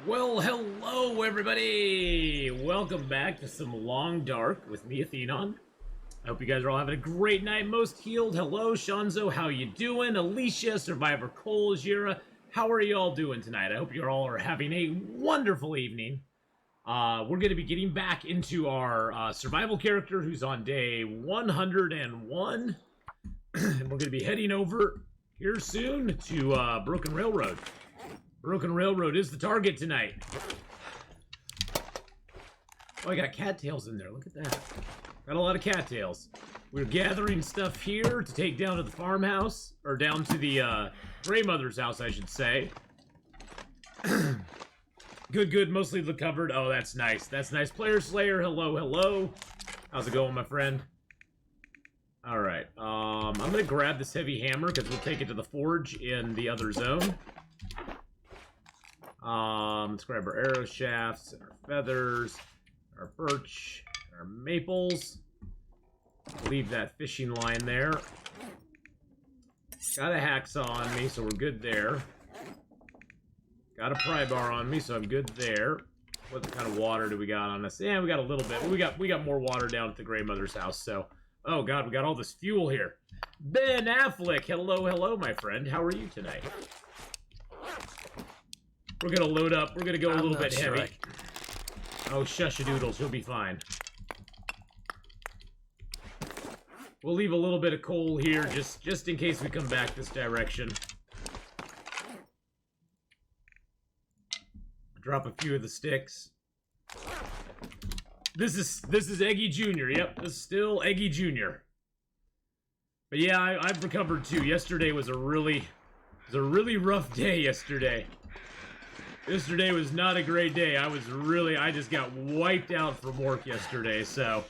Well, hello everybody! Welcome back to some Long Dark with me, Atheenon. I hope you guys are all having a great night. Most healed. Hello, Shanzo. How you doing? Alicia, Survivor Cole, Jira. How are you all doing tonight? I hope you all are having a wonderful evening. We're going to be getting back into our survival character who's on day 101. And we're going to be heading over here soon to Broken Railroad. Broken Railroad is the target tonight. Oh, I got cattails in there. Look at that. Got a lot of cattails. We're gathering stuff here to take down to the farmhouse. Or down to the Grey Mother's house, I should say. Good. Mostly the cupboard. Oh, that's nice. That's nice. Player Slayer, hello. How's it going, my friend? Alright. I'm going to grab this heavy hammer because we'll take it to the forge in the other zone. Let's grab our arrow shafts, and our feathers, our birch, and our maples. Leave that fishing line there. Got a hacksaw on me, so we're good there. Got a pry bar on me, so I'm good there. What kind of water do we got on us? Yeah, we got a little bit. We got more water down at the Grey Mother's house, so... Oh god, we got all this fuel here. Ben Affleck, hello, my friend. How are you tonight? We're gonna load up. We're gonna go a little bit heavy. Oh, shush-a-doodles. He'll be fine. We'll leave a little bit of coal here, just in case we come back this direction. Drop a few of the sticks. This is Eggy Jr. Yep, this is still Eggy Jr. But yeah, I've recovered too. Yesterday was a really rough day yesterday. Yesterday was not a great day. I just got wiped out from work yesterday, so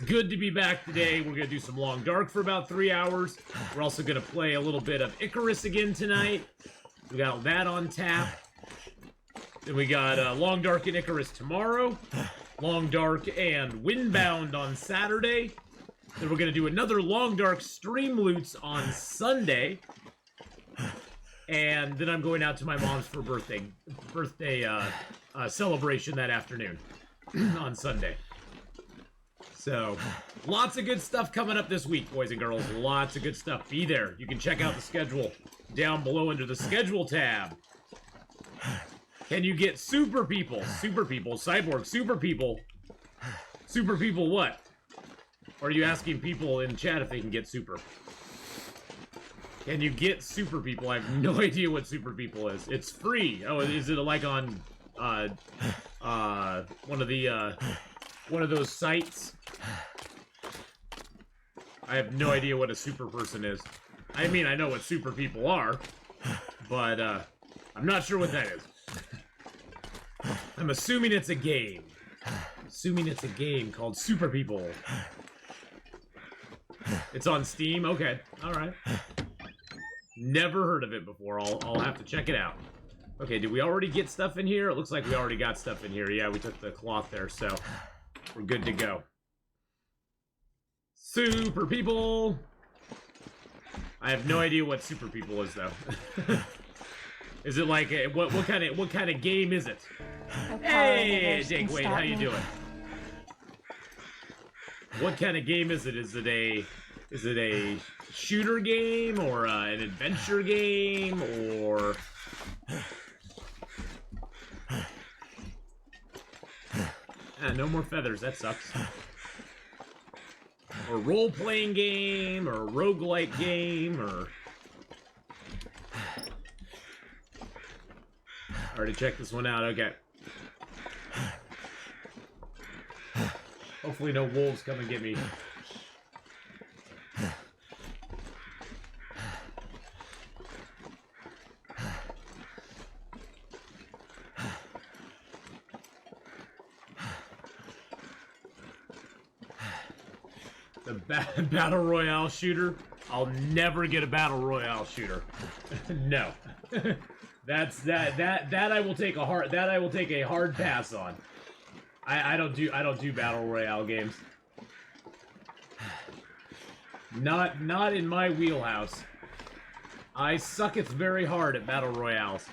good to be back today. We're going to do some Long Dark for about 3 hours. We're also going to play a little bit of Icarus again tonight. We got that on tap. Then we got Long Dark and Icarus tomorrow. Long Dark and Windbound on Saturday. Then we're going to do another Long Dark stream loots on Sunday. And then I'm going out to my mom's for birthday celebration that afternoon on Sunday. So, lots of good stuff coming up this week, boys and girls. Lots of good stuff. Be there. You can check out the schedule down below under the schedule tab. Can you get super people? Super people, cyborg, super people. Super people what? Or are you asking people in chat if they can get super? Can you get super people? I have no idea what super people is. It's free. Oh, is it like on one of those sites? I have no idea what a super person is. I mean, I know what super people are, but I'm not sure what that is. I'm assuming it's a game. Assuming it's a game called Super People. It's on Steam? Okay. Alright. Never heard of it before. I'll have to check it out. Okay, did we already get stuff in here? It looks like we already got stuff in here. Yeah, we took the cloth there, so we're good to go. Super People! I have no idea what Super People is, though. Is it like a, what kind of game is it? Hey, Jake, wait, how you doing? What kind of game is it? Is it a shooter game or an adventure game or no more feathers, that sucks. Or role-playing game or roguelike game or already checked this one out. Okay. Hopefully no wolves come and get me. The Battle Royale shooter? I'll never get a Battle Royale shooter. No. That I will take a hard pass on. I don't do Battle Royale games. Not in my wheelhouse. I sucketh very hard at battle royales.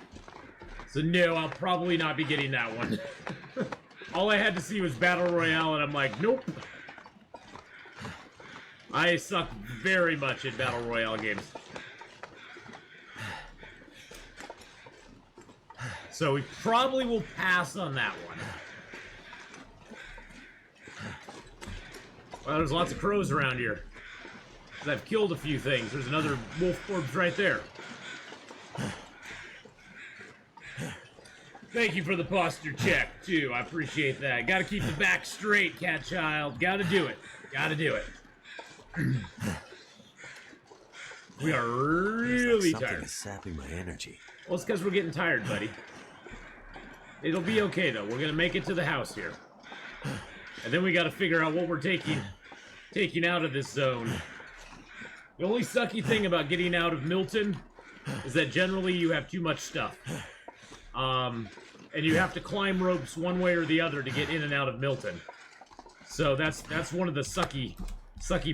So no, I'll probably not be getting that one. All I had to see was Battle Royale, and I'm like, nope. I suck very much at Battle Royale games. So we probably will pass on that one. Well, there's lots of crows around here. 'Cause I've killed a few things. There's another wolf corpse right there. Thank you for the posture check, too. I appreciate that. Gotta keep the back straight, cat child. Gotta do it. Gotta do it. We are really Something tired. is sapping my energy. Well, it's because we're getting tired, buddy. It'll be okay, though. We're gonna make it to the house here. And then we gotta figure out what we're taking out of this zone. The only sucky thing about getting out of Milton is that generally you have too much stuff. And you have to climb ropes one way or the other to get in and out of Milton. So that's one of the sucky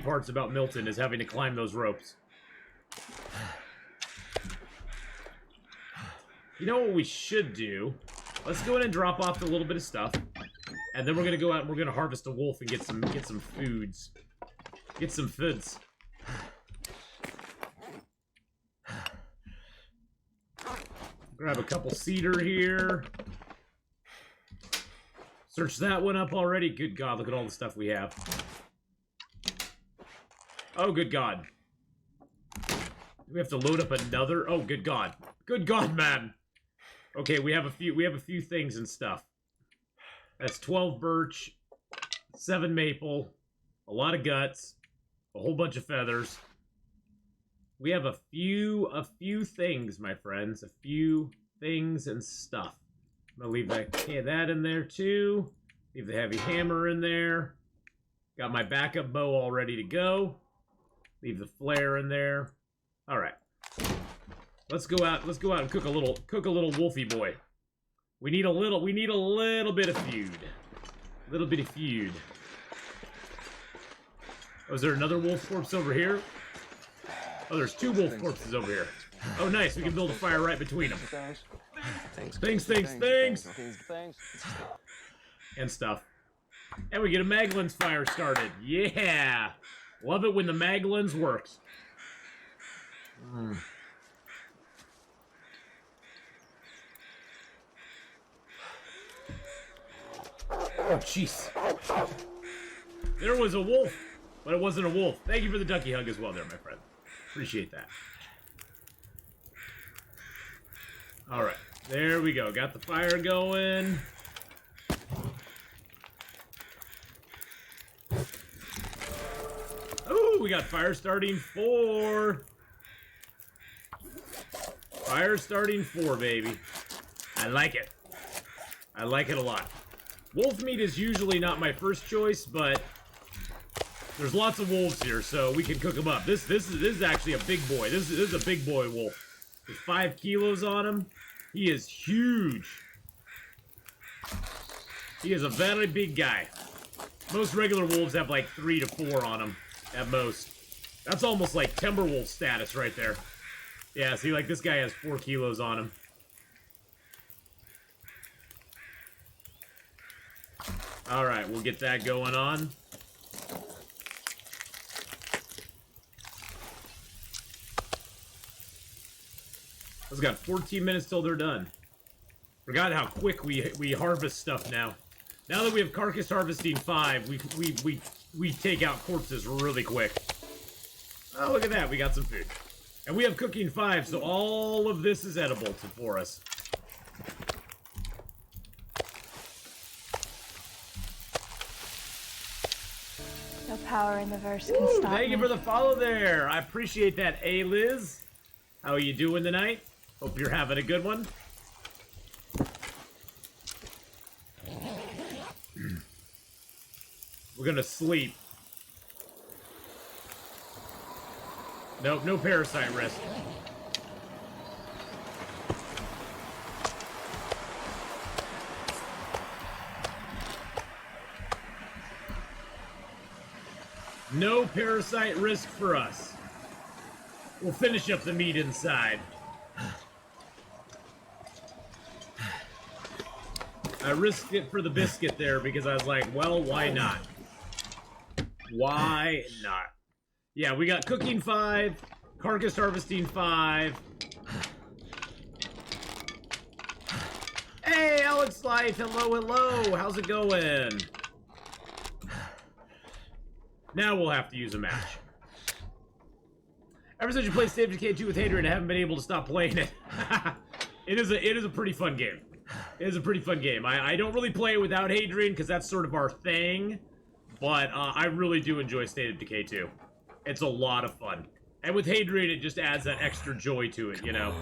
parts about Milton, is having to climb those ropes. You know what we should do? Let's go in and drop off a little bit of stuff. And then we're gonna go out and we're gonna harvest a wolf and get some foods. Get some foods. Grab a couple cedar here. Search that one up already. Good God, look at all the stuff we have. Oh, good God. We have to load up another. Oh, good God. Good God, man. Okay, we have a few things and stuff. That's 12 birch, 7 maple, a lot of guts, a whole bunch of feathers. We have a few things, my friends. A few things and stuff. I'm gonna leave that in there too. Leave the heavy hammer in there. Got my backup bow all ready to go. Leave the flare in there. All right. Let's go out and cook a little wolfy boy. We need a little bit of feud. A little bit of feud. Oh, is there another wolf corpse over here? Oh, there's 2 wolf corpses over here. Oh, nice. We can build a fire right between them. Things. And stuff. And we get a Maglins fire started. Yeah. Love it when the Maglins works. Oh, jeez. There was a wolf, but it wasn't a wolf. Thank you for the ducky hug as well there, my friend. Appreciate that. Alright, there we go. Got the fire going. Oh, we got fire starting 4. Fire starting 4, baby. I like it. I like it a lot. Wolf meat is usually not my first choice, but there's lots of wolves here, so we can cook them up. This is actually a big boy. This is a big boy wolf. With 5 kilos on him. He is huge. He is a very big guy. Most regular wolves have like 3 to 4 on them at most. That's almost like Timberwolf status right there. Yeah, see, like this guy has 4 kilos on him. Alright, we'll get that going on. It's got 14 minutes till they're done. Forgot how quick we harvest stuff now. Now that we have carcass harvesting 5, we take out corpses really quick. Oh, look at that, we got some food. And we have cooking 5, so all of this is edible for us. No power in the verse can stop Thank you me. for the follow there. I appreciate that. Hey, Liz. How are you doing tonight? Hope you're having a good one. We're gonna sleep. Nope, no parasite risk. No parasite risk for us. We'll finish up the meat inside. I risked it for the biscuit there because I was like, well, why not? Why not? Yeah, we got cooking 5, carcass harvesting 5. Hey, Alex Life, hello, hello. How's it going? Now we'll have to use a match. Ever since you played State of Decay 2 with Hadrian, I haven't been able to stop playing it. It is a pretty fun game. It is a pretty fun game. I don't really play it without Hadrian because that's sort of our thing, but I really do enjoy State of Decay 2. It's a lot of fun. And with Hadrian, it just adds that extra joy to it, you know?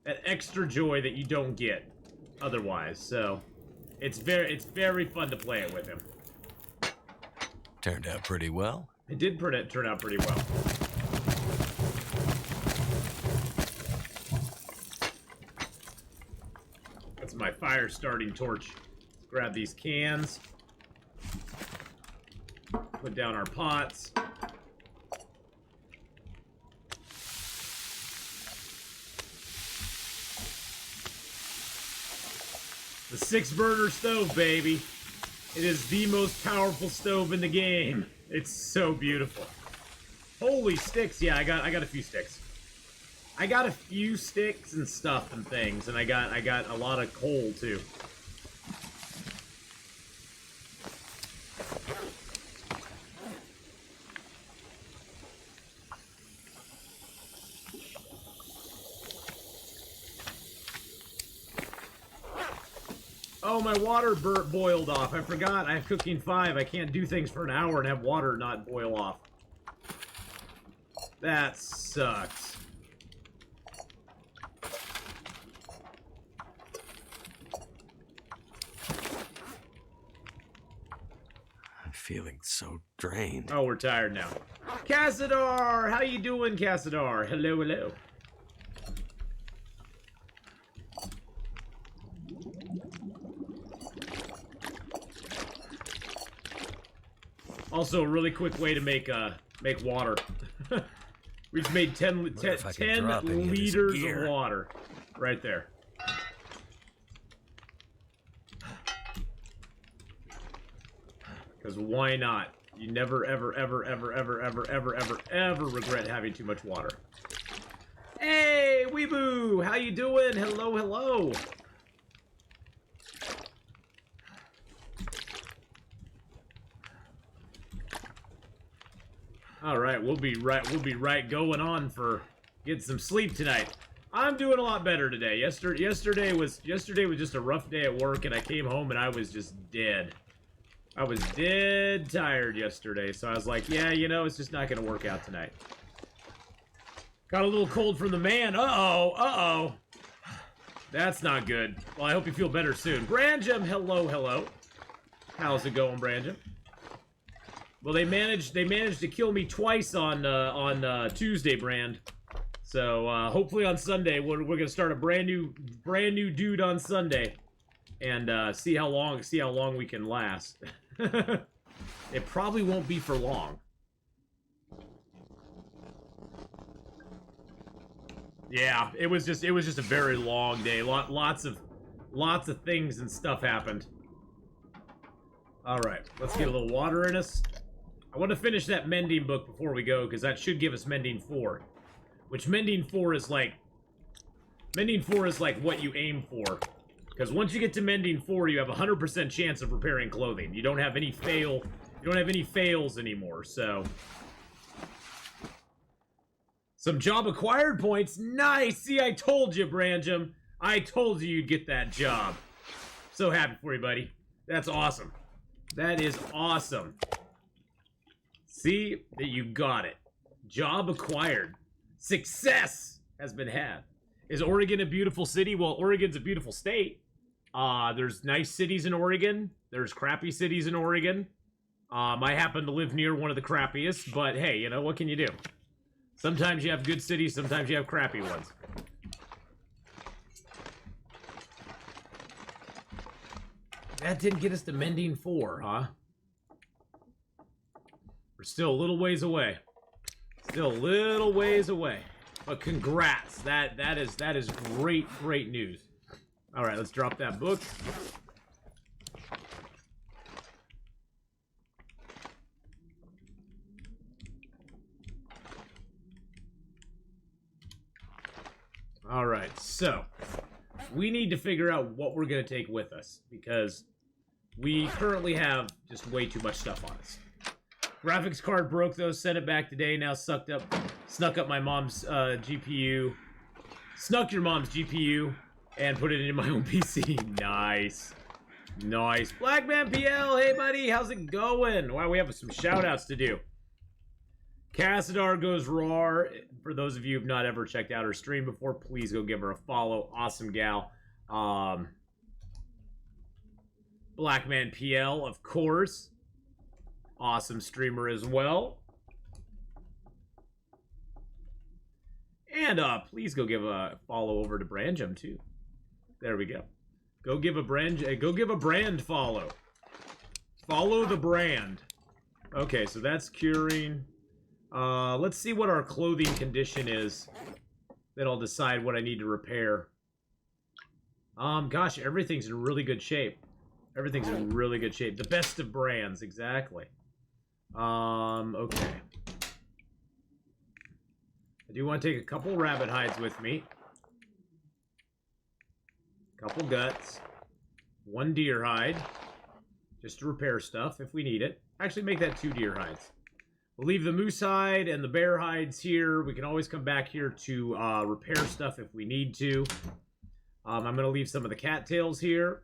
That extra joy that you don't get otherwise. So, it's very fun to play it with him. Turned out pretty well. It did turn out pretty well. That's my fire starting torch. Let's grab these cans. Put down our pots. The 6-burner stove, baby. It is the most powerful stove in the game. It's so beautiful. Holy sticks! Yeah, I got a few sticks. I got a few sticks and stuff and things, and I got a lot of coal too. Oh, my water boiled off. I forgot. I have cooking 5. I can't do things for an hour and have water not boil off. That sucks. I'm feeling so drained. Oh, we're tired now. Cassadar! How you doing, Cassadar? Hello, hello. Also, a really quick way to make water. We just made 10 liters of water right there. Because why not? You never, ever, ever, ever, ever, ever, ever, ever, ever regret having too much water. Hey, Weeboo! How you doing? Hello, hello. All right, we'll be right going on for getting some sleep tonight. I'm doing a lot better today. Yesterday was just a rough day at work, and I came home and I was just dead. I was dead tired yesterday, so I was like, yeah, you know, it's just not gonna work out tonight. Got a little cold from the man. Uh-oh. That's not good. Well, I hope you feel better soon. Branjam, hello, hello. How's it going, Branjam? Well, they managed to kill me twice on Tuesday, Brand. So hopefully on Sunday we're gonna start a brand new dude on Sunday, and see how long we can last. It probably won't be for long. Yeah, it was just a very long day. Lots of things and stuff happened. All right, let's get a little water in us. I want to finish that mending book before we go, because that should give us mending 4. Which mending 4 is like what you aim for. Because once you get to mending 4, you have a 100% chance of repairing clothing. You don't have any fails anymore, so. Some job acquired points. Nice! See, I told you, Branjam. I told you you'd get that job. So happy for you, buddy. That's awesome. That is awesome. See that you got it. Job acquired. Success has been had. Is Oregon a beautiful city? Well, Oregon's a beautiful state. There's nice cities in Oregon. There's crappy cities in Oregon. I happen to live near one of the crappiest, but hey, you know, what can you do? Sometimes you have good cities, sometimes you have crappy ones. That didn't get us to mending 4, huh? We're still a little ways away. Still a little ways away. But congrats. That is great news. Alright, let's drop that book. so we need to figure out what we're going to take with us, because we currently have just way too much stuff on us. Graphics card broke, though. Sent it back today. Now snuck up my mom's GPU. Snuck your mom's GPU and put it in my own PC. Nice. Nice. Blackman PL, hey buddy, how's it going? Wow, we have some shout-outs to do. Cassadar goes raw. For those of you who've not ever checked out her stream before, please go give her a follow. Awesome gal. Blackman PL, of course. Awesome streamer as well. And please go give a follow over to Branjum too. There we go. Go give a brand follow. Follow the brand. Okay, so that's curing. Let's see what our clothing condition is. Then I'll decide what I need to repair. Gosh, everything's in really good shape. Everything's in really good shape. The best of brands, exactly. Okay. I do want to take a couple rabbit hides with me. Couple guts. One deer hide. Just to repair stuff if we need it. Actually, make that 2 deer hides. We'll leave the moose hide and the bear hides here. We can always come back here to repair stuff if we need to. I'm going to leave some of the cattails here.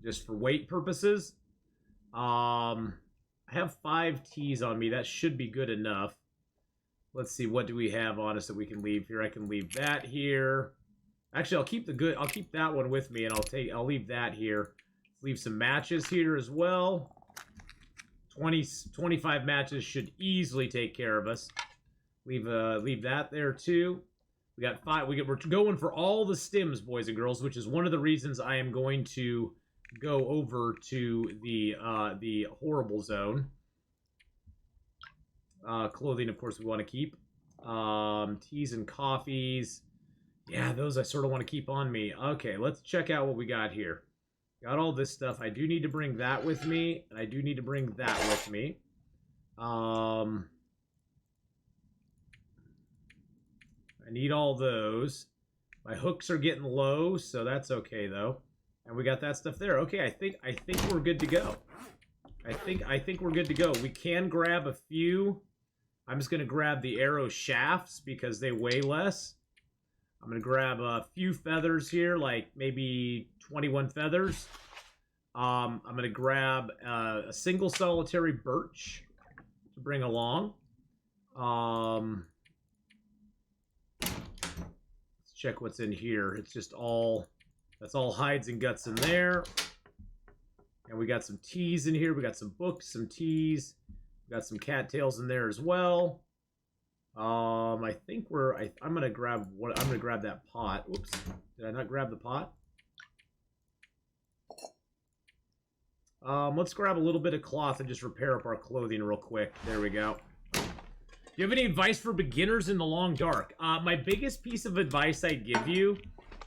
Just for weight purposes. I have 5 teas on me. That should be good enough. Let's see, what do we have on us that we can leave here? I can leave that here. Actually, I'll keep that one with me, and I'll leave that here. Leave some matches here as well. 25 matches should easily take care of us. Leave that there too. We got 5. We're going for all the stims, boys and girls, which is one of the reasons I am going to go over to the horrible zone. Clothing, of course, we want to keep. Teas and coffees. Yeah, those I sort of want to keep on me. Okay, let's check out what we got here. Got all this stuff. I do need to bring that with me, and I do need to bring that with me. I need all those. My hooks are getting low, so that's okay though. And we got that stuff there. Okay, I think we're good to go. I think we're good to go. We can grab a few. I'm just gonna grab the arrow shafts because they weigh less. I'm gonna grab a few feathers here, like maybe 21 feathers. I'm gonna grab a single solitary birch to bring along. Let's check what's in here. It's just that's all hides and guts in there. And we got some teas in here. We got some books, some teas. We got some cattails in there as well. I think I'm gonna grab that pot. Oops, did I not grab the pot? Let's grab a little bit of cloth and just repair up our clothing real quick. There we go. Do you have any advice for beginners in the long dark? My biggest piece of advice I give you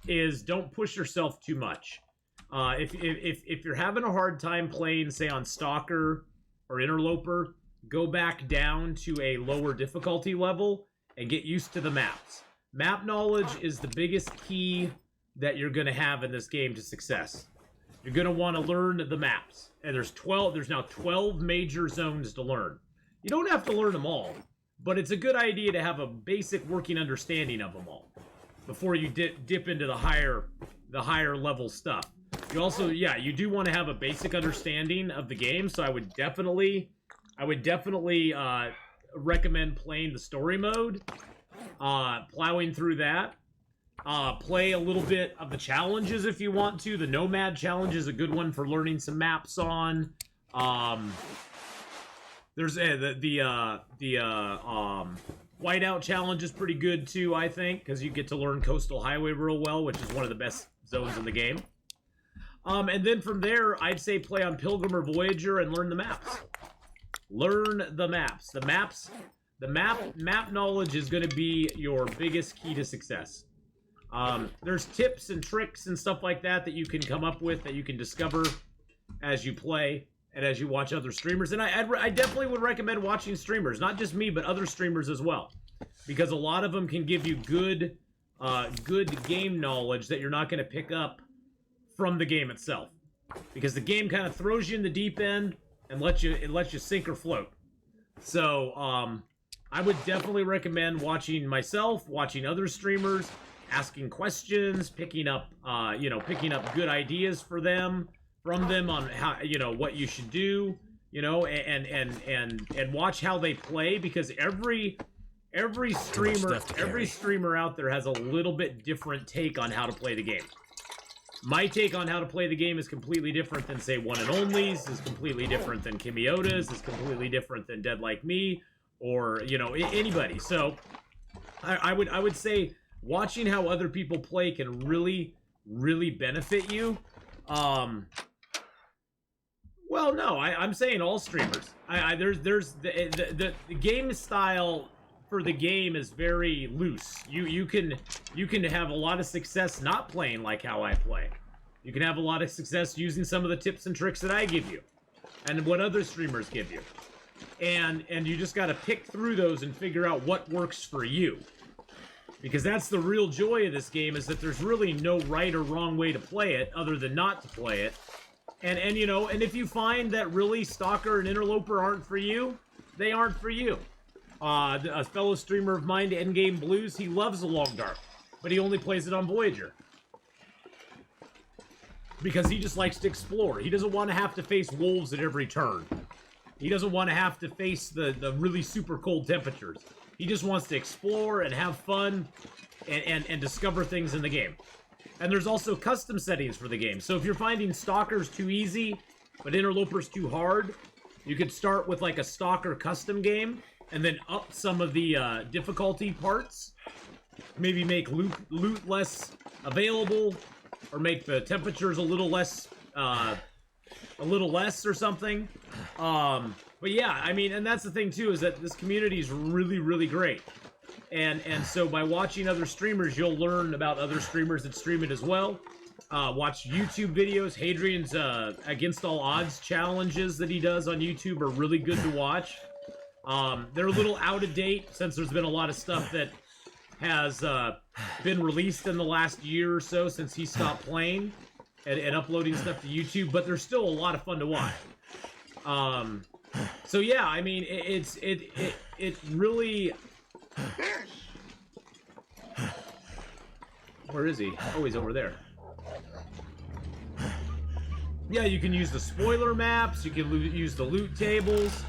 is don't push yourself too much. If you're having a hard time playing, say on Stalker or Interloper, go back down to a lower difficulty level and get used to the maps. Map knowledge is the biggest key that you're going to have in this game to success. You're going to want to learn the maps. And there's now 12 major zones to learn. You don't have to learn them all, but it's a good idea to have a basic working understanding of them all before you dip into the higher level stuff. You also, yeah, you do want to have a basic understanding of the game, so I would definitely recommend playing the story mode, plowing through that. Play a little bit of the challenges if you want to. The Nomad challenge is a good one for learning some maps on. There's the Whiteout challenge is pretty good too, I think, because you get to learn Coastal Highway real well, which is one of the best zones in the game. And then from there, I'd say play on Pilgrim or Voyager and learn the maps. Learn the maps. The map knowledge is going to be your biggest key to success. There's tips and tricks and stuff like that that you can come up with, that you can discover as you play and as you watch other streamers. And I definitely would recommend watching streamers, not just me, but other streamers as well. because a lot of them can give you good game knowledge that you're not going to pick up from the game itself, because the game kind of throws you in the deep end and lets you sink or float. So I would definitely recommend watching myself, watching other streamers, asking questions, picking up good ideas from them on how, what you should do, and watch how they play, because every streamer out there has a little bit different take on how to play the game. My take on how to play the game is completely different than, say, One and Only's, is completely different than Kimiota's, is completely different than Dead Like Me, or, anybody. So, I would say watching how other people play can really, really benefit you. Well, no, I'm saying all streamers. There's the game style for the game is very loose. You can have a lot of success not playing like how I play. You can have a lot of success using some of the tips and tricks that I give you, and what other streamers give you, and you just got to pick through those and figure out what works for you, because that's the real joy of this game, is that there's really no right or wrong way to play it other than not to play it, and if you find that really Stalker and Interloper aren't for you, they aren't for you. A fellow streamer of mine, Endgame Blues, he loves the Long Dark, but he only plays it on Voyager, because he just likes to explore. He doesn't want to have to face wolves at every turn. He doesn't want to have to face the really super cold temperatures. He just wants to explore and have fun and discover things in the game. And there's also custom settings for the game. So if you're finding Stalkers too easy, but Interlopers too hard, you could start with like a Stalker custom game, and then up some of the difficulty parts. Maybe make loot less available, or make the temperatures a little less or something. But yeah, I mean, and that's the thing too, is that this community is really, really great. And so by watching other streamers, you'll learn about other streamers that stream it as well. Watch YouTube videos. Hadrian's Against All Odds challenges that he does on YouTube are really good to watch. They're a little out of date, since there's been a lot of stuff that has been released in the last year or so since he stopped playing and uploading stuff to YouTube, but they're still a lot of fun to watch. So yeah, I mean, it really... Where is he? Oh, he's over there. Yeah, you can use the spoiler maps, you can use the loot tables.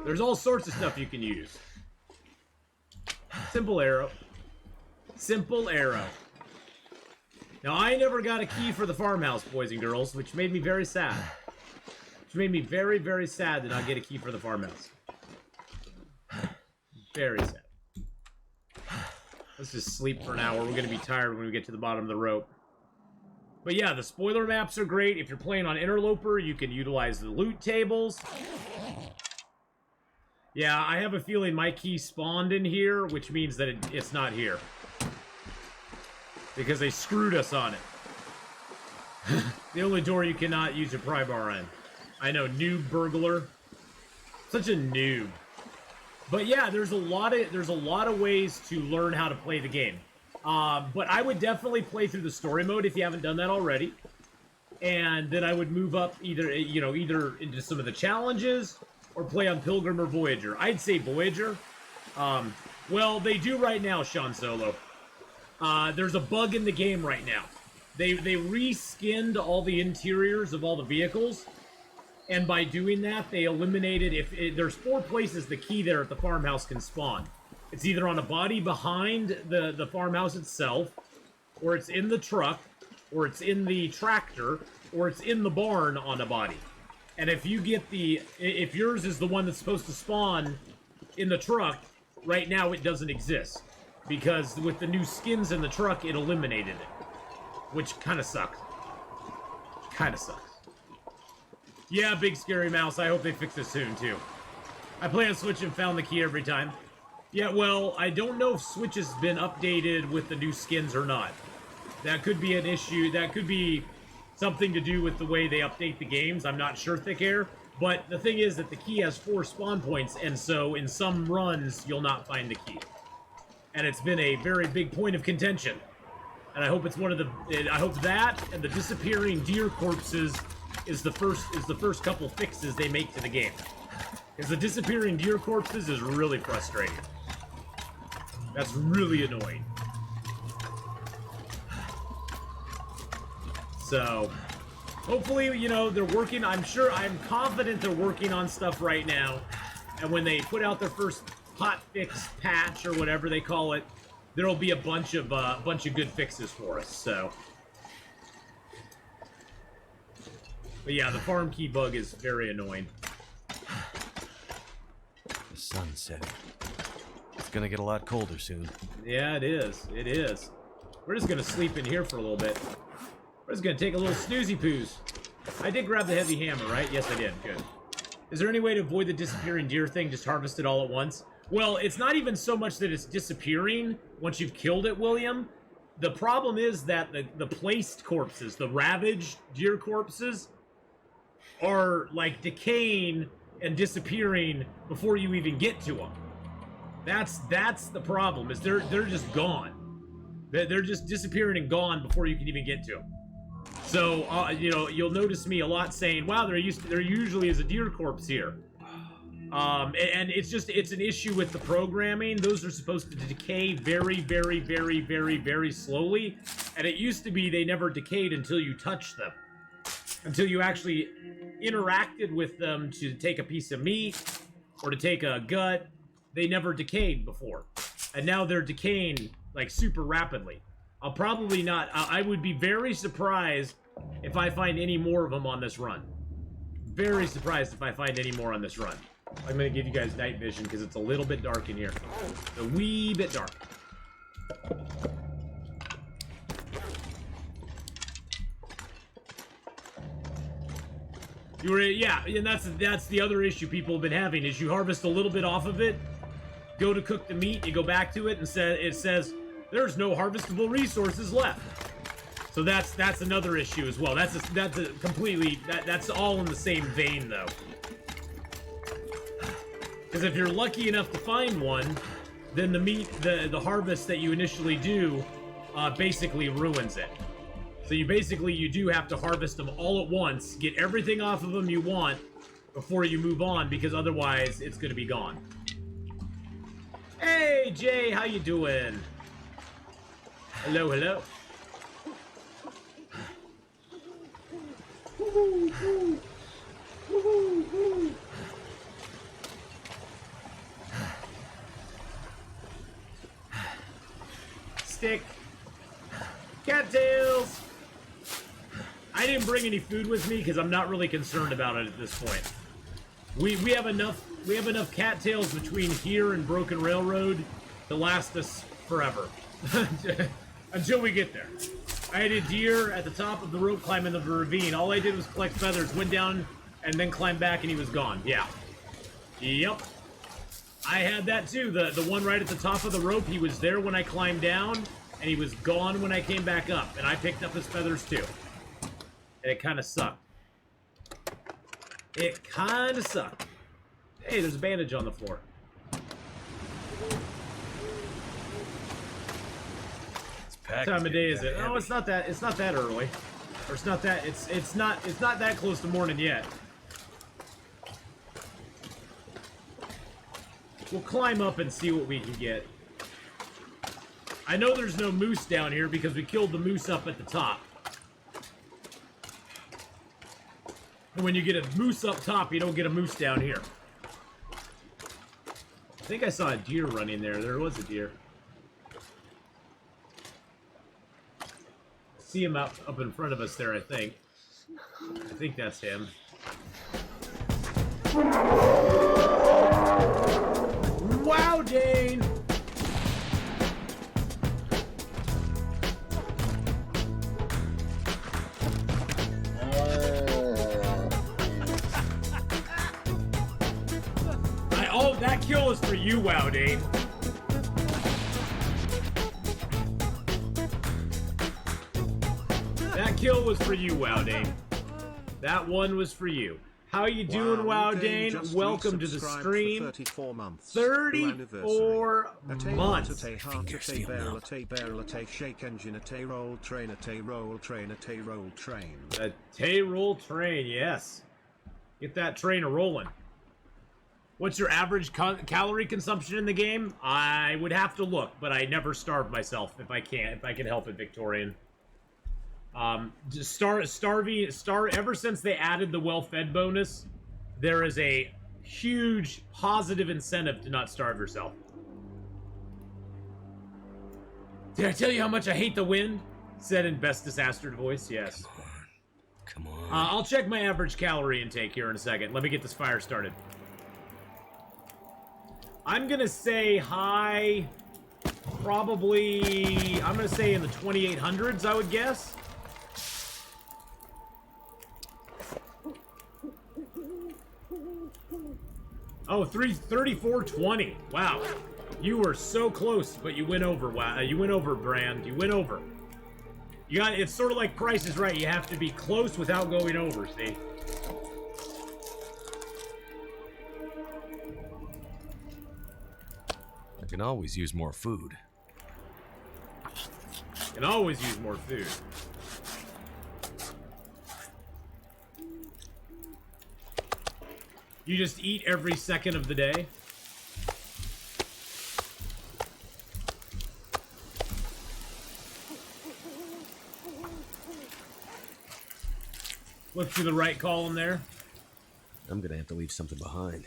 There's all sorts of stuff you can use. Simple arrow. Simple arrow. Now, I never got a key for the farmhouse, boys and girls, which made me very sad. Which made me very, very sad to not get a key for the farmhouse. Very sad. Let's just sleep for an hour. We're going to be tired when we get to the bottom of the rope. But yeah, the spoiler maps are great. If you're playing on Interloper, you can utilize the loot tables. Yeah, I have a feeling my key spawned in here, which means that it's not here. Because they screwed us on it. The only door you cannot use your pry bar on. I know, noob burglar. Such a noob. But yeah, there's a lot of ways to learn how to play the game. But I would definitely play through the story mode if you haven't done that already. And then I would move up either into some of the challenges, or play on Pilgrim or Voyager. I'd say Voyager. Well, they do right now, Sean Solo. There's a bug in the game right now. They reskinned all the interiors of all the vehicles, and by doing that, they eliminated, there's 4 places the key there at the farmhouse can spawn. It's either on a body behind the farmhouse itself, or it's in the truck, or it's in the tractor, or it's in the barn on a body. And if you get if yours is the one that's supposed to spawn in the truck, right now it doesn't exist. Because with the new skins in the truck, it eliminated it. Which kind of sucks. Kind of sucks. Yeah, Big Scary Mouse, I hope they fix this soon, too. I play on Switch and found the key every time. Yeah, well, I don't know if Switch has been updated with the new skins or not. That could be an issue. That could be something to do with the way they update the games. I'm not sure, Thick Air. But the thing is that the key has 4 spawn points, and so in some runs, you'll not find the key. And it's been a very big point of contention. And I hope it's one of the... I hope that and the disappearing deer corpses is the first couple fixes they make to the game. Because the disappearing deer corpses is really frustrating. That's really annoying. So, hopefully, you know, they're working. I'm confident they're working on stuff right now. And when they put out their first hot fix patch or whatever they call it, there'll be a bunch of good fixes for us. So, but yeah, the farm key bug is very annoying. The sun's setting. It's gonna get a lot colder soon. Yeah, it is. It is. We're just gonna sleep in here for a little bit. We're just gonna take a little snoozy poos. I did grab the heavy hammer, right? Yes, I did. Good. Is there any way to avoid the disappearing deer thing? Just harvest it all at once? Well, it's not even so much that it's disappearing once you've killed it, William. The problem is that the placed corpses, the ravaged deer corpses, are like decaying and disappearing before you even get to them. That's the problem. Is they're just gone. They're just disappearing and gone before you can even get to them. So you know, you'll notice me a lot saying, "Wow, there usually is a deer corpse here." And it's an issue with the programming. Those are supposed to decay very, very, very, very, very slowly. And it used to be they never decayed until you touched them. Until you actually interacted with them to take a piece of meat or to take a gut. They never decayed before. And now they're decaying like super rapidly. I'll probably not... I would be very surprised if I find any more of them on this run. Very surprised if I find any more on this run. I'm going to give you guys night vision because it's a little bit dark in here. A wee bit dark. Yeah, and that's the other issue people have been having, is you harvest a little bit off of it, go to cook the meat, you go back to it, and it says, there's no harvestable resources left. So that's another issue as well. That's all in the same vein, though. Because if you're lucky enough to find one, then the meat, the harvest that you initially do, basically ruins it. So you do have to harvest them all at once, get everything off of them you want before you move on, because otherwise it's going to be gone. Hey, Jay, how you doing? Hello, hello. Woo-hoo-hoo. Woo-hoo-hoo. Stick. Cattails. I didn't bring any food with me because I'm not really concerned about it at this point. We have enough cattails between here and Broken Railroad to last us forever. Until we get there. I had a deer at the top of the rope climbing the ravine. All I did was collect feathers, went down, and then climbed back, and he was gone. Yeah. Yep. I had that too. The one right at the top of the rope, he was there when I climbed down, and he was gone when I came back up. And I picked up his feathers too. And it kind of sucked. It kind of sucked. Hey, there's a bandage on the floor. What time of day is it? Oh, it's not that early. Or it's not that close to morning yet. We'll climb up and see what we can get. I know there's no moose down here because we killed the moose up at the top. And when you get a moose up top, you don't get a moose down here. I think I saw a deer running there. There was a deer. See him up in front of us there, I think. I think that's him. Wow, Dane! That kill is for you, Wow, Dane. That kill was for you, Wow, Dane. That one was for you. How you doing, Wow Dane? Welcome to the stream. 34 months. 34 months. Shake engine, a roll train, a roll train, a roll train. A roll train, yes. Get that train a rolling. What's your average calorie consumption in the game? I would have to look, but I never starve myself if I can help it, Victorian. Ever since they added the well-fed bonus, there is a huge positive incentive to not starve yourself. Did I tell you how much I hate the wind? Said in best disastered voice, yes. Come on. I'll check my average calorie intake here in a second. Let me get this fire started. I'm gonna say high, probably, I'm gonna say in the 2800s, I would guess. Oh, 3420. Wow. You were so close, but you went over. Wow, you went over, Brand. You went over. You got, it's sort of like Price is Right. You have to be close without going over, see? I can always use more food. Can always use more food. You just eat every second of the day? Look to the right column there. I'm gonna have to leave something behind.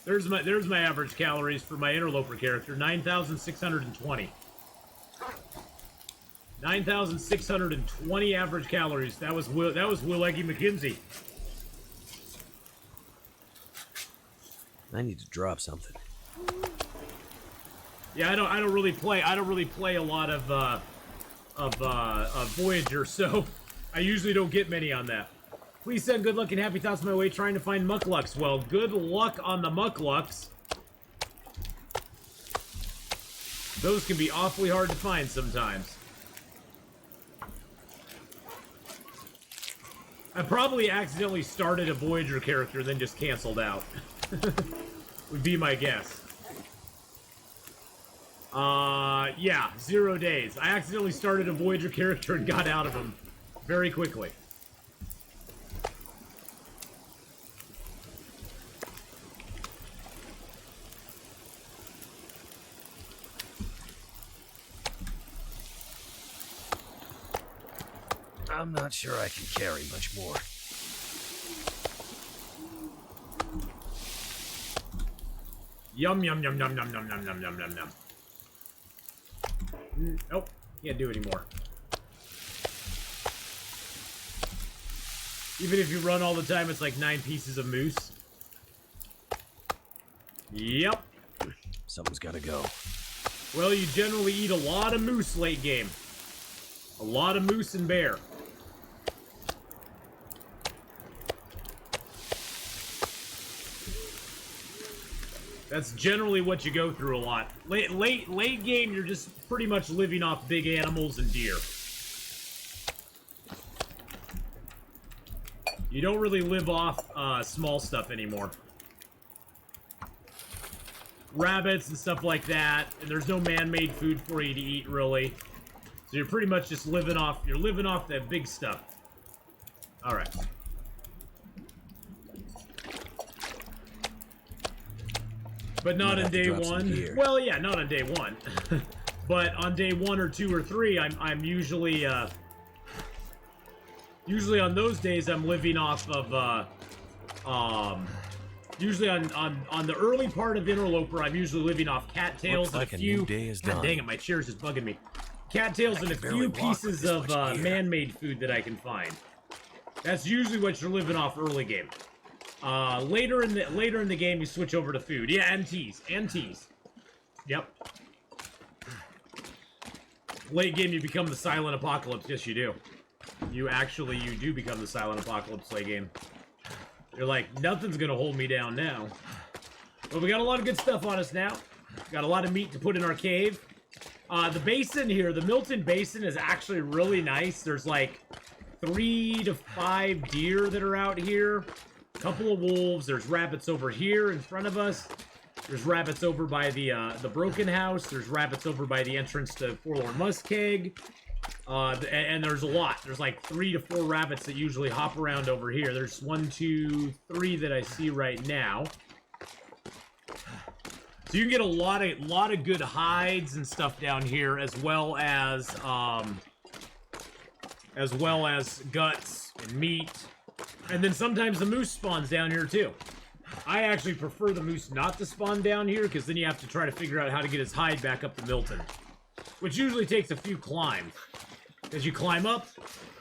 There's my average calories for my interloper character, 9,620. 9,620 average calories. That was Will Eggy McKenzie. I need to drop something. Yeah, I don't really play a lot of Voyager, so I usually don't get many on that. Please send good luck and happy thoughts my way trying to find Mucklucks. Well, good luck on the Mucklucks. Those can be awfully hard to find sometimes. I probably accidentally started a Voyager character and then just canceled out. Would be my guess. Yeah, 0 days. I accidentally started a Voyager character and got out of him very quickly. I'm not sure I can carry much more. Yum, yum, yum, yum, yum, yum, yum, yum, yum, yum, yum. Nope, can't do anymore. Even if you run all the time, it's like 9 pieces of moose. Yep. Something's gotta go. Well, you generally eat a lot of moose late game. A lot of moose and bear. That's generally what you go through a lot. Late game, you're just pretty much living off big animals and deer. You don't really live off small stuff anymore. Rabbits and stuff like that, and there's no man-made food for you to eat, really. So you're pretty much just living off that big stuff. Alright. But not on day 1. Well, yeah, not on day 1. But on day 1 or 2 or 3, I'm usually usually on those days I'm living off of usually on the early part of Interloper, I'm usually living off cattails and like a few. new day is God done. dang it, my chair's just bugging me. Cattails and a few pieces of man-made food that I can find. That's usually what you're living off early game. Later in the game, you switch over to food. Yeah, and teas. Yep. Late game, you become the silent apocalypse. Yes, you do. You do become the silent apocalypse late game. You're like, nothing's gonna hold me down now. But we got a lot of good stuff on us now. Got a lot of meat to put in our cave. The basin here, the Milton Basin is actually really nice. There's like 3 to 5 deer that are out here. A couple of wolves. There's rabbits over here in front of us. There's rabbits over by the broken house. There's rabbits over by the entrance to Forlorn Muskeg. And there's a lot. There's like 3 to 4 rabbits that usually hop around over here. There's 1, 2, 3 that I see right now. So you can get a lot of good hides and stuff down here, as well as guts and meat. And then sometimes the moose spawns down here too. I actually prefer the moose not to spawn down here, because then you have to try to figure out how to get his hide back up to Milton, which usually takes a few climbs. As you climb up,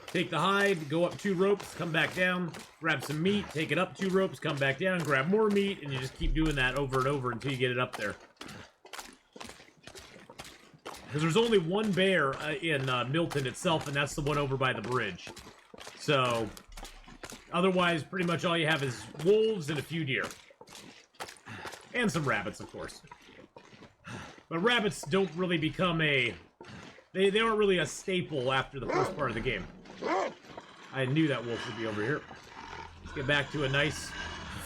take the hide, go up 2 ropes, come back down, grab some meat, take it up 2 ropes, come back down, grab more meat, and you just keep doing that over and over until you get it up there. Because there's only one bear in Milton itself, and that's the one over by the bridge. So, otherwise, pretty much all you have is wolves and a few deer. And some rabbits, of course. But rabbits don't really become a... They aren't really a staple after the first part of the game. I knew that wolf would be over here. Let's get back to a nice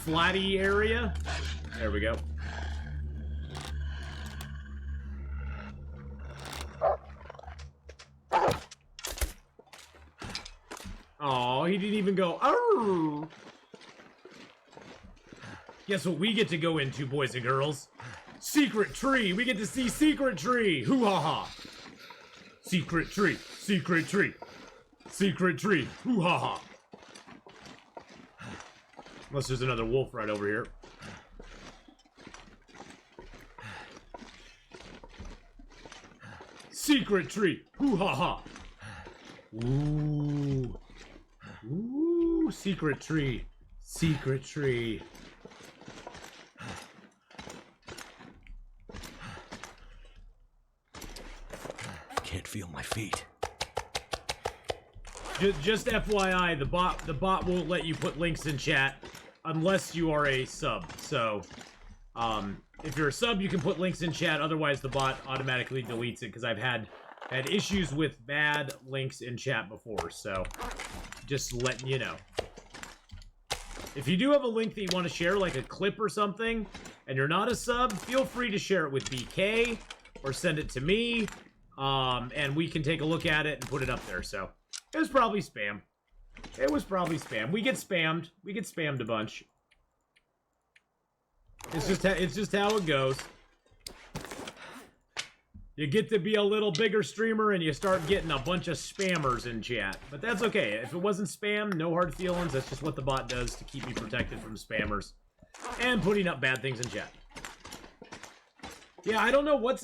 flatty area. There we go. Oh, he didn't even go, "Arr!" Guess what we get to go into, boys and girls? Secret tree! We get to see secret tree! Hoo-ha-ha! Secret tree! Secret tree! Secret tree! Hoo-ha-ha! Unless there's another wolf right over here. Secret tree! Hoo-ha-ha! Ooh. Ooh, secret tree. Secret tree. Can't feel my feet. Just FYI, the bot won't let you put links in chat unless you are a sub. So, if you're a sub, you can put links in chat. Otherwise, the bot automatically deletes it, because I've had issues with bad links in chat before. So, just letting you know. If you do have a link that you want to share, like a clip or something, and you're not a sub, feel free to share it with BK or send it to me, and we can take a look at it and put it up there. So, it was probably spam. It was probably spam. We get spammed. We get spammed a bunch. It's just how it goes. You get to be a little bigger streamer and you start getting a bunch of spammers in chat. But that's okay. If it wasn't spam, no hard feelings. That's just what the bot does to keep me protected from spammers and putting up bad things in chat. Yeah, I don't know what's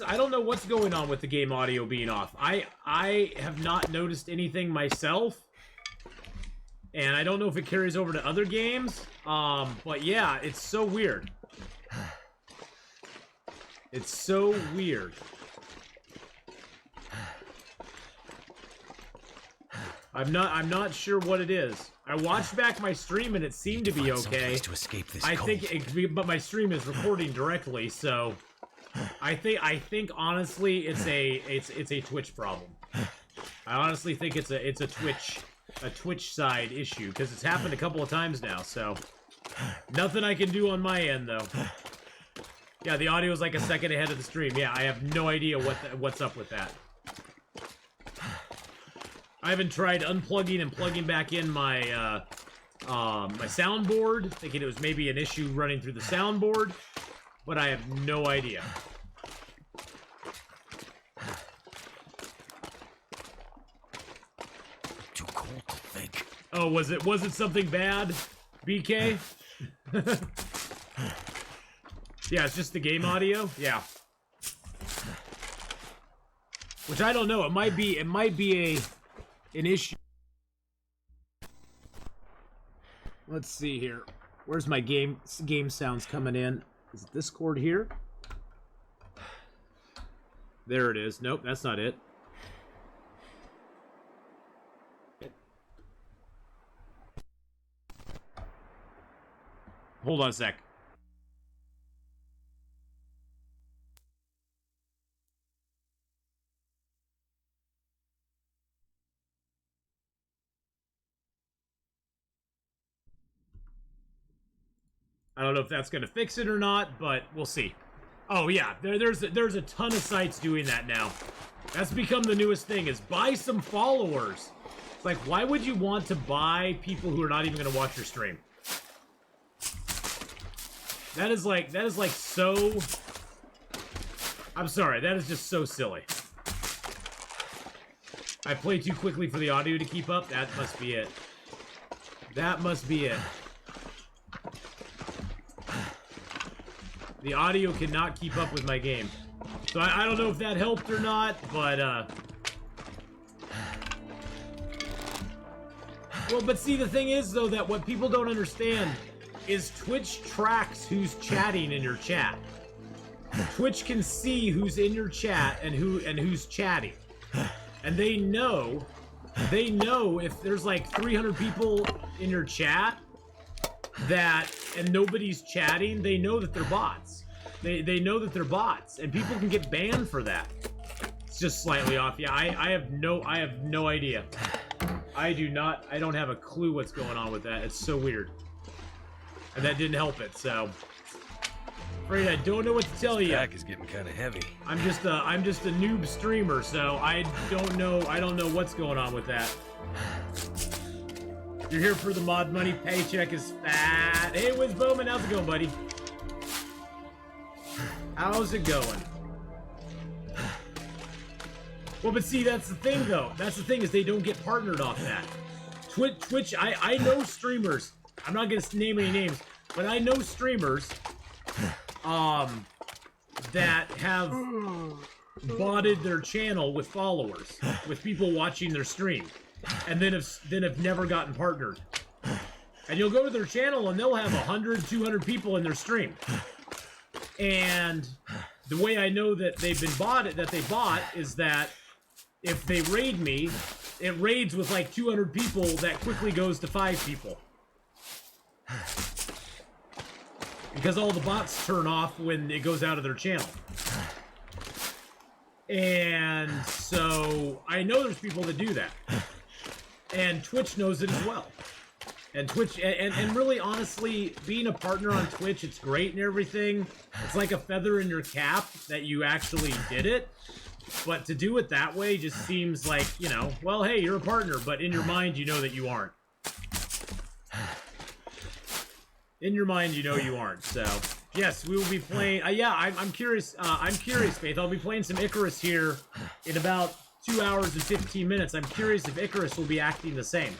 going on with the game audio being off. I have not noticed anything myself. And I don't know if it carries over to other games. But yeah, it's so weird. It's so weird. I'm not sure what it is. I watched back my stream and it seemed to be okay. To escape this I cold. think, but my stream is recording directly, so I think honestly it's a Twitch problem. I honestly think it's a Twitch side issue, because it's happened a couple of times now. So nothing I can do on my end though. Yeah, the audio is like a second ahead of the stream. Yeah, I have no idea what's up with that. I haven't tried unplugging and plugging back in my my soundboard, thinking it was maybe an issue running through the soundboard, but I have no idea. Too cold to think. Oh, was it something bad, BK? Yeah, it's just the game audio. Yeah. Which I don't know. It might be an issue. Let's see here. Where's my game sounds coming in? Is it this cord here? There it is. Nope, that's not it. Hold on a sec. I don't know if that's going to fix it or not, but we'll see. Oh yeah, there's a ton of sites doing that now. That's become the newest thing, is buy some followers. It's like, why would you want to buy people who are not even going to watch your stream? That is like so... I'm sorry, that is just so silly. I play too quickly for the audio to keep up? That must be it. That must be it. The audio cannot keep up with my game. So I don't know if that helped or not, but, well, but see, the thing is, though, that what people don't understand is Twitch tracks who's chatting in your chat. Twitch can see who's in your chat and who's chatting. And they know if there's like 300 people in your chat and nobody's chatting, they know that they're bots. They know that they're bots, and people can get banned for that. It's just slightly off. Yeah, I have no idea. I don't have a clue what's going on with that. It's so weird. And that didn't help it, so afraid I don't know what to tell you. Stack is getting kind of heavy. I'm just a noob streamer, so I don't know what's going on with that. You're here for the mod money. Paycheck is fat. Hey, Wiz Bowman, how's it going, buddy? How's it going? Well, but see, that's the thing, though. That's the thing, is they don't get partnered off that. Twitch, I know streamers. I'm not gonna name any names, but I know streamers that have botted their channel with followers, with people watching their stream, and then have never gotten partnered. And you'll go to their channel and they'll have 100, 200 people in their stream. And the way I know that they've been bought is that if they raid me, it raids with like 200 people that quickly goes to 5 people. Because all the bots turn off when it goes out of their channel. And so I know there's people that do that. And Twitch knows it as well. And Twitch, and really honestly, being a partner on Twitch, it's great and everything. It's like a feather in your cap that you actually did it. But to do it that way just seems like, you know, well, hey, you're a partner, but in your mind, you know that you aren't. In your mind, you know you aren't. So, yes, we will be playing. Yeah, I'm curious. I'm curious, Faith. I'll be playing some Icarus here in about 2 hours and 15 minutes. I'm curious if Icarus will be acting the same.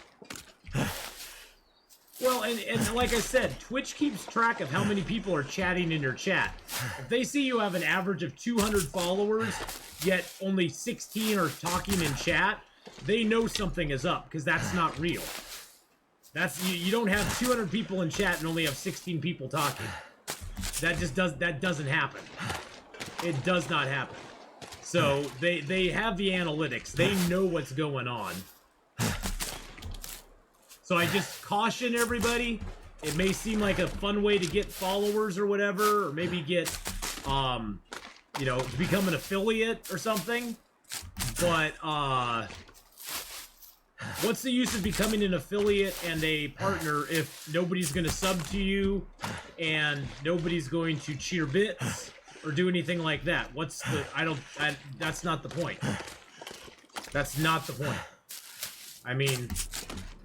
Well, and like I said, Twitch keeps track of how many people are chatting in your chat. If they see you have an average of 200 followers, yet only 16 are talking in chat, they know something is up, because that's not real. You don't have 200 people in chat and only have 16 people talking. That doesn't happen. It does not happen. So they have the analytics. They know what's going on. So I just caution everybody. It may seem like a fun way to get followers or whatever, or maybe get, you know, become an affiliate or something. But, what's the use of becoming an affiliate and a partner if nobody's going to sub to you and nobody's going to cheer bits or do anything like that? That's not the point. That's not the point. I mean,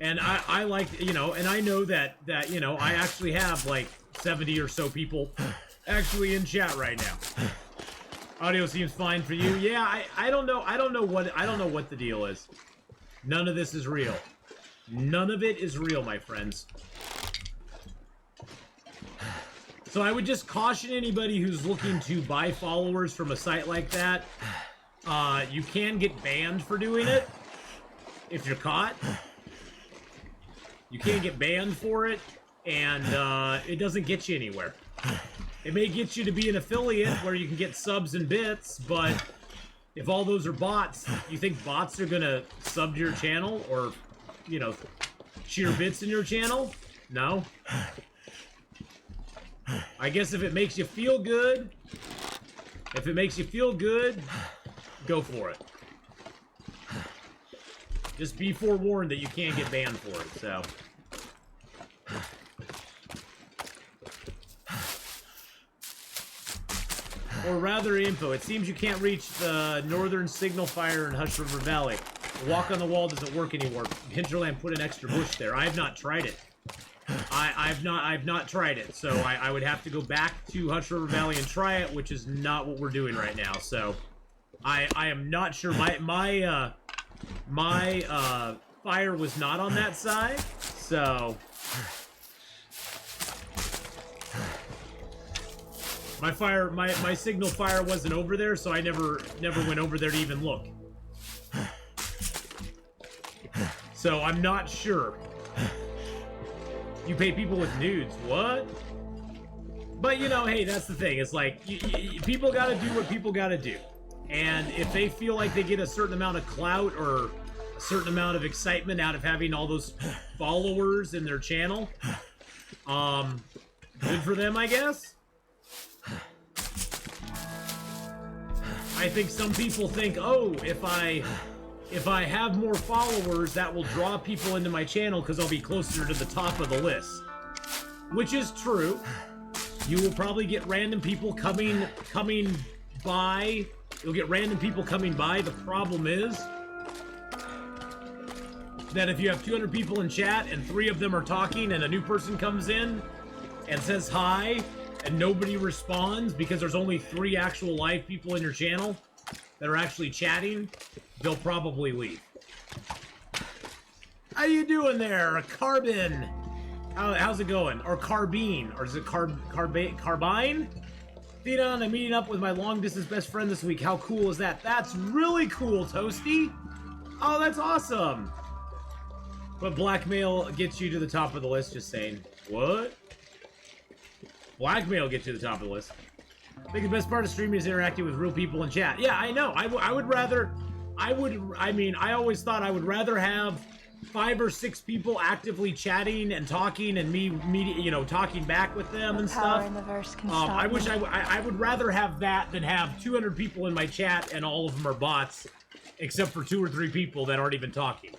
and I like, you know, and I know that, you know, I actually have like 70 or so people actually in chat right now. Audio seems fine for you. Yeah, I don't know what the deal is. None of this is real. None of it is real, my friends. So I would just caution anybody who's looking to buy followers from a site like that. You can get banned for doing it if you're caught. You can't get banned for it, and it doesn't get you anywhere. It may get you to be an affiliate where you can get subs and bits, but if all those are bots, you think bots are gonna sub to your channel or, you know, cheer bits in your channel? No. I guess if it makes you feel good, go for it. Just be forewarned that you can't get banned for it, so. or rather info. It seems you can't reach the northern signal fire in Hush River Valley. The walk on the wall doesn't work anymore. Hinterland put an extra bush there. I have not tried it. I've not tried it, so I would have to go back to Hush River Valley and try it, which is not what we're doing right now. So I am not sure. My fire was not on that side, so my signal fire wasn't over there, so I never went over there to even look. So I'm not sure. You pay people with nudes, what? But you know, hey, that's the thing. It's like people gotta do what people gotta do, and if they feel like they get a certain amount of clout or a certain amount of excitement out of having all those followers in their channel, good for them, I guess. I think some people think, oh, if I have more followers, that will draw people into my channel because I'll be closer to the top of the list. Which is true. You will probably get random people coming by. You'll get random people coming by. The problem is that if you have 200 people in chat and 3 of them are talking and a new person comes in and says hi and nobody responds because there's only 3 actual live people in your channel that are actually chatting, they'll probably leave. How you doing there, Carbon? How's it going? Or Carbine? Or is it Carbine? Atheenon, I'm meeting up with my long-distance best friend this week. How cool is that? That's really cool, Toasty. Oh, that's awesome. But blackmail gets you to the top of the list, just saying. What? Blackmail gets you to the top of the list. I think the best part of streaming is interacting with real people in chat. Yeah, I know. I always thought I would rather have 5 or 6 people actively chatting and talking and me talking back with them and stuff. I would rather have that than have 200 people in my chat and all of them are bots, except for 2 or 3 people that aren't even talking.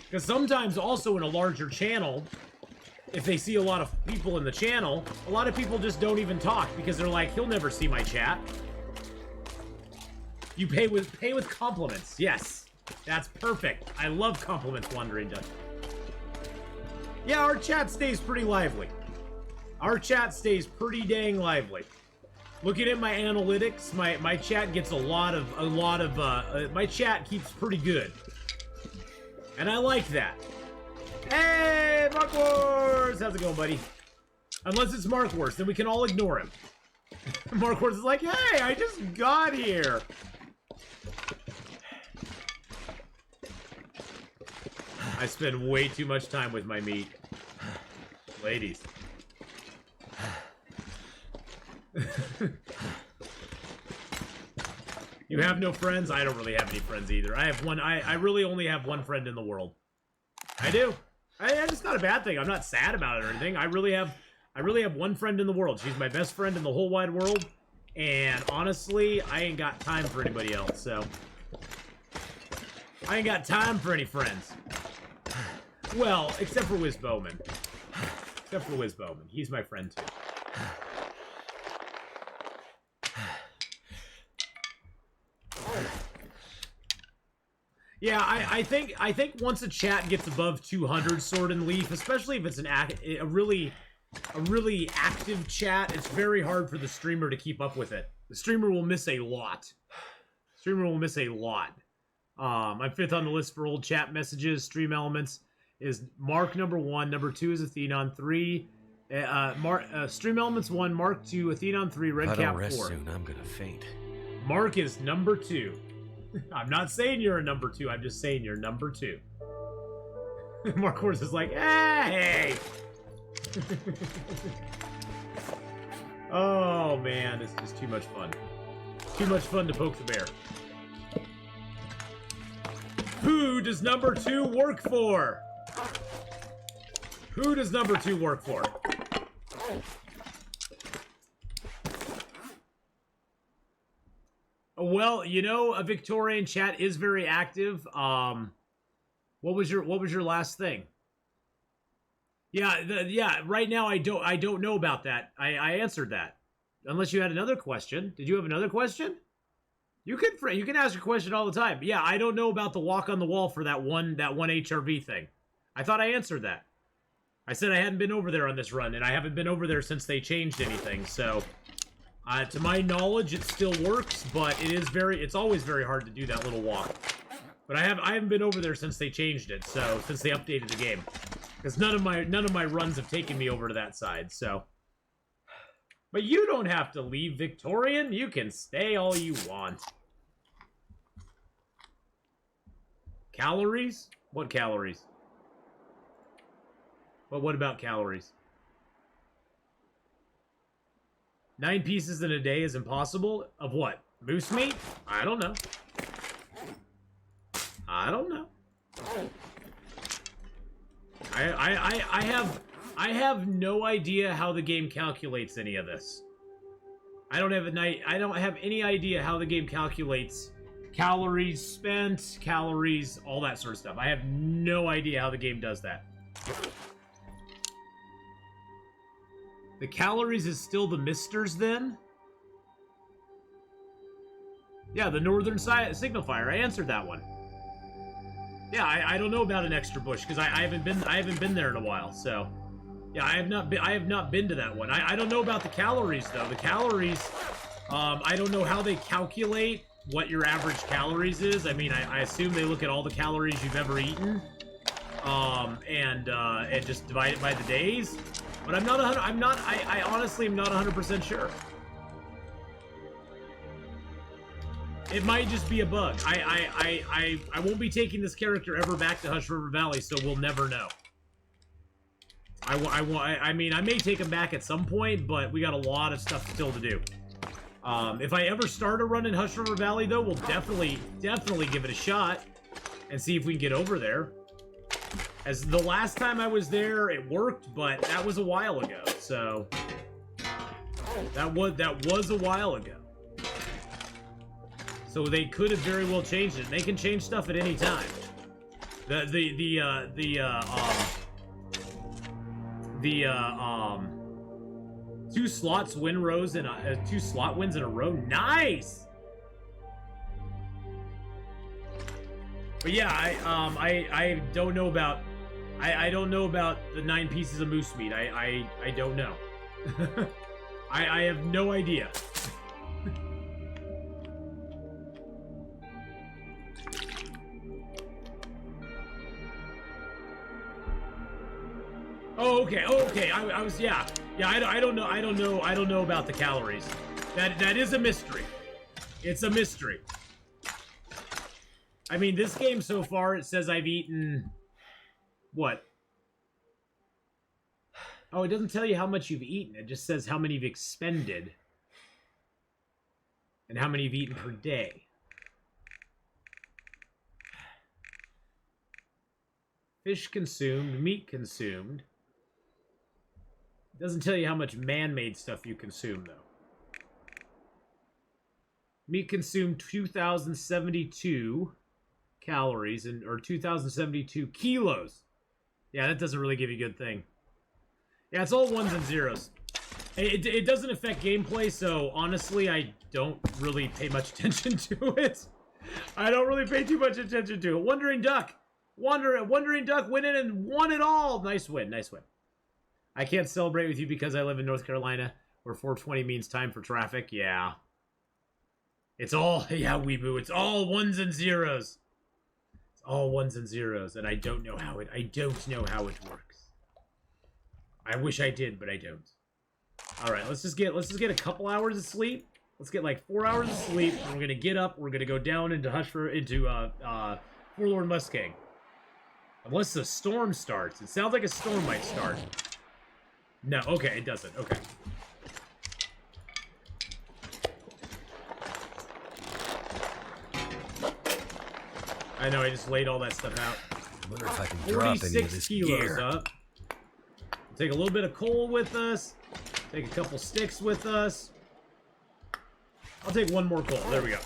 Because sometimes also in a larger channel, if they see a lot of people in the channel, a lot of people just don't even talk because they're like, he'll never see my chat. You pay with compliments. Yes, that's perfect. I love compliments, Wandering Duck. Yeah, our chat stays pretty lively. Our chat stays pretty dang lively. Looking at my analytics, my chat gets a lot of my chat keeps pretty good. And I like that. Hey, Mark Wars! How's it going, buddy? Unless it's Mark Wars, then we can all ignore him. Mark Wars is like, hey, I just got here. I spend way too much time with my meat. Ladies. You have no friends? I don't really have any friends either. I have one. I really only have one friend in the world. I do. It's not a bad thing. I'm not sad about it or anything. I really have one friend in the world. She's my best friend in the whole wide world. And honestly, I ain't got time for anybody else, so. I ain't got time for any friends. Well, except for Wiz Bowman. Except for Wiz Bowman. He's my friend too. Yeah, I think once a chat gets above 200 Sword and Leaf, especially if it's a really active chat, it's very hard for the streamer to keep up with it. The streamer will miss a lot. I'm 5th on the list for old chat messages. Stream elements is Mark #1, #2 is Atheenon, 3. Stream elements 1, Mark 2, Atheenon 3, Red Cap 4. If I don't rest soon, I'm gonna faint. Mark is #2. I'm not saying you're a #2. I'm just saying you're #2. Mark Horse is like, hey! Oh, man. It's just too much fun. Too much fun to poke the bear. Who does #2 work for? Who does #2 work for? Well, you know, a Victorian chat is very active. What was your last thing? Yeah, right now I don't know about that. I answered that. Unless you had another question. Did you have another question? You can ask a question all the time. Yeah, I don't know about the walk on the wall for that one HRV thing. I thought I answered that. I said I hadn't been over there on this run, and I haven't been over there since they changed anything. So, to my knowledge, it still works, but it's always very hard to do that little walk. But I haven't been over there since they changed it. So since they updated the game, because none of my runs have taken me over to that side. So. But you don't have to leave, Victorian. You can stay all you want. Calories? What calories? Well, what about calories? 9 pieces in a day is impossible? Of what? Moose meat? I don't know. I don't know. I have no idea how the game calculates any of this. I don't have any idea how the game calculates calories spent, calories, all that sort of stuff. I have no idea how the game does that. The calories is still the misters then? Yeah, the northern signal fire. I answered that one. Yeah, I don't know about an extra bush because I haven't been there in a while. So, yeah, I have not been to that one. I don't know about the calories though. The calories, I don't know how they calculate what your average calories is. I mean, I assume they look at all the calories you've ever eaten, and just divide it by the days. But I honestly am not 100% sure. It might just be a bug. I won't be taking this character ever back to Hush River Valley, so we'll never know. I mean, I may take him back at some point, but we got a lot of stuff still to do. If I ever start a run in Hush River Valley, though, we'll definitely give it a shot and see if we can get over there. As the last time I was there, it worked, but that was a while ago. So that was a while ago. So they could have very well changed it. They can change stuff at any time. Two slot wins in a row. Nice. But yeah, I don't know about I don't know about the 9 pieces of moose meat. I don't know. I have no idea. Oh, okay. Oh, okay. I was yeah. I don't know about the calories. That is a mystery. It's a mystery. I mean, this game so far, it says I've eaten what? Oh, it doesn't tell you how much you've eaten. It just says how many you've expended and how many you've eaten per day. Fish consumed, meat consumed. It doesn't tell you how much man-made stuff you consume, though. Meat consumed 2,072 calories, or 2,072 kilos. Yeah, that doesn't really give you a good thing. Yeah, it's all ones and zeros. It doesn't affect gameplay, so honestly, I don't really pay much attention to it. I don't really pay too much attention to it. Wandering Duck. Wandering Duck went in and won it all. Nice win, nice win. I can't celebrate with you because I live in North Carolina, where 420 means time for traffic. Yeah. It's all, yeah, Weeboo, it's all ones and zeros. It's all ones and zeros, and I don't know how it works. I wish I did, but I don't. All right, let's just get a couple hours of sleep. Let's get like 4 hours of sleep, and we're gonna get up. We're gonna go down into Forlorn Muskeg. Unless the storm starts. It sounds like a storm might start. No, okay, it doesn't. Okay. I know, I just laid all that stuff out. I wonder if I can drop any of this gear. Up. Take a little bit of coal with us. Take a couple sticks with us. I'll take one more coal. There we go.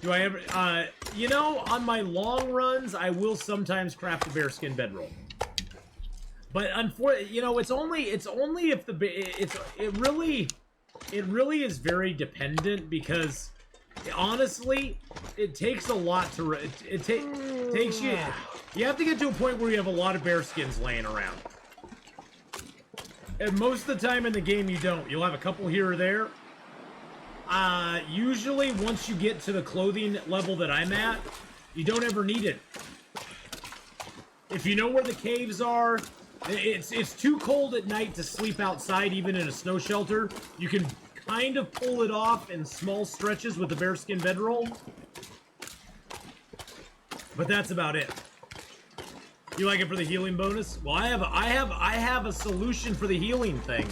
Do I ever, you know, on my long runs, I will sometimes craft a bearskin bedroll. But unfortunately, you know, it's only if it really, it really is very dependent because, honestly, it takes a lot to... takes you... You have to get to a point where you have a lot of bear skins laying around. And most of the time in the game, you don't. You'll have a couple here or there. Usually, once you get to the clothing level that I'm at, you don't ever need it. If you know where the caves are, it's too cold at night to sleep outside, even in a snow shelter. You can kind of pull it off in small stretches with the bearskin bedroll. But that's about it. You like it for the healing bonus? Well, I have a solution for the healing thing.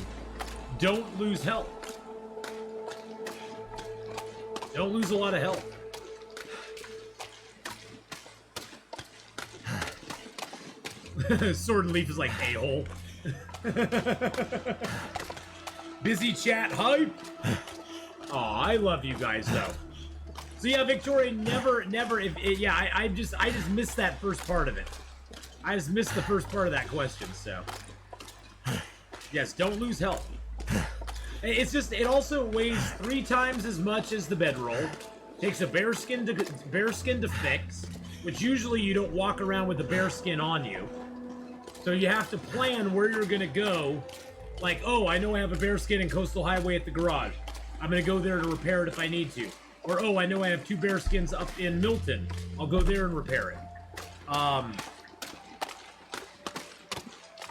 Don't lose health. Don't lose a lot of health. Sword and Leaf is like a-hole. Busy chat hype. Oh, I love you guys though. So yeah, Victoria, never. I just missed that first part of it. I just missed the first part of that question. So yes, don't lose health. It's just, it also weighs 3 times as much as the bedroll. Takes a bearskin to fix, which usually you don't walk around with the bearskin on you. So you have to plan where you're gonna go. Like, oh, I know I have a bearskin in Coastal Highway at the garage. I'm gonna go there to repair it if I need to. Or, oh, I know I have 2 bearskins up in Milton. I'll go there and repair it.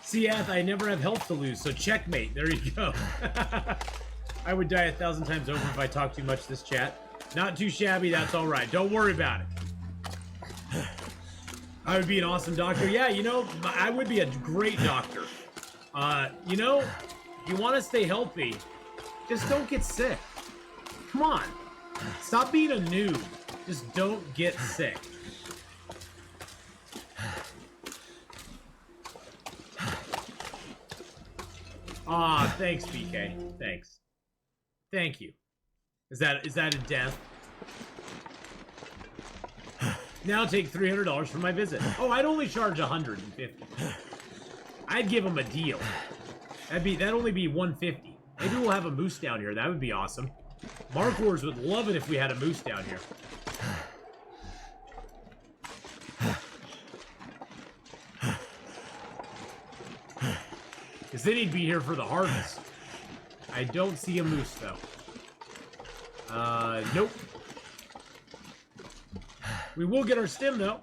See, I never have health to lose, so checkmate. There you go. I would die 1,000 times over if I talk too much this chat. Not too shabby, that's all right. Don't worry about it. I would be an awesome doctor. Yeah, you know, I would be a great doctor. You know, you want to stay healthy, just don't get sick. Come on. Stop being a noob. Just don't get sick. Ah, thanks, BK. Thanks. Thank you. Is that a death? Now take $300 for my visit. Oh, I'd only charge $150. I'd give him a deal. That'd only be $150. Maybe we'll have a moose down here. That would be awesome. Mark Wars would love it if we had a moose down here. Because then he'd be here for the harvest. I don't see a moose, though. Nope. We will get our stem, though.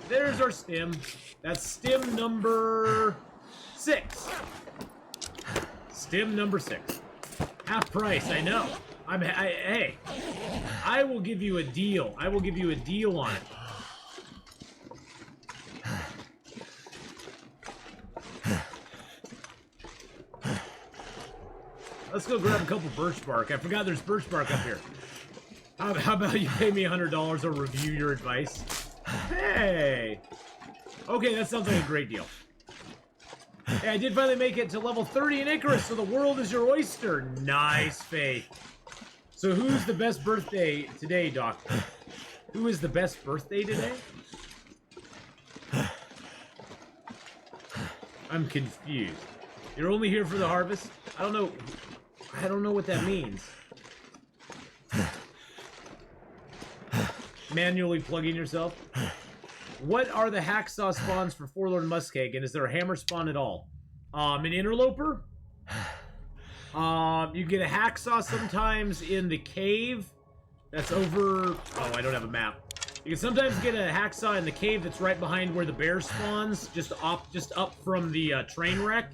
There's our stem. That's stem number 6. Stem number 6. Half price, I know. Hey, I will give you a deal. I will give you a deal on it. Let's go grab a couple birch bark. I forgot there's birch bark up here. How about you pay me $100 or review your advice? Hey! Okay, that sounds like a great deal. Hey, I did finally make it to level 30 in Icarus, so the world is your oyster. Nice, Faith. So who's the best birthday today, Doctor? Who is the best birthday today? I'm confused. You're only here for the harvest? I don't know. I don't know what that means. Manually plugging yourself. What are the hacksaw spawns for Forlorn Muskeg, and is there a hammer spawn at all? An interloper? You get a hacksaw sometimes in the cave. That's over... Oh, I don't have a map. You can sometimes get a hacksaw in the cave that's right behind where the bear spawns, just up from the train wreck.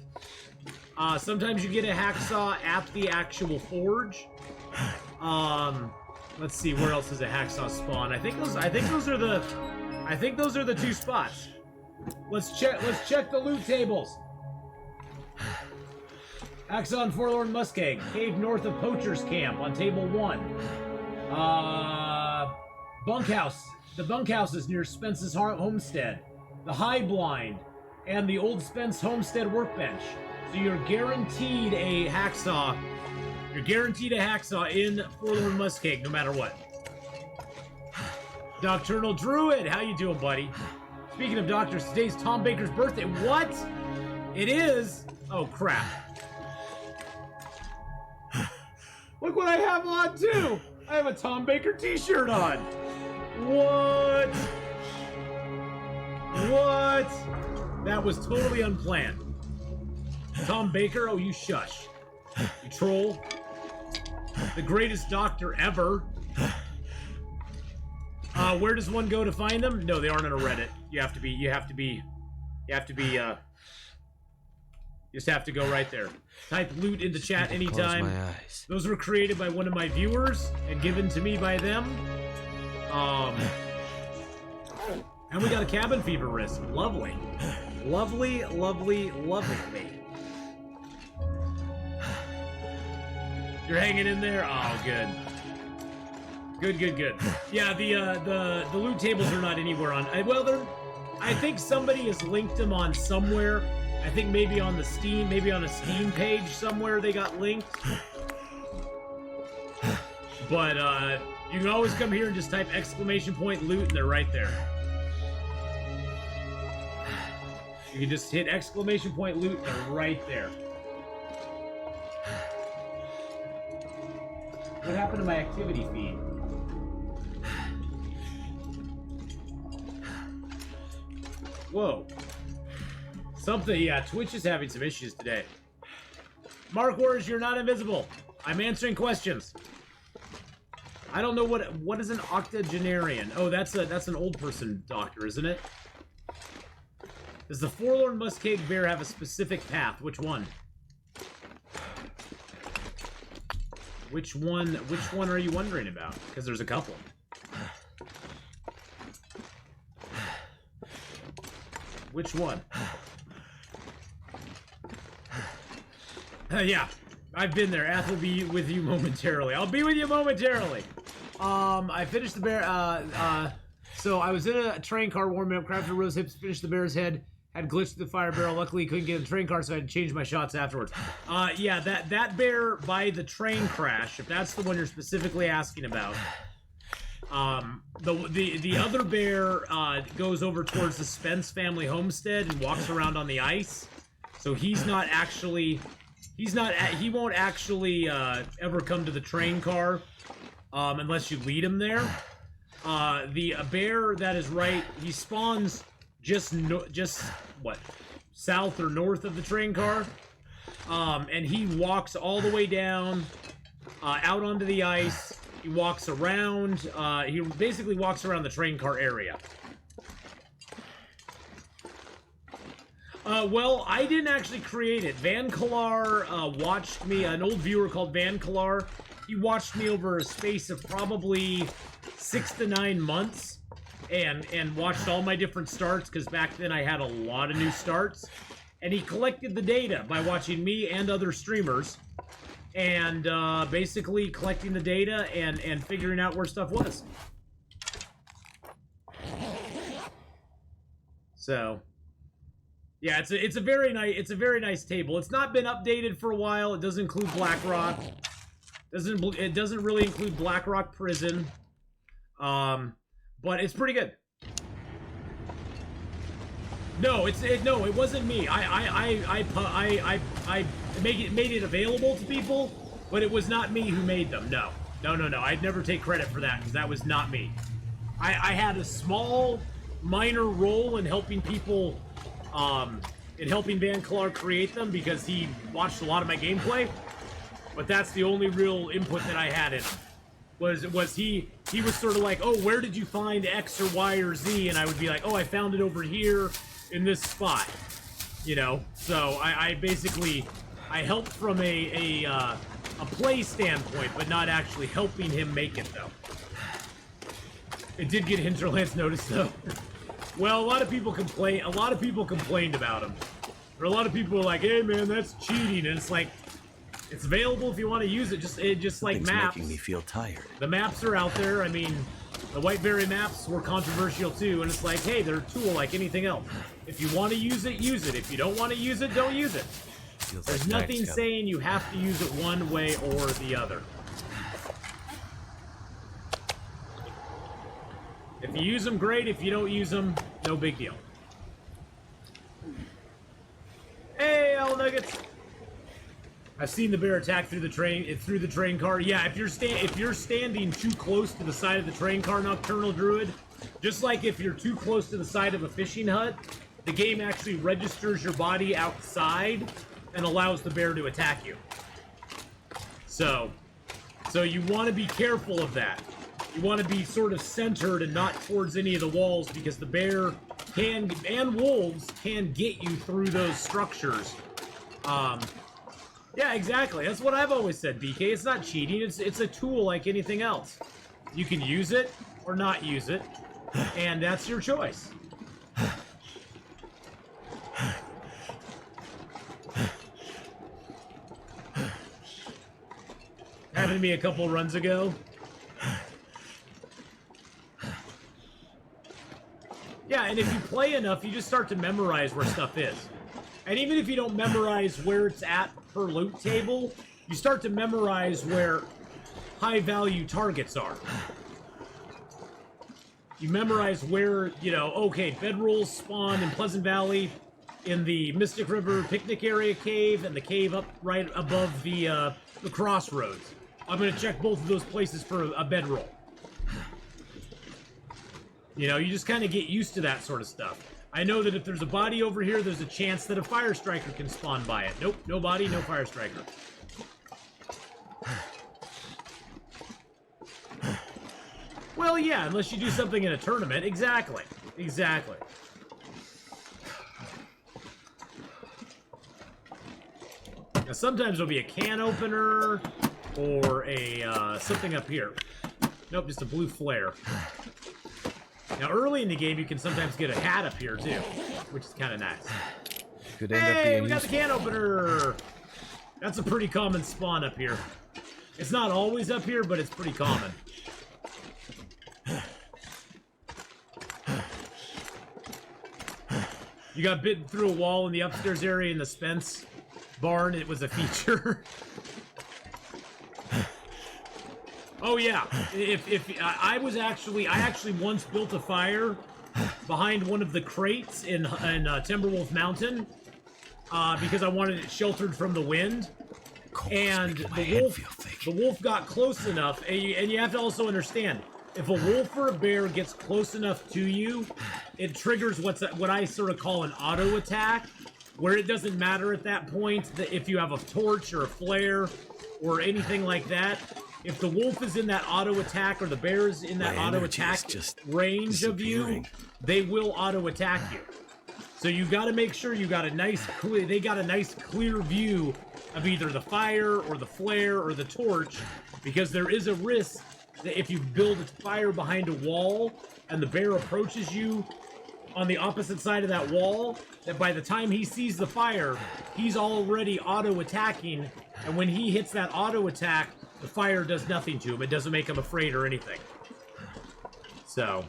Sometimes you get a hacksaw at the actual forge. Let's see, where else is a hacksaw spawn? I think those are the 2 spots. Let's check the loot tables. Hacksaw and Forlorn Muskeg, cave north of Poacher's Camp on table 1. Bunkhouse. The bunkhouse is near Spence's homestead. The High Blind and the Old Spence homestead workbench. So you're guaranteed a hacksaw. You're guaranteed a hacksaw in Forlorn Muskeg, no matter what. Nocturnal Druid, how you doing, buddy? Speaking of doctors, today's Tom Baker's birthday. What? It is? Oh, crap. Look what I have on, too! I have a Tom Baker t-shirt on! What? What? That was totally unplanned. Tom Baker? Oh, you shush. You troll. The greatest doctor ever. Where does one go to find them? No, they aren't on a Reddit. You just have to go right there. Type loot into chat anytime. Close my eyes. Those were created by one of my viewers and given to me by them. And we got a cabin fever wrist. Lovely. Lovely, lovely, lovely. You're hanging in there? Oh, good. Good, good, good. Yeah, the loot tables are not anywhere on... Well, they're... I think somebody has linked them on somewhere. I think maybe on the Steam, maybe on a Steam page somewhere they got linked. But, you can always come here and just type !loot and they're right there. You can just hit !loot and they're right there. What happened to my activity feed? Whoa. Something, yeah, Twitch is having some issues today. Mark Wars, you're not invisible. I'm answering questions. I don't know what is an octogenarian. Oh, that's an old person doctor, isn't it? Does the forlorn muskeg bear have a specific path? Which one? Which one are you wondering about? Because there's a couple. Which one? Yeah, I've been there. Ath will be with you momentarily. I'll be with you momentarily. I finished the bear. So I was in a train car warming up, crafted rose hips, finished the bear's head, had glitched the fire barrel. Luckily, couldn't get in the train car, so I had to change my shots afterwards. Yeah, that bear by the train crash, if that's the one you're specifically asking about. The other bear goes over towards the Spence family homestead and walks around on the ice. So he won't actually ever come to the train car unless you lead him there. The bear that is right, he spawns just what, south or north of the train car, and he walks all the way down out onto the ice. He walks around. He basically walks around the train car area. Well, I didn't actually create it. Van Kalar watched me, an old viewer called Van Kalar. He watched me over a space of probably 6 to 9 months and watched all my different starts, because back then I had a lot of new starts. And he collected the data by watching me and other streamers and basically collecting the data and figuring out where stuff was. So... yeah, it's a very nice table. It's not been updated for a while. It doesn't include Blackrock. It doesn't really include Blackrock Prison. But it's pretty good. No, it wasn't me. I made it available to people, but it was not me who made them. No. I'd never take credit for that, because that was not me. I had a small, minor role in helping people. In helping Van Kalar create them, because he watched a lot of my gameplay, but that's the only real input that I had in it. Was he was sort of like, oh, where did you find X or Y or Z? And I would be like, oh, I found it over here in this spot, you know. So I basically helped from a play standpoint, but not actually helping him make it though. It did get Hinterlands noticed though. Well, a lot of people complained about him. Or a lot of people were like, hey man, that's cheating. And it's like, it's available if you want to use it. Just like maps. Making me feel tired. The maps are out there. I mean, the Whiteberry maps were controversial too. And it's like, hey, they're a tool like anything else. If you want to use it, use it. If you don't want to use it, don't use it. There's nothing saying you have to use it one way or the other. If you use them, great. If you don't use them, no big deal. Hey, well, Nuggets. I've seen the bear attack through the train car. Yeah, if you're standing too close to the side of the train car, Nocturnal Druid, just like if you're too close to the side of a fishing hut, the game actually registers your body outside and allows the bear to attack you. So you want to be careful of that. You want to be sort of centered and not towards any of the walls, because the bear can, and wolves can get you through those structures. Yeah, exactly. That's what I've always said, BK. It's not cheating. It's a tool like anything else. You can use it or not use it, and that's your choice. Happened to me a couple runs ago. Yeah, and if you play enough, you just start to memorize where stuff is. And even if you don't memorize where it's at per loot table, you start to memorize where high-value targets are. You memorize where, you know, okay, bedrolls spawn in Pleasant Valley, in the Mystic River Picnic Area cave, and the cave up right above the crossroads. I'm going to check both of those places for a bedroll. You know, you just kind of get used to that sort of stuff. I know that if there's a body over here, there's a chance that a fire striker can spawn by it. Nope, no body, no fire striker. Well, yeah, unless you do something in a tournament. Exactly. Exactly. Now, sometimes there'll be a can opener or a something up here. Nope, just a blue flare. Now, early in the game, you can sometimes get a hat up here, too, which is kind of nice. Could end up being we got the can opener! That's a pretty common spawn up here. It's not always up here, but it's pretty common. You got bitten through a wall in the upstairs area in the Spence barn. It was a feature. Oh yeah, if I actually once built a fire behind one of the crates in Timberwolf Mountain because I wanted it sheltered from the wind, and the wolf got close enough, and you have to also understand, if a wolf or a bear gets close enough to you, it triggers what I sort of call an auto attack, where it doesn't matter at that point that if you have a torch or a flare or anything like that. If the wolf is in that auto attack or the bear is in that auto attack range of you, they will auto attack you. So you got to make sure you got a nice clear view of either the fire or the flare or the torch, because there is a risk that if you build a fire behind a wall and the bear approaches you on the opposite side of that wall, that by the time he sees the fire, he's already auto attacking, and when he hits that auto attack, the fire does nothing to him. It doesn't make him afraid or anything. So.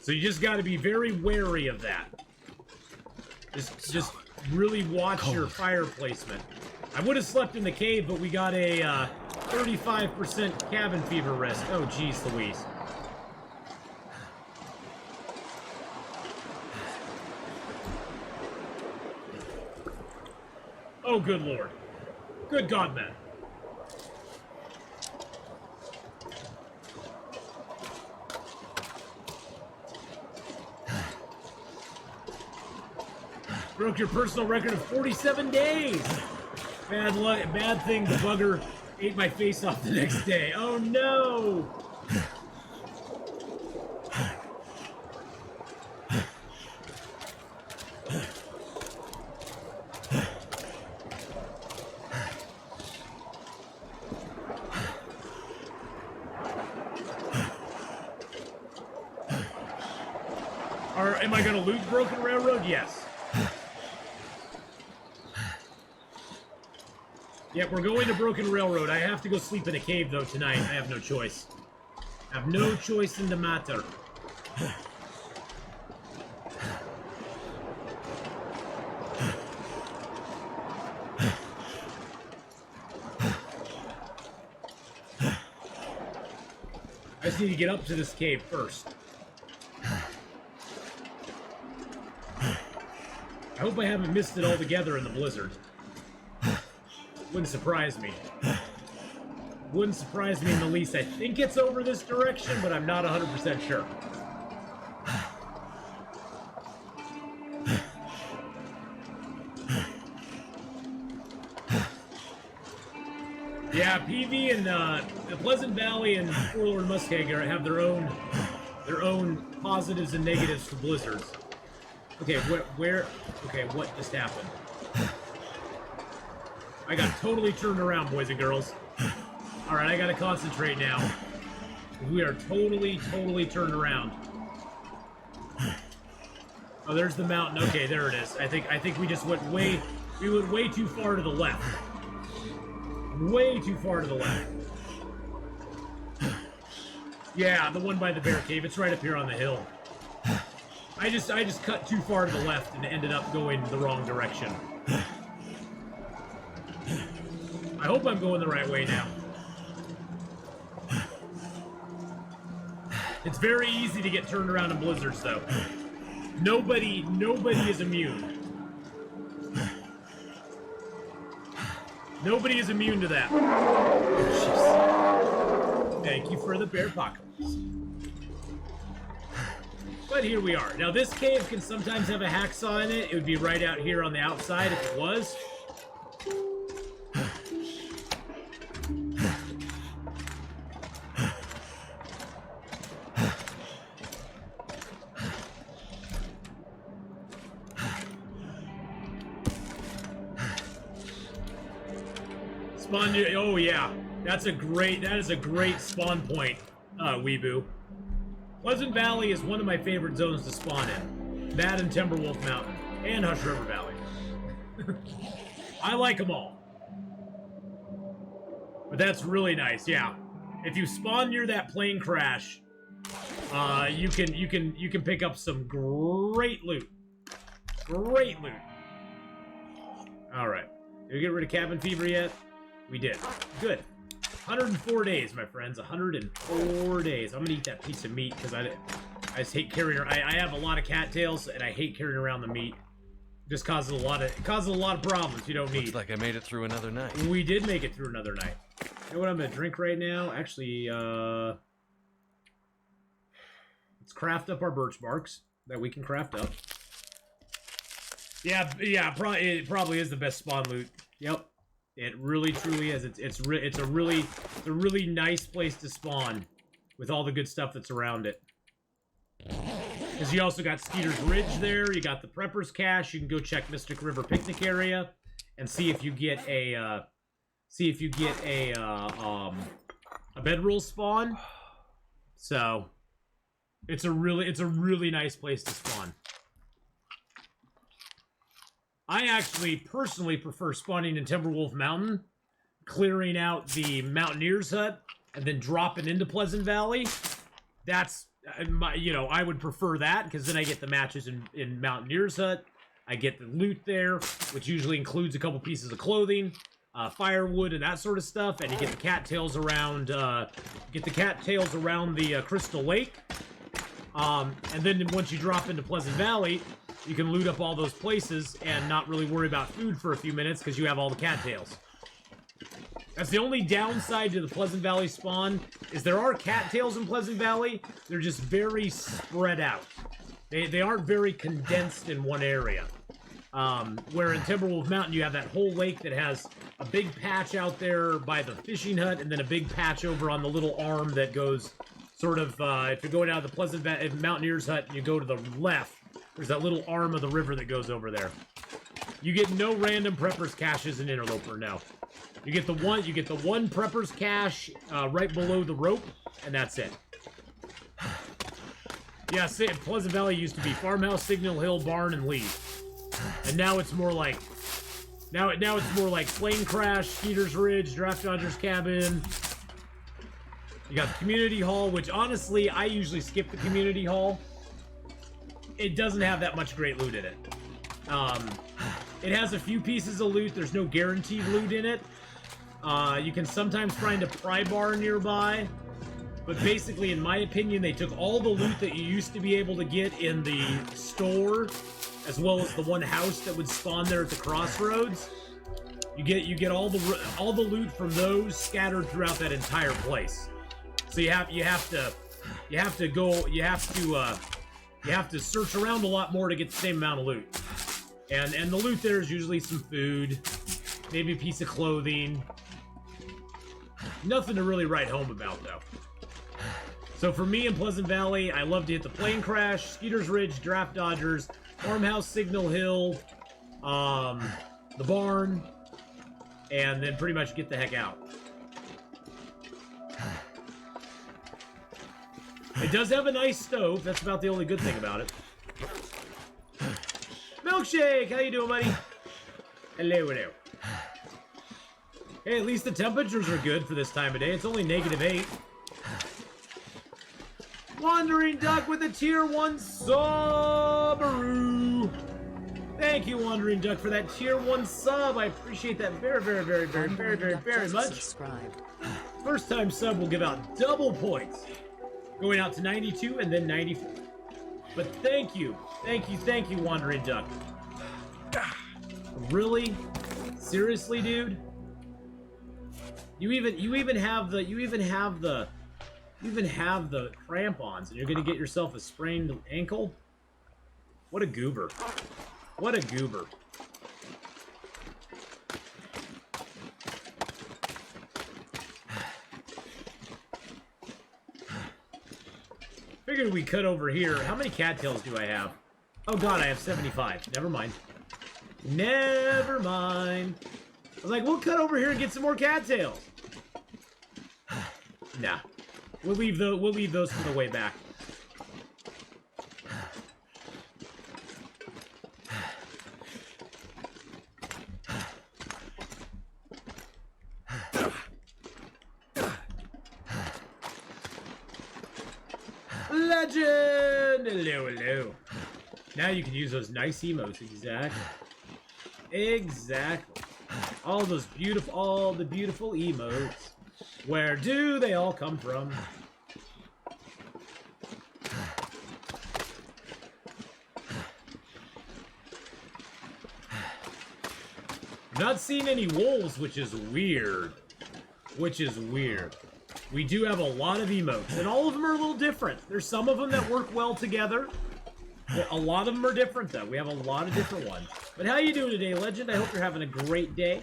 So you just got to be very wary of that. Just really watch your fire placement. I would have slept in the cave, but we got a 35% cabin fever risk. Oh, geez, Louise. Oh, good lord. Good God, man. Broke your personal record of 47 days. Bad luck. Bad thing, the bugger ate my face off the next day. Oh, no. Am I going to loot Broken Railroad? Yes. Yeah, we're going to Broken Railroad. I have to go sleep in a cave, though, tonight. I have no choice. I have no choice in the matter. I just need to get up to this cave first. I hope I haven't missed it altogether in the blizzard. Wouldn't surprise me. Wouldn't surprise me in the least. I think it's over this direction, but I'm not 100% sure. Yeah, PV and the Pleasant Valley and Fort Lord Muskeg have their own positives and negatives for blizzards. Okay, okay, what just happened? I got totally turned around, boys and girls. Alright, I gotta concentrate now. We are totally turned around. Oh, there's the mountain. Okay, there it is. I think we just went way too far to the left. Way too far to the left. Yeah, the one by the bear cave. It's right up here on the hill. I just cut too far to the left and ended up going the wrong direction. I hope I'm going the right way now. It's very easy to get turned around in blizzards, though. Nobody is immune. Nobody is immune to that. Oh, thank you for the bear apocalypse. But here we are. Now, this cave can sometimes have a hacksaw in it. It would be right out here on the outside if it was. Spawn, oh yeah, that is a great spawn point, Weeboo. Pleasant Valley is one of my favorite zones to spawn in. That and Timberwolf Mountain, and Hush River Valley. I like them all. But that's really nice, yeah. If you spawn near that plane crash, you can pick up some great loot. Great loot. Alright. Did we get rid of cabin fever yet? We did. Good. 104 days, my friends. 104 days. I'm gonna eat that piece of meat because I just hate carrying. I have a lot of cattails and I hate carrying around the meat. It just causes a lot of problems you don't need. Looks like I made it through another night. We did make it through another night. You know what I'm gonna drink right now? Actually, let's craft up our birch barks that we can craft up. Yeah. It probably is the best spawn loot. Yep. It really, truly is. It's a really nice place to spawn with all the good stuff that's around it. Because you also got Skeeter's Ridge there. You got the Prepper's Cache. You can go check Mystic River Picnic Area and see if you get a bedroll spawn. So it's a really nice place to spawn. I actually personally prefer spawning in Timberwolf Mountain, clearing out the Mountaineer's Hut, and then dropping into Pleasant Valley. That's, I would prefer that, because then I get the matches in Mountaineer's Hut. I get the loot there, which usually includes a couple pieces of clothing, firewood, and that sort of stuff, and you get the cattails around, the Crystal Lake. And then once you drop into Pleasant Valley, you can loot up all those places and not really worry about food for a few minutes because you have all the cattails. That's the only downside to the Pleasant Valley spawn, is there are cattails in Pleasant Valley. They're just very spread out. They aren't very condensed in one area. Where in Timberwolf Mountain you have that whole lake that has a big patch out there by the fishing hut and then a big patch over on the little arm that goes sort of, if you're going out of the Pleasant Valley Mountaineer's Hut and you go to the left, there's that little arm of the river that goes over there. You get no random Prepper's Caches in Interloper, no. You get the one Prepper's Cache right below the rope, and that's it. Yeah, Pleasant Valley used to be Farmhouse, Signal Hill, Barn, and Lee. And now it's more like Plane Crash, Skeeter's Ridge, Draft Dodger's Cabin. You got the Community Hall, which honestly, I usually skip the Community Hall. It doesn't have that much great loot in it. It has a few pieces of loot. There's no guaranteed loot in it. You can sometimes find a pry bar nearby, But basically, in my opinion, they took all the loot that you used to be able to get in the store, as well as the one house that would spawn there at the crossroads. You get all the loot from those scattered throughout that entire place. So you have to search around a lot more to get the same amount of loot. And the loot there is usually some food, maybe a piece of clothing. Nothing to really write home about, though. So for me in Pleasant Valley, I love to hit the Plane Crash, Skeeter's Ridge, Draft Dodgers, Farmhouse, Signal Hill, the barn, and then pretty much get the heck out. It does have a nice stove. That's about the only good thing about it. Milkshake! How you doing, buddy? Hello, hello. Hey, at least the temperatures are good for this time of day. It's only -8. Wandering Duck with a tier 1 Subaru. Thank you, Wandering Duck, for that tier 1 sub. I appreciate that very much. First time sub will give out double points. Going out to 92 and then 94. But thank you, Wandering Duck. Really? Seriously, dude? You even have the crampons, and you're gonna get yourself a sprained ankle? What a goober. What a goober. Figured we cut over here. How many cattails do I have? Oh god, I have 75. Never mind. Never mind. I was like, we'll cut over here and get some more cattails. Nah. We'll leave those for the way back. Legend! Hello, hello. Now you can use those nice emotes. Exactly. Exactly. All the beautiful emotes. Where do they all come from? Not seen any wolves, which is weird. We do have a lot of emotes, and all of them are a little different. There's some of them that work well together. A lot of them are different, though. We have a lot of different ones. But how you doing today, Legend? I hope you're having a great day.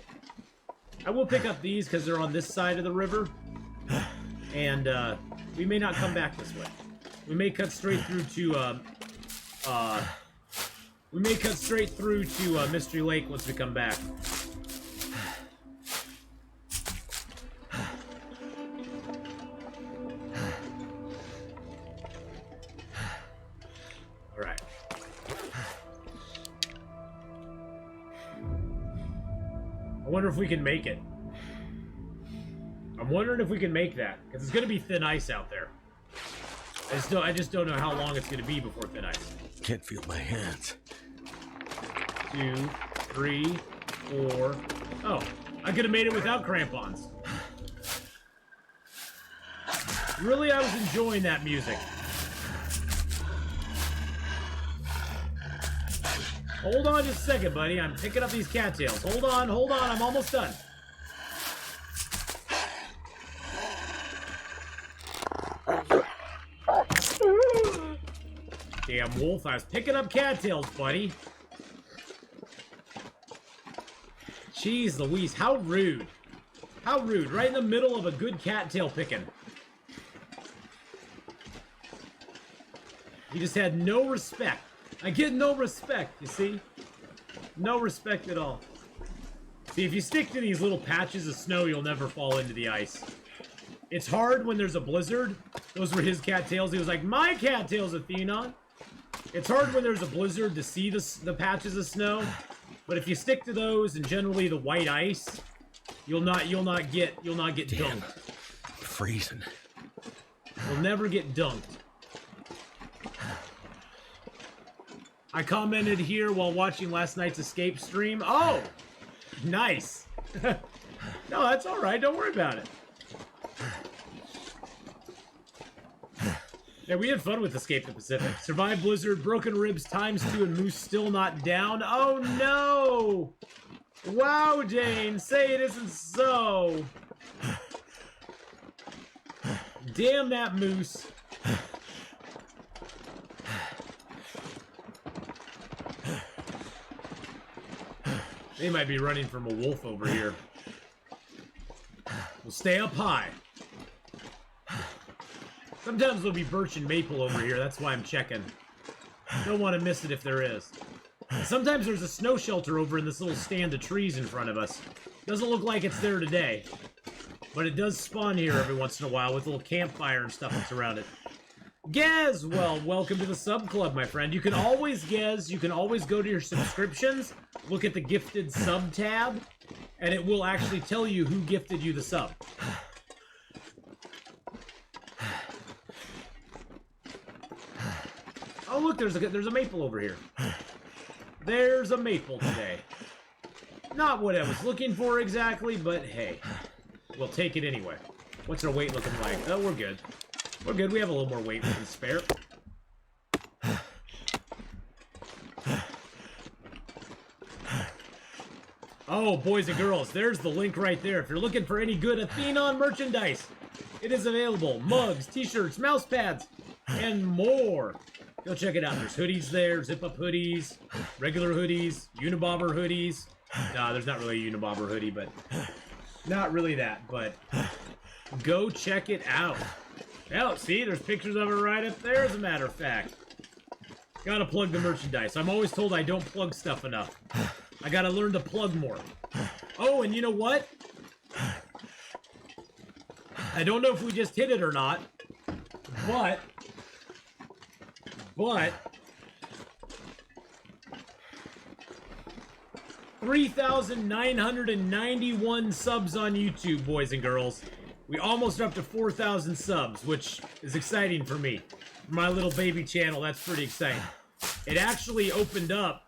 I will pick up these because they're on this side of the river. And we may not come back this way. We may cut straight through to Mystery Lake once we come back. Alright. I wonder if we can make it. I'm wondering if we can make that, because it's going to be thin ice out there. I just don't know how long it's going to be before thin ice. Can't feel my hands. 2, 3, 4. Oh, I could have made it without crampons. Really, I was enjoying that music. Hold on just a second, buddy. I'm picking up these cattails. Hold on. I'm almost done. Damn wolf, I was picking up cattails, buddy. Jeez Louise, how rude. How rude, right in the middle of a good cattail picking. He just had no respect. I get no respect, you see? No respect at all. See, if you stick to these little patches of snow, you'll never fall into the ice. It's hard when there's a blizzard. Those were his cattails. He was like, my cattails, Atheenon. It's hard when there's a blizzard to see the patches of snow, but if you stick to those and generally the white ice, you'll not get dunked. Freezing. You'll never get dunked. I commented here while watching last night's Escape stream. Oh, nice. No, that's all right. Don't worry about it. Yeah, we had fun with Escape the Pacific. Survived Blizzard, Broken Ribs ×2, and Moose still not down. Oh no! Wow, Jane, say it isn't so. Damn that Moose. They might be running from a wolf over here. We'll stay up high. Sometimes there'll be birch and maple over here, that's why I'm checking. Don't want to miss it if there is. Sometimes there's a snow shelter over in this little stand of trees in front of us. Doesn't look like it's there today. But it does spawn here every once in a while with a little campfire and stuff that's around it. Gez, well, welcome to the sub club, my friend. You can always, Gez, you can always go to your subscriptions, look at the gifted sub tab, and it will actually tell you who gifted you the sub. Oh, look, there's a maple over here. There's a maple today. Not what I was looking for exactly, but hey, we'll take it anyway. What's our weight looking like? Oh, we're good. We're good. We have a little more weight we can spare. Oh, boys and girls, there's the link right there. If you're looking for any good Atheenon merchandise, it is available. Mugs, t-shirts, mouse pads, and more. Go check it out. There's hoodies there, zip-up hoodies, regular hoodies, Unibobber hoodies. Nah, there's not really a Unibobber hoodie, but not really that, but go check it out. Oh, see, there's pictures of it right up there, as a matter of fact. Gotta plug the merchandise. I'm always told I don't plug stuff enough. I gotta learn to plug more. Oh, and you know what? I don't know if we just hit it or not, but 3,991 subs on YouTube, boys and girls. We almost up to 4,000 subs, which is exciting for me. For my little baby channel, that's pretty exciting. It actually opened up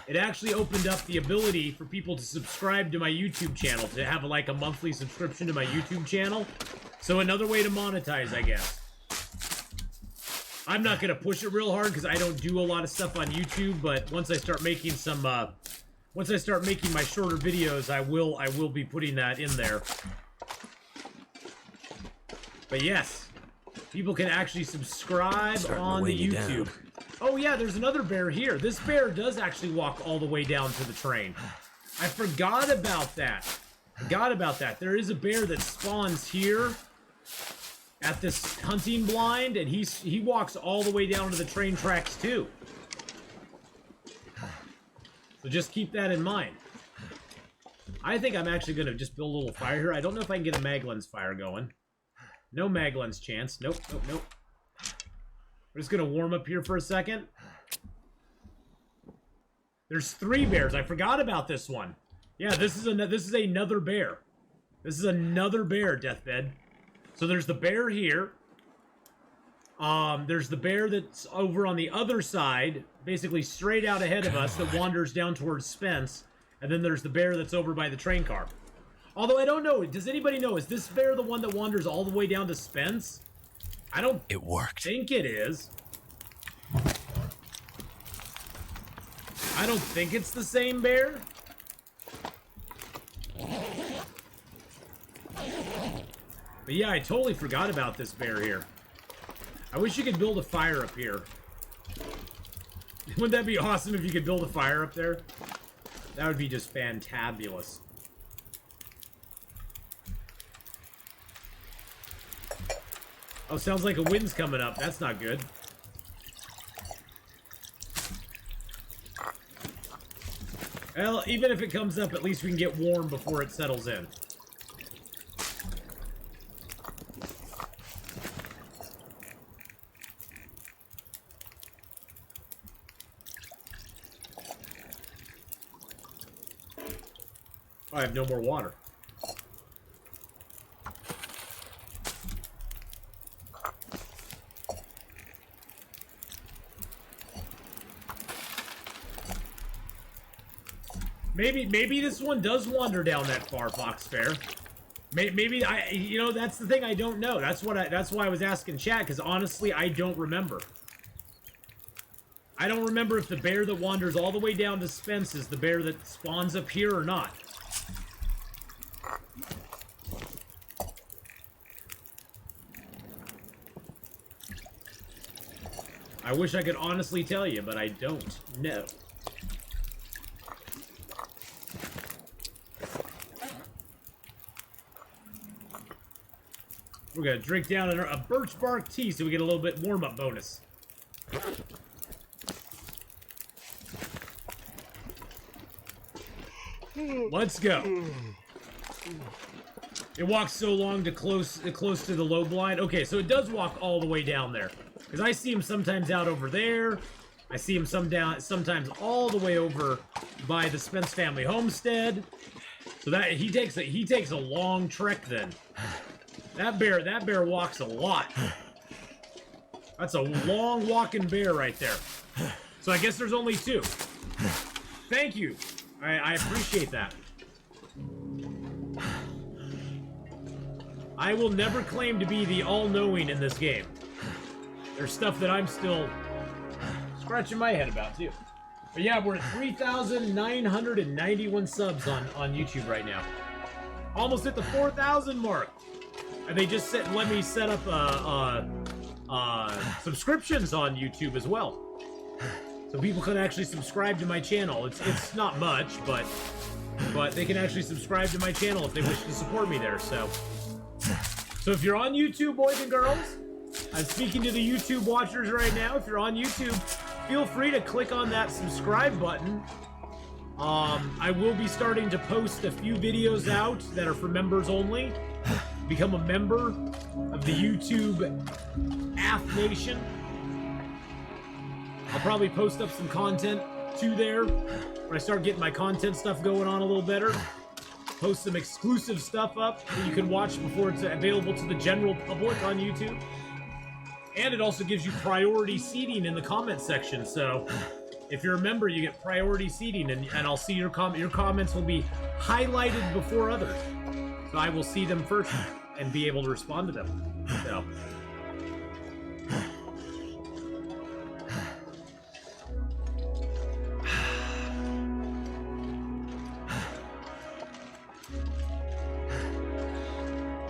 the ability for people to subscribe to my YouTube channel, to have like a monthly subscription to my YouTube channel. So another way to monetize, I guess. I'm not gonna push it real hard because I don't do a lot of stuff on YouTube, but once I start making some, once I start making my shorter videos, I will be putting that in there. But yes, people can actually subscribe on the YouTube. Oh yeah, there's another bear here. This bear does actually walk all the way down to the train. I forgot about that. There is a bear that spawns here at this hunting blind, and he walks all the way down to the train tracks too. So just keep that in mind. I think I'm actually going to just build a little fire here. I don't know if I can get a mag lens fire going. No mag lens chance. Nope. We're just going to warm up here for a second. There's 3 bears. I forgot about this one. Yeah, this is another bear. This is another bear, Deathbed. So there's the bear here. There's the bear that's over on the other side, basically straight out ahead of us, that wanders down towards Spence. And then there's the bear that's over by the train car. Although I don't know, does anybody know, is this bear the one that wanders all the way down to Spence? I don't think it is. I don't think it's the same bear. But yeah, I totally forgot about this bear here. I wish you could build a fire up here. Wouldn't that be awesome if you could build a fire up there? That would be just fantabulous. Oh, sounds like a wind's coming up. That's not good. Well, even if it comes up, at least we can get warm before it settles in. Oh, I have no more water. Maybe this one does wander down that far, Fox Fair. Maybe you know, that's the thing, I don't know. That's why I was asking chat, because honestly, I don't remember. I don't remember if the bear that wanders all the way down to Spence is the bear that spawns up here or not. I wish I could honestly tell you, but I don't know. We're gonna drink down a birch bark tea so we get a little bit warm-up bonus. Let's go. It walks so long to close to the low blind. Okay, so it does walk all the way down there. Because I see him sometimes out over there. I see him sometimes all the way over by the Spence family homestead. So that he takes a long trek then. That bear walks a lot. That's a long walking bear right there. So I guess there's only two. Thank you. I appreciate that. I will never claim to be the all-knowing in this game. There's stuff that I'm still scratching my head about, too. But yeah, we're at 3,991 subs on YouTube right now. Almost at the 4,000 mark. And they just let me set up subscriptions on YouTube as well. So people can actually subscribe to my channel. It's not much, but they can actually subscribe to my channel if they wish to support me there. So if you're on YouTube, boys and girls, I'm speaking to the YouTube watchers right now. If you're on YouTube, feel free to click on that subscribe button. I will be starting to post a few videos out that are for members only. Become a member of the YouTube Atheenon. I'll probably post up some content too there when I start getting my content stuff going on a little better. Post some exclusive stuff up that you can watch before it's available to the general public on YouTube. And it also gives you priority seating in the comment section. So if you're a member, you get priority seating, and I'll see your comments will be highlighted before others. So I will see them first and be able to respond to them. So.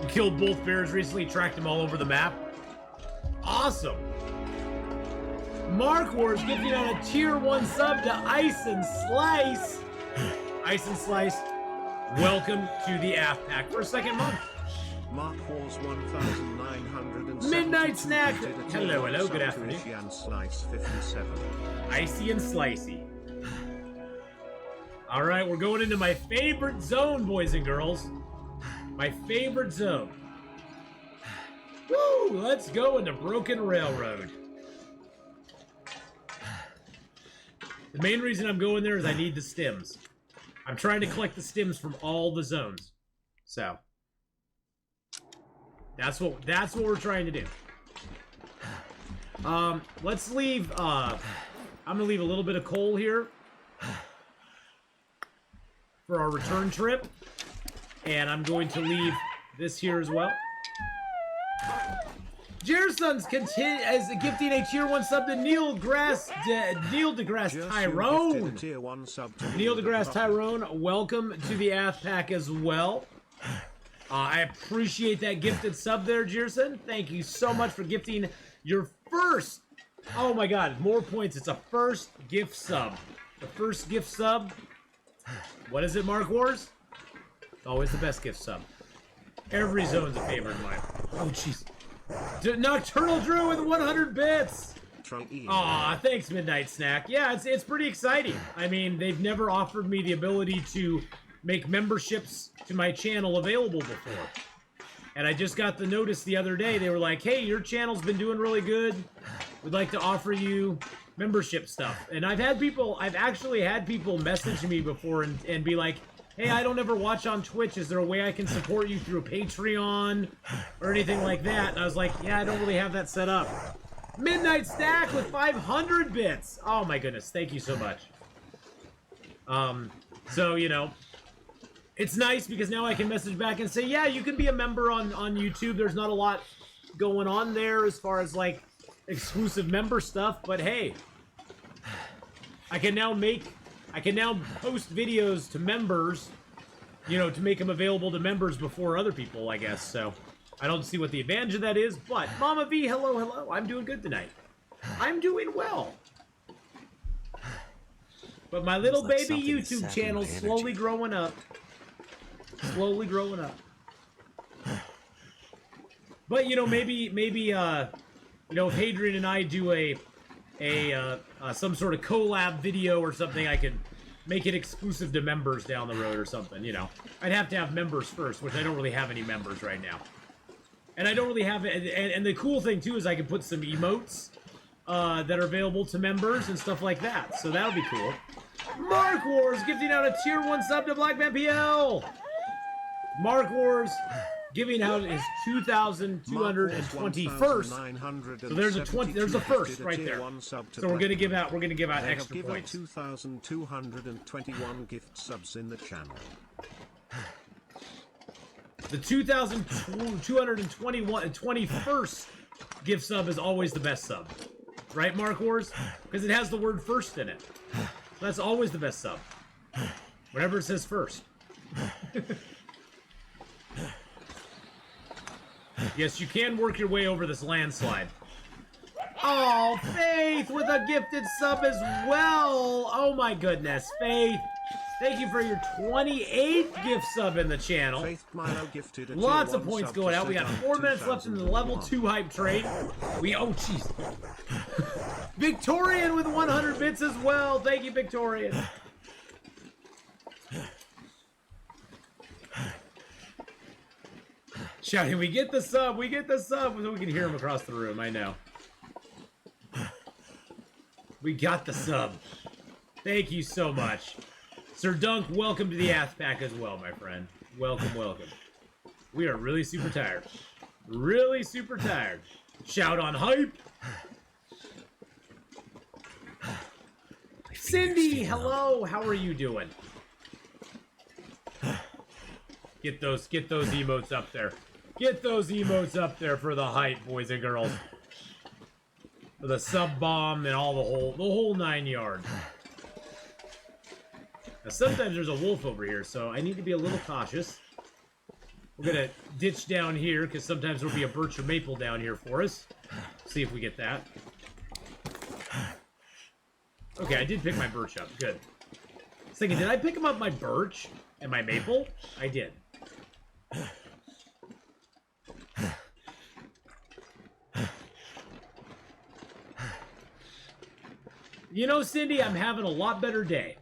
We killed both bears recently, tracked them all over the map. Awesome. Mark Wars gifting on a tier 1 sub to Ice and Slice. Ice and Slice, welcome to the Ath Pack for a second month. Mark Wars 1970. Midnight Snack. Hello, good afternoon. Icy and Slice 57. Icy and Slicey. All right, we're going into my favorite zone, boys and girls. My favorite zone. Woo! Let's go into Broken Railroad. The main reason I'm going there is I need the stems. I'm trying to collect the stems from all the zones. So that's what we're trying to do. Let's leave I'm gonna leave a little bit of coal here for our return trip. And I'm going to leave this here as well. Jerson's is gifting a tier 1 sub to Neil deGrasse Tyrone. Neil deGrasse Tyrone, welcome to the Ath Pack as well. I appreciate that gifted sub there, Jerson. Thank you so much for gifting your first. Oh my God, more points. It's a first gift sub. The first gift sub. What is it, Mark Wars? Always the best gift sub. Every zone's a favorite of mine. Oh, jeez. Nocturnal Drew with 100 bits! Aw, thanks, Midnight Snack. Yeah, it's pretty exciting. I mean, they've never offered me the ability to make memberships to my channel available before. And I just got the notice the other day. They were like, hey, your channel's been doing really good. We'd like to offer you membership stuff. And I've actually had people message me before and be like, hey, I don't ever watch on Twitch. Is there a way I can support you through a Patreon or anything like that? And I was like, yeah, I don't really have that set up. Midnight Stack with 500 bits. Oh my goodness, thank you so much. So, you know, it's nice because now I can message back and say, yeah, you can be a member on YouTube. There's not a lot going on there as far as like exclusive member stuff, but hey, I can now post videos to members, you know, to make them available to members before other people, I guess. So I don't see what the advantage of that is, but Mama V, hello, hello. I'm doing good tonight. I'm doing well. But my little like baby something is YouTube sapping channel my energy. slowly growing up. Slowly growing up. But you know, maybe you know, if Hadrian and I do some sort of collab video or something, I could make it exclusive to members down the road or something, you know. I'd have to have members first, which I don't really have any members right now. And I don't really have it, and the cool thing too is I can put some emotes that are available to members and stuff like that. So that'll be cool. Mark Wars gifting out a tier 1 sub to Blackman PL. Mark Wars giving out his 2,221st. So there's a 20. There's a first right there. So we're gonna give out. We're gonna give out extra points. 2,221 gift subs in the channel. The 2,221st gift sub is always the best sub, right, Mark Wars? Because it has the word first in it. That's always the best sub. Whenever it says first. Yes, you can work your way over this landslide. Oh, Faith with a gifted sub as well. Oh my goodness, Faith. Thank you for your 28th gift sub in the channel. Faith Milo gifted a Lots tier of 1 points sub going to out. We got 4 minutes left in the level 2 hype train. Oh jeez. Victorian with 100 bits as well. Thank you, Victorian. Shouting, we get the sub, we get the sub. So we can hear him across the room, I know. We got the sub. Thank you so much. Sir Dunk, welcome to the Ath Pack as well, my friend. Welcome, welcome. We are really super tired. Really super tired. Shout on hype. Cindy, hello. How are you doing? Get those emotes up there. Get those emotes up there for the hype, boys and girls. For the sub bomb and all the whole 9 yards. Now sometimes there's a wolf over here, so I need to be a little cautious. We're gonna ditch down here because sometimes there'll be a birch or maple down here for us. See if we get that. Okay, I did pick my birch up. Good. I was thinking, did I pick up my birch and my maple? I did. You know, Cindy, I'm having a lot better day.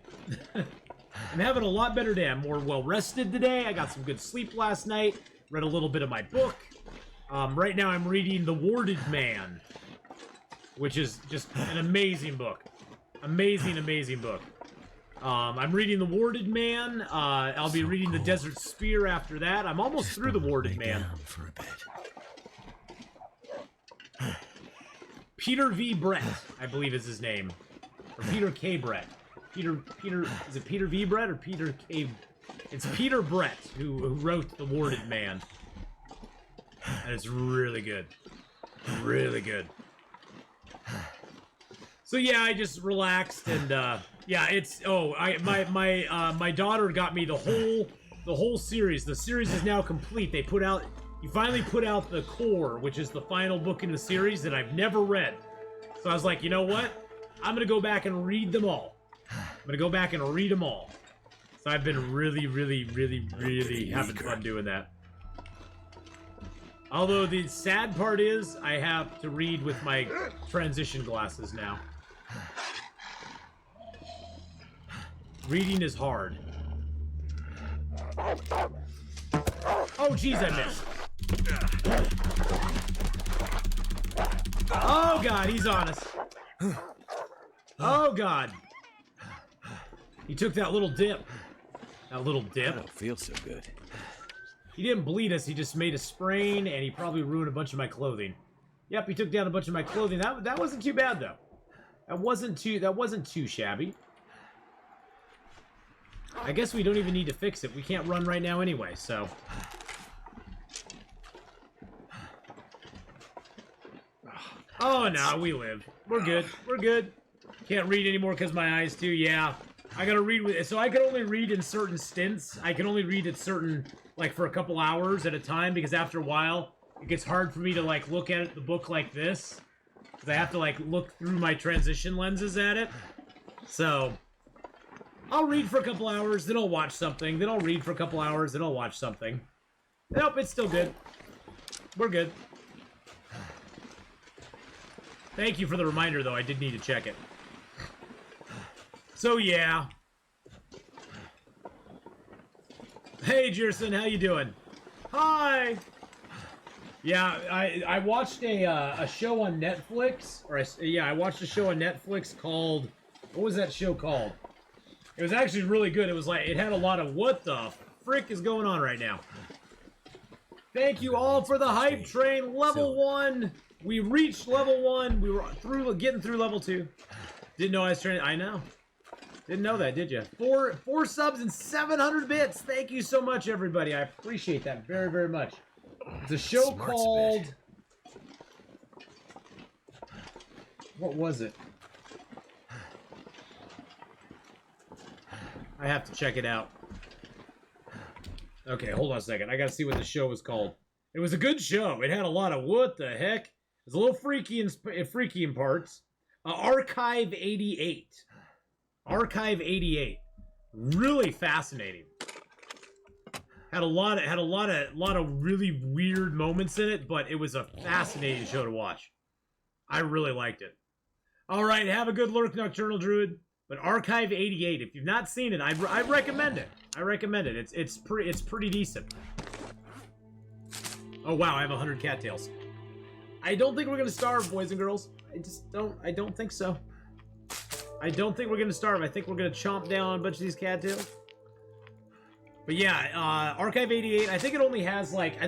I'm having a lot better day. I'm more well-rested today. I got some good sleep last night. Read a little bit of my book. Right now I'm reading The Warded Man, which is just an amazing book. Amazing, amazing book. I'm reading The Warded Man. I'll be reading The Desert Spear after that. I'm almost through The Warded Man. For a bit. Peter V. Brett, I believe is his name. Or Peter K. Brett. Peter, is it Peter V. Brett or Peter K. It's Peter Brett who wrote The Warded Man. And it's really good. Really good. So yeah, I just relaxed and yeah, it's my daughter got me the whole series. The series is now complete. You finally put out the core, which is the final book in the series that I've never read. So I was like, you know what? I'm gonna go back and read them all. I'm gonna go back and read them all. So I've been really having fun doing that. Although the sad part is, I have to read with my transition glasses now. Reading is hard. Oh, jeez, I missed. Oh, God, he's on us. Oh, God. He took that little dip. That little dip. I don't feel so good. He didn't bleed us, he just made a sprain, and he probably ruined a bunch of my clothing. Yep, he took down a bunch of my clothing. That wasn't too bad, though. That wasn't too shabby. I guess we don't even need to fix it. We can't run right now anyway, so. Oh, no, we live. We're good. We're good. Can't read anymore because my eyes too. Yeah. I gotta read with it. So I can only read in certain stints. I can only read at certain, like, for a couple hours at a time, because after a while, it gets hard for me to, like, look at the book like this. Because I have to, like, look through my transition lenses at it. So, I'll read for a couple hours, then I'll watch something. Then I'll read for a couple hours, then I'll watch something. Nope, it's still good. We're good. Thank you for the reminder, though. I did need to check it. So, yeah. Hey, Jerson, how you doing? Hi! Yeah, I watched a show on Netflix, I watched a show on Netflix called, what was that show called? It was actually really good. It was like, it had a lot of, what the frick is going on right now? Thank you all for the hype train, level 1! We reached level 1, we were getting through level 2. Didn't know I was training, I know. Didn't know that, did you? Four subs and 700 bits. Thank you so much, everybody. I appreciate that very, very much. It's a show called... What was it? I have to check it out. Okay, hold on a second. I gotta see what the show was called. It was a good show. It had a lot of what the heck. It was a little freaky in parts. Archive 88. Archive 88. Really fascinating. Had a lot of really weird moments in it, but it was a fascinating show to watch. I really liked it. All right, have a good lurk, Nocturnal Druid. But Archive 88, if you've not seen it, I recommend it. I recommend it. It's pretty decent. Oh wow, I have 100 cattails. I don't think we're gonna starve, boys and girls. I don't think so. I don't think we're gonna starve. I think we're gonna chomp down a bunch of these cattails. But yeah, Archive 88, I think it only has like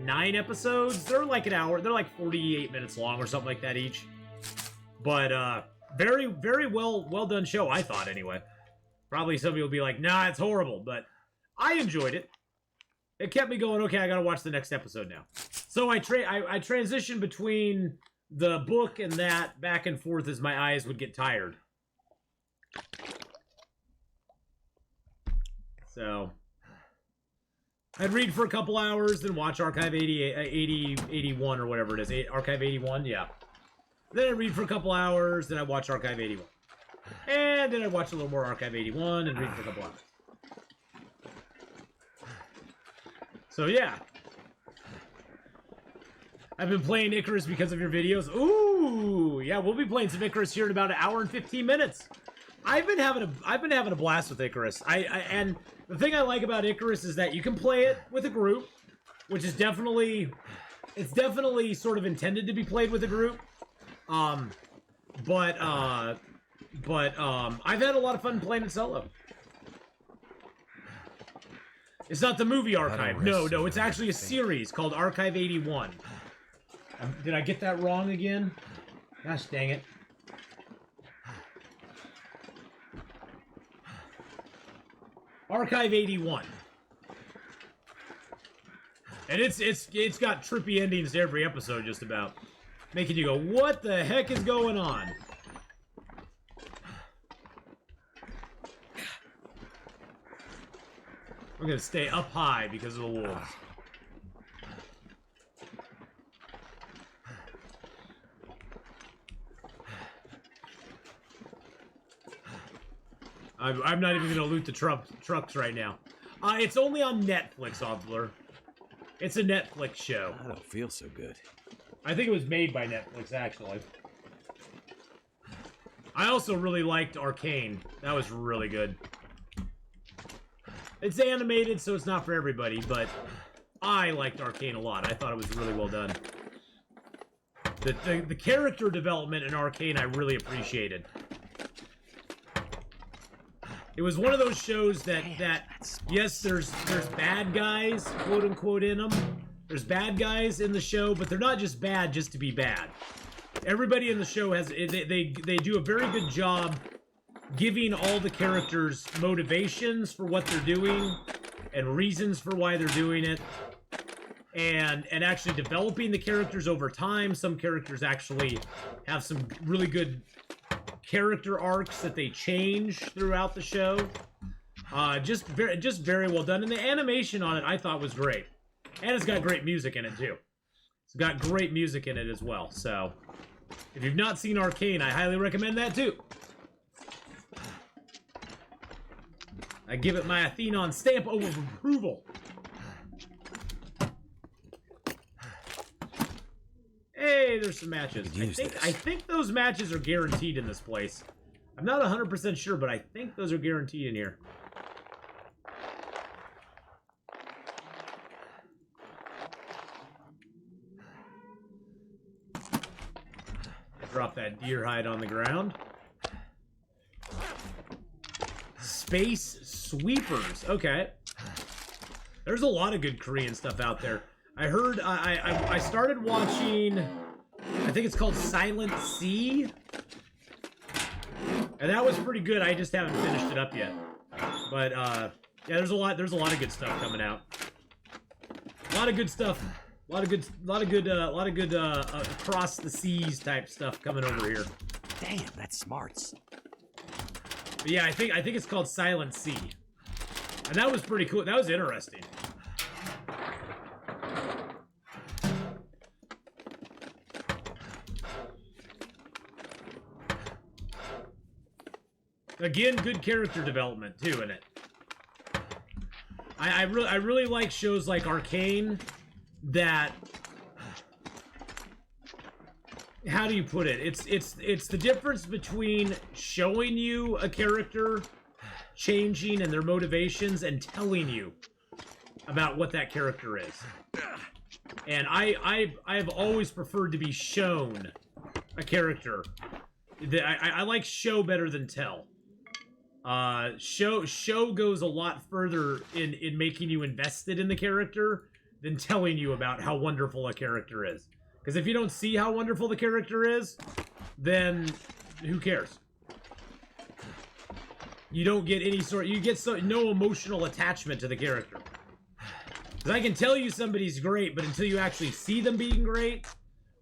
9 episodes. They're like an hour. They're like 48 minutes long or something like that each. But very, very well done show, I thought anyway. Probably some people will be like, nah, it's horrible, but I enjoyed it. It kept me going, okay, I gotta watch the next episode now. So I transitioned between the book and that back and forth as my eyes would get tired. So I'd read for a couple hours, then watch Archive 81 or whatever it is. Archive 81, yeah. Then I'd read for a couple hours, then I'd watch Archive 81. And then I'd watch a little more Archive 81 and read for a couple hours. So yeah. I've been playing Icarus because of your videos. Ooh, yeah, we'll be playing some Icarus here in about an hour and 15 minutes. I've been having a blast with Icarus. And the thing I like about Icarus is that you can play it with a group, which is definitely sort of intended to be played with a group. But I've had a lot of fun playing it solo. It's not the movie Archive. No, it's actually a series called Archive 81. Did I get that wrong again? Gosh dang it. Archive 81. And it's got trippy endings to every episode just about. Making you go, what the heck is going on? We're gonna stay up high because of the wolves. I'm not even gonna loot the trucks right now. It's only on Netflix, Obler. It's a Netflix show. I don't feel so good. I think it was made by Netflix, actually. I also really liked Arcane. That was really good. It's animated, so it's not for everybody, but I liked Arcane a lot. I thought it was really well done. The character development in Arcane I really appreciated. It was one of those shows that yes, there's bad guys, quote unquote, in them. There's bad guys in the show, but they're not just bad just to be bad. Everybody in the show has they do a very good job giving all the characters motivations for what they're doing and reasons for why they're doing it, and actually developing the characters over time. Some characters actually have some really good character arcs that they change throughout the show. Just very well done, and the animation on it I thought was great, and it's got great music in it too. It's got great music in it as well. So if you've not seen Arcane, I highly recommend that too. I give it my Atheenon stamp of approval. Hey, there's some matches. I think those matches are guaranteed in this place. I'm not 100% sure, but I think those are guaranteed in here. Drop that deer hide on the ground. Space Sweepers. Okay. There's a lot of good Korean stuff out there. I heard, I started watching, I think it's called Silent Sea. And that was pretty good. I just haven't finished it up yet. But, yeah, there's a lot of good stuff coming out. A lot of good stuff. A lot of good across the seas type stuff coming over here. Damn, that's smarts. But yeah, I think it's called Silent Sea. And that was pretty cool. That was interesting. Again, good character development too in it. I really like shows like Arcane that, how do you put it? It's the difference between showing you a character changing and their motivations and telling you about what that character is. And I have always preferred to be shown a character. I like show better than tell. Show goes a lot further in making you invested in the character than telling you about how wonderful a character is. Because if you don't see how wonderful the character is, then who cares? You don't get any sort, you get no emotional attachment to the character. Because I can tell you somebody's great, but until you actually see them being great,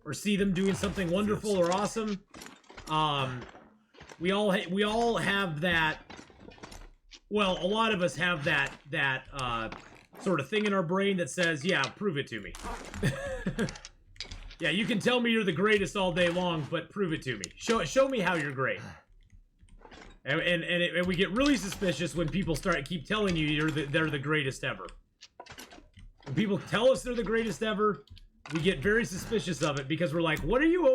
or see them doing something wonderful or awesome, we all have that. Well, a lot of us have that sort of thing in our brain that says, "Yeah, prove it to me." Yeah, you can tell me you're the greatest all day long, but prove it to me. Show me how you're great. And we get really suspicious when people keep telling you they're the greatest ever. When people tell us they're the greatest ever, we get very suspicious of it because we're like, what are you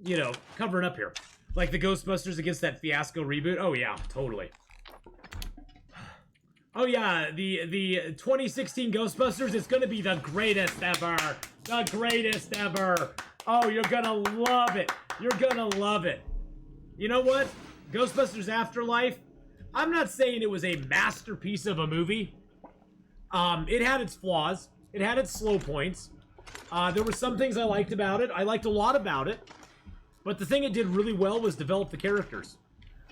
you know, covering up here? Like the Ghostbusters against that fiasco reboot? Oh yeah, totally. Oh yeah, the 2016 Ghostbusters is gonna be the greatest ever. The greatest ever. Oh, you're gonna love it. You're gonna love it. You know what? Ghostbusters Afterlife, I'm not saying it was a masterpiece of a movie. It had its flaws. It had its slow points. There were some things I liked about it. I liked a lot about it. But the thing it did really well was develop the characters.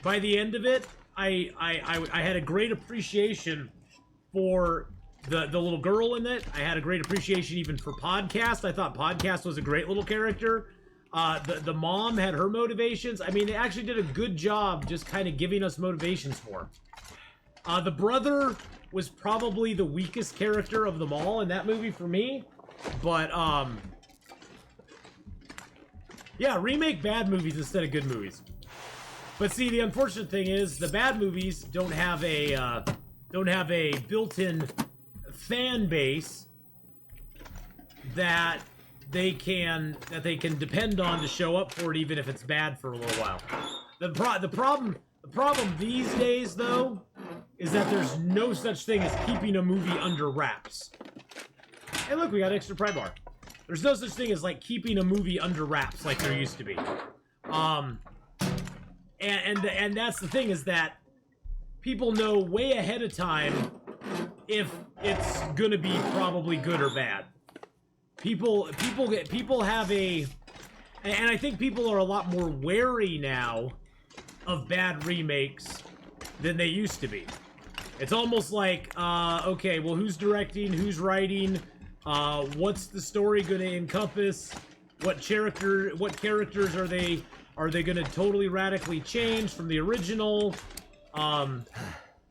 By the end of it, I had a great appreciation for the little girl in it. I had a great appreciation even for Podcast. I thought Podcast was a great little character. The mom had her motivations. I mean, they actually did a good job just kind of giving us motivations for her. The brother was probably the weakest character of them all in that movie for me. But, yeah, remake bad movies instead of good movies. But see, the unfortunate thing is the bad movies don't have a built-in fan base that they can depend on to show up for it, even if it's bad for a little while. The problem these days, though, is that there's no such thing as keeping a movie under wraps. Hey, look, we got extra pry bar. There's no such thing as like keeping a movie under wraps like there used to be. And that's the thing, is that people know way ahead of time if it's gonna be probably good or bad. People have a And I think people are a lot more wary now of bad remakes than they used to be. It's almost like, okay, well, who's directing, who's writing, what's the story going to encompass, what characters are they going to totally radically change from the original,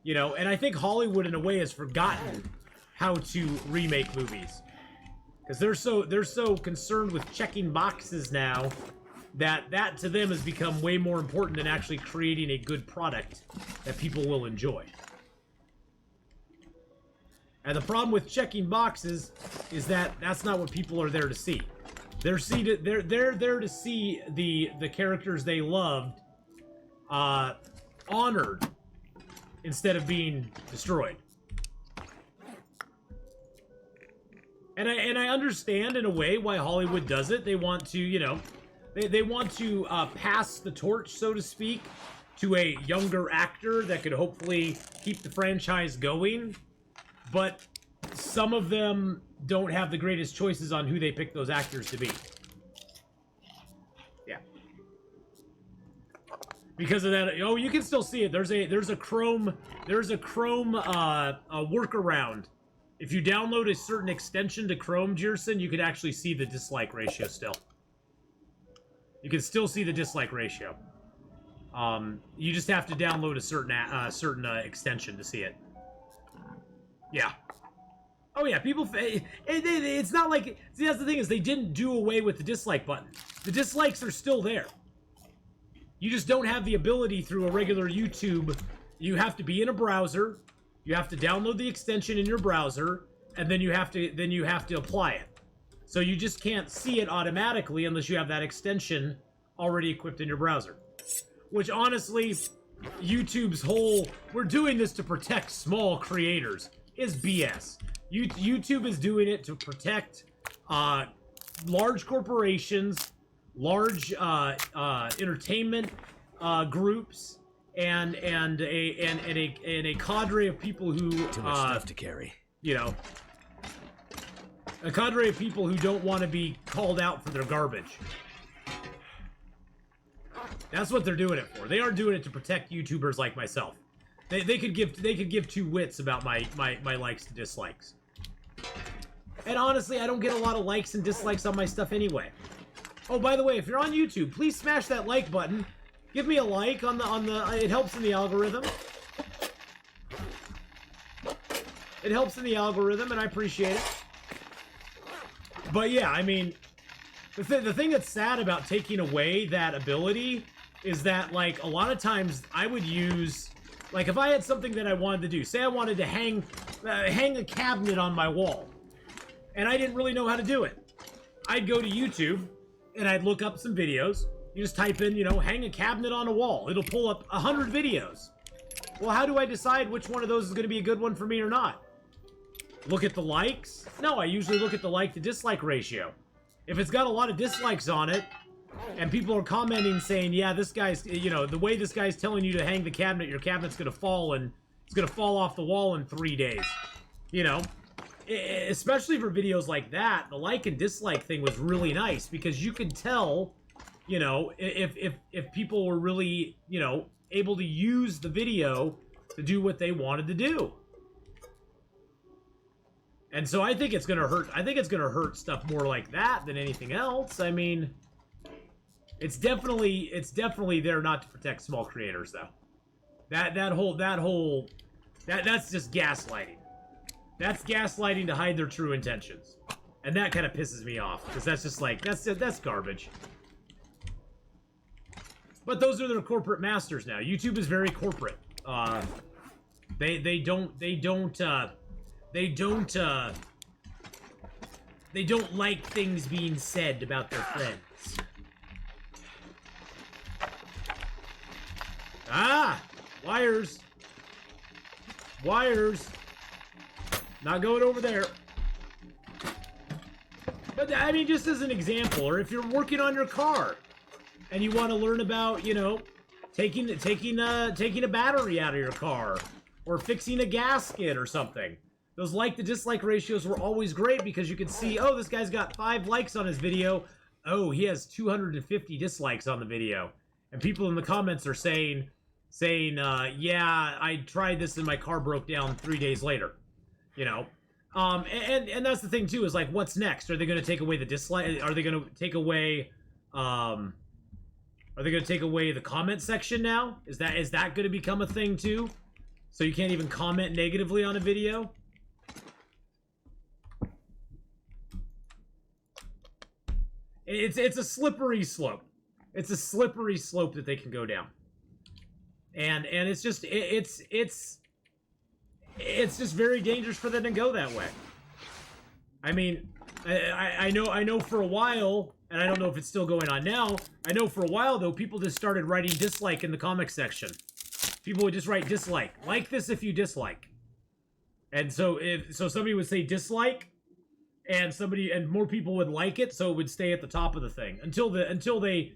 you know, and I think Hollywood in a way has forgotten how to remake movies. Because they're so concerned with checking boxes now that to them has become way more important than actually creating a good product that people will enjoy. And the problem with checking boxes is that that's not what people are there to see. They're there to see the characters they loved honored instead of being destroyed. And I understand in a way why Hollywood does it. They want to, you know, they want to pass the torch, so to speak, to a younger actor that could hopefully keep the franchise going. But some of them don't have the greatest choices on who they pick those actors to be. Yeah. Because of that, oh, you can still see it. There's a Chrome workaround. If you download a certain extension to Chrome, Jerson, you could actually see the dislike ratio still. You can still see the dislike ratio. You just have to download a certain extension to see it. Yeah. Oh yeah, people. It's not like. See, that's the thing is they didn't do away with the dislike button. The dislikes are still there. You just don't have the ability through a regular YouTube. You have to be in a browser. You have to download the extension in your browser, and then you have to apply it. So you just can't see it automatically unless you have that extension already equipped in your browser. Which honestly, YouTube's whole "we're doing this to protect small creators" is BS. YouTube is doing it to protect large corporations, large entertainment groups, and a cadre of people who Too much stuff to carry. You know, a cadre of people who don't want to be called out for their garbage. That's what they're doing it for. They aren't doing it to protect YouTubers like myself. They could give two wits about my likes and dislikes. And honestly, I don't get a lot of likes and dislikes on my stuff anyway. Oh, by the way, if you're on YouTube, please smash that like button. Give me a like on the it helps in the algorithm. It helps in the algorithm, and I appreciate it. But yeah, I mean, the thing that's sad about taking away that ability is that, like, a lot of times I would use, like, if I had something that I wanted to do, say I wanted to hang a cabinet on my wall, and I didn't really know how to do it. I'd go to YouTube, and I'd look up some videos. You just type in, you know, hang a cabinet on a wall. It'll pull up 100 videos. Well, how do I decide which one of those is going to be a good one for me or not? Look at the likes? No, I usually look at the like to dislike ratio. If it's got a lot of dislikes on it, and people are commenting saying, yeah, this guy's, you know, the way this guy's telling you to hang the cabinet, your cabinet's going to fall, and it's going to fall off the wall in 3 days. You know? Especially for videos like that, the like and dislike thing was really nice, because you could tell, you know, if people were really, you know, able to use the video to do what they wanted to do. And so I think it's gonna hurt. I think it's gonna hurt stuff more like that than anything else. I mean, it's definitely there not to protect small creators, though. That's just gaslighting. That's gaslighting to hide their true intentions, and that kind of pisses me off, because that's just like that's garbage. But those are their corporate masters now. YouTube is very corporate. They don't like things being said about their friends. Ah! Wires! Wires! Not going over there. But, I mean, just as an example, or if you're working on your car, and you want to learn about, you know, taking a battery out of your car, or fixing a gasket or something. Those like to dislike ratios were always great, because you could see, oh, this guy's got 5 likes on his video, oh, he has 250 dislikes on the video. And people in the comments are saying, yeah, I tried this and my car broke down 3 days later. You know? And that's the thing too, is like, what's next? Are they going to take away the dislike? Are they going to take away, are they going to take away the comment section now? Is that going to become a thing too? So you can't even comment negatively on a video? It's a slippery slope. It's a slippery slope that they can go down. And it's just it's just very dangerous for them to go that way. I mean, I know for a while, and I don't know if it's still going on now. I know for a while though, people just started writing dislike in the comment section. People would just write dislike. Like this if you dislike. And so somebody would say dislike, and more people would like it, so it would stay at the top of the thing until the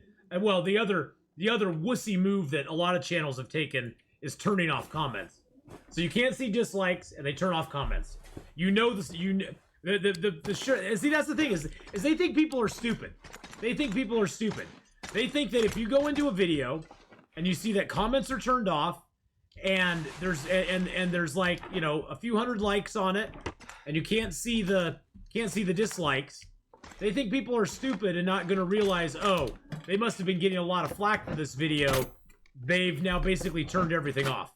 other wussy move that a lot of channels have taken is turning off comments. So you can't see dislikes, and they turn off comments. You know this. See, that's the thing is they think people are stupid. They think people are stupid. They think that if you go into a video and you see that comments are turned off, and there's like, you know, a few hundred likes on it, and you can't see the dislikes, they think people are stupid and not going to realize, oh, they must have been getting a lot of flack for this video. They've now basically turned everything off.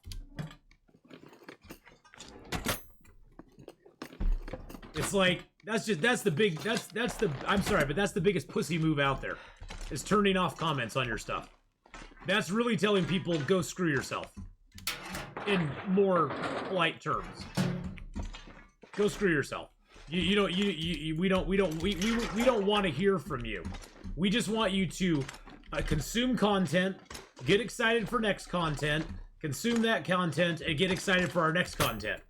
It's like, I'm sorry, but that's the biggest pussy move out there, is turning off comments on your stuff. That's really telling people, go screw yourself. In more polite terms. Go screw yourself. We don't want to hear from you. We just want you to consume content, get excited for next content, consume that content, and get excited for our next content.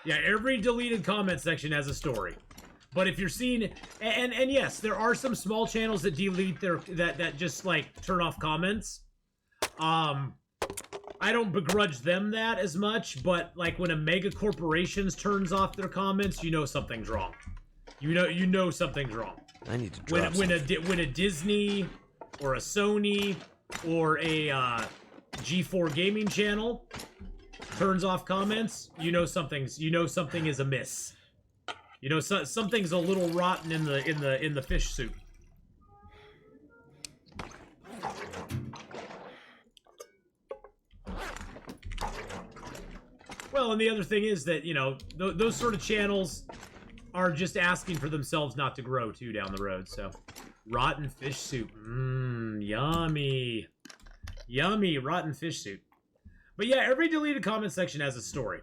Yeah, every deleted comment section has a story. But if you're seeing, and yes, there are some small channels that delete that just like turn off comments. I don't begrudge them that as much, but like when a mega corporation turns off their comments, you know something's wrong. You know something's wrong. I need to drop when a Disney or a Sony or a G4 gaming channel turns off comments, you know something is amiss. You know, something's a little rotten in the fish soup. Well, and the other thing is that, you know, those sort of channels are just asking for themselves not to grow too down the road. So, rotten fish soup, yummy, yummy rotten fish soup. But yeah, every deleted comment section has a story.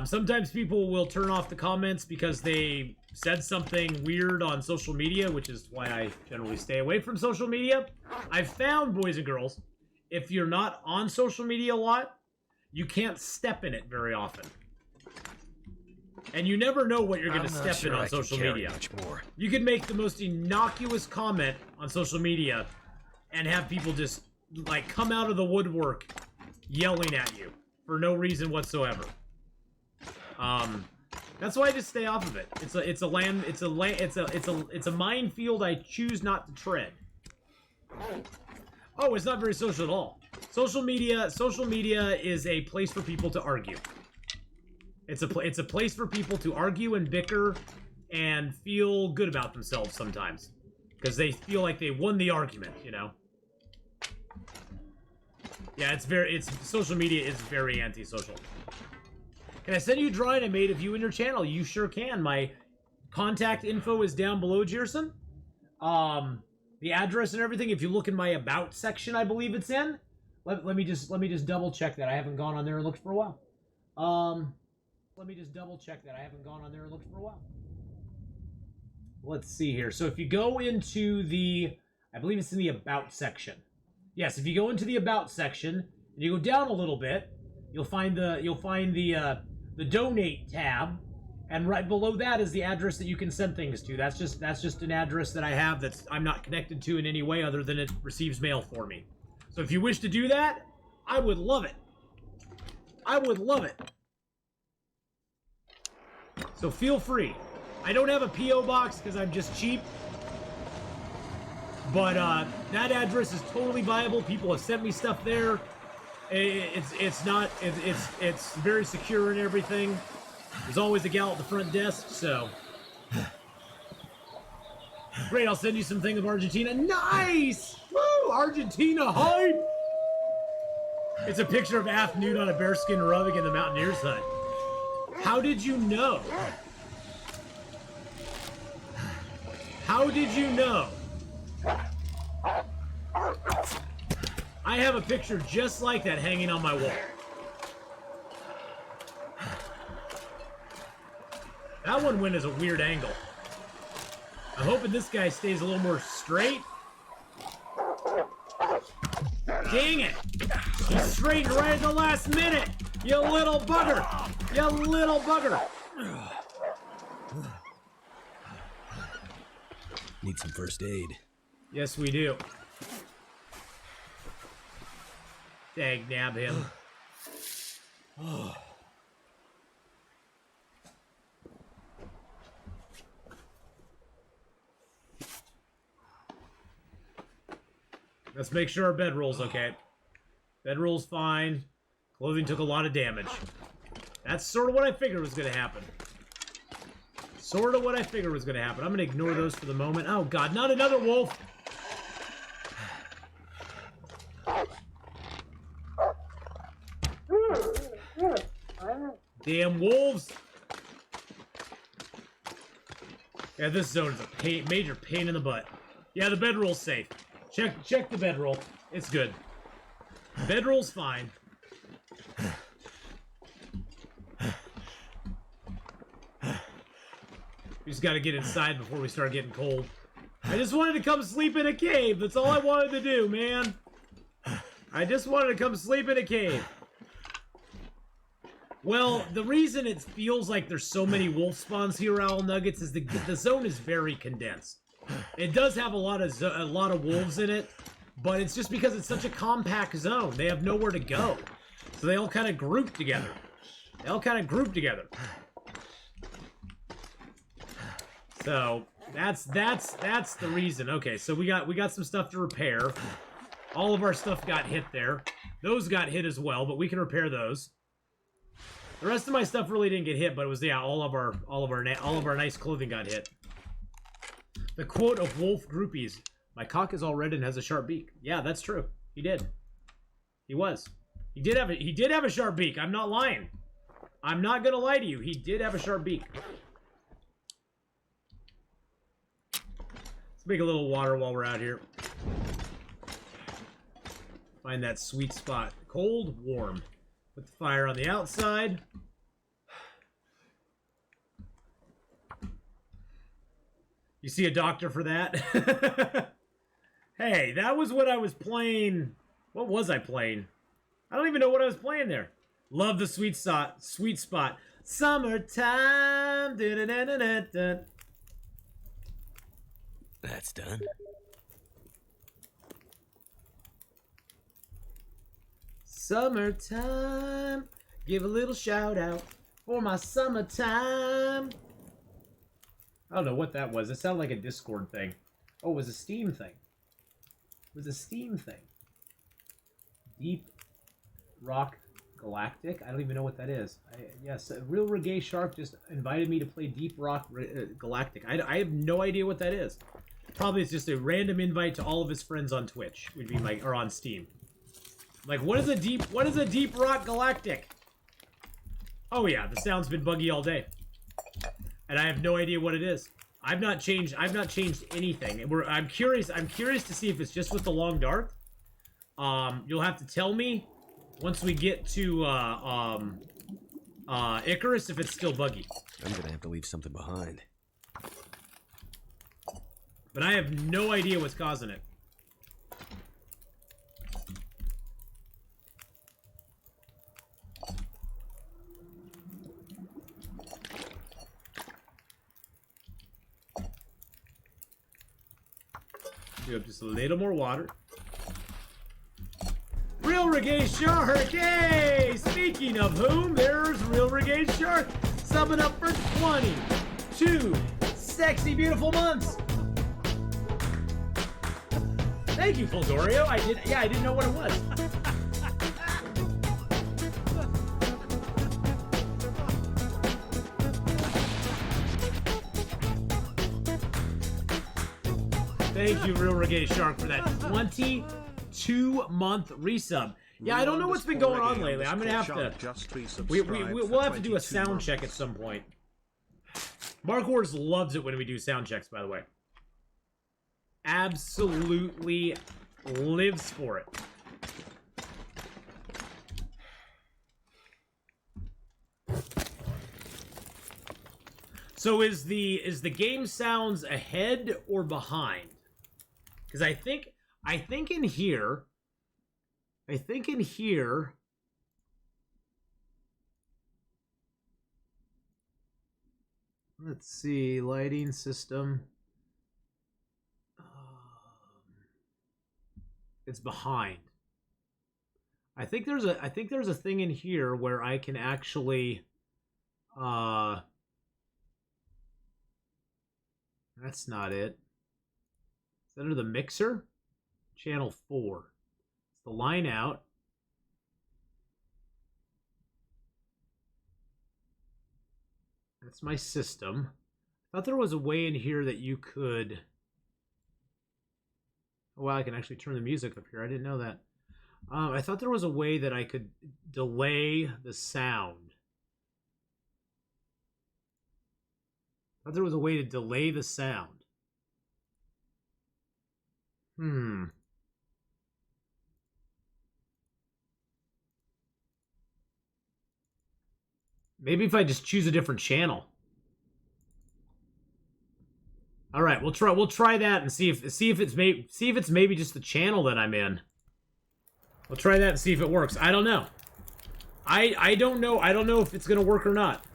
Sometimes people will turn off the comments because they said something weird on social media, which is why I generally stay away from social media. I've found, boys and girls, if you're not on social media a lot, you can't step in it very often. And you never know what you're going to step in on social media. You can make the most innocuous comment on social media and have people just, like, come out of the woodwork yelling at you for no reason whatsoever. That's why I just stay off of it. It's a minefield I choose not to tread. Oh, it's not very social at all. Social media is a place for people to argue. It's a place for people to argue and bicker and feel good about themselves sometimes, because they feel like they won the argument, you know. Yeah, social media is very antisocial. Can I send you a drawing I made of you and your channel? You sure can. My contact info is down below, Jerson. The address and everything, if you look in my about section, I believe it's in. Let me just double check that. I haven't gone on there and looked for a while. Let me just double check that. I haven't gone on there and looked for a while. Let's see here. So if you go into I believe it's in the about section. Yes, if you go into the about section and you go down a little bit, you'll find the donate tab, and right below that is the address that you can send things to. That's just an address that I have I'm not connected to in any way other than it receives mail for me. So if you wish to do that, I would love it. I would love it. So feel free. I don't have a P.O. box because I'm just cheap. But that address is totally viable. People have sent me stuff there. It's very secure and everything. There's always a gal at the front desk, so. Great, I'll send you something of Argentina. Nice! Woo! Argentina hype! It's a picture of Atheenon on a bearskin rubbing in the Mountaineer's hut. How did you know? How did you know? I have a picture just like that hanging on my wall. That one went as a weird angle. I'm hoping this guy stays a little more straight. Dang it! He straightened right at the last minute! You little bugger! You little bugger! Need some first aid. Yes, we do. Dag nab him. Let's make sure our bedroll's okay. Bedroll's fine. Clothing took a lot of damage. That's sort of what I figured was going to happen. Sort of what I figured was going to happen. I'm going to ignore those for the moment. Oh, God, not another wolf! Damn wolves! Yeah, this zone is a major pain in the butt. Yeah, the bedroll's safe. Check the bedroll. It's good. Bedroll's fine. We just gotta get inside before we start getting cold. I just wanted to come sleep in a cave. That's all I wanted to do, man. I just wanted to come sleep in a cave. Well, the reason it feels like there's so many wolf spawns here, Owl Nuggets, is the zone is very condensed. It does have a lot of wolves in it, but it's just because it's such a compact zone. They have nowhere to go, so they all kind of group together. So that's the reason. Okay, so we got some stuff to repair. All of our stuff got hit there. Those got hit as well, but we can repair those. The rest of my stuff really didn't get hit, but it was, yeah, all of our nice clothing got hit. The quote of wolf groupies: "My cock is all red and has a sharp beak." Yeah, that's true. He did. He was. He did have a sharp beak. I'm not lying. I'm not gonna lie to you. He did have a sharp beak. Let's make a little water while we're out here. Find that sweet spot. Cold, warm. Put the fire on the outside. You see a doctor for that? Hey, that was what I was playing. What was I playing? I don't even know what I was playing there. Love the sweet spot. Sweet spot. Summertime. That's done. Summertime. Give a little shout out for my summertime. I don't know what that was. It sounded like a Discord thing. Oh, it was a Steam thing. It was a Steam thing. Deep Rock Galactic? I don't even know what that is. Yes, Real Reggae Shark just invited me to play Deep Rock Galactic. I have no idea what that is. Probably it's just a random invite to all of his friends on Twitch. Would be like, or on Steam. Like, what is a Deep Rock Galactic? Oh yeah, the sound's been buggy all day. And I have no idea what it is. I've not changed anything. I'm curious to see if it's just with the long dark. You'll have to tell me once we get to Icarus if it's still buggy. I'm gonna have to leave something behind. But I have no idea what's causing it. Do up just a little more water. Real Real Reggae Shark! Yay! Speaking of whom, there's Real Reggae Shark subbing up for 22 sexy, beautiful months. Thank you, Fulgorio. I didn't know what it was. Thank you, Real Reggae Shark, for that 22-month resub. Yeah, I don't know what's been going on lately. I'm gonna have to. We'll have to do a sound check at some point. Mark Wars loves it when we do sound checks, by the way. Absolutely lives for it. So is the game sounds ahead or behind? Because I think in here, let's see, lighting system. It's behind. I think there's a thing in here where I can actually that's not it. Is that under the mixer? Channel 4. It's the line out. That's my system. I thought there was a way in here that you could... Oh, wow, I can actually turn the music up here. I didn't know that. I thought there was a way that I could delay the sound. I thought there was a way to delay the sound. Maybe if I just choose a different channel. All right, we'll try that and see if it's maybe just the channel that I'm in. We'll try that and see if it works. I don't know. I don't know. I don't know if it's gonna work or not.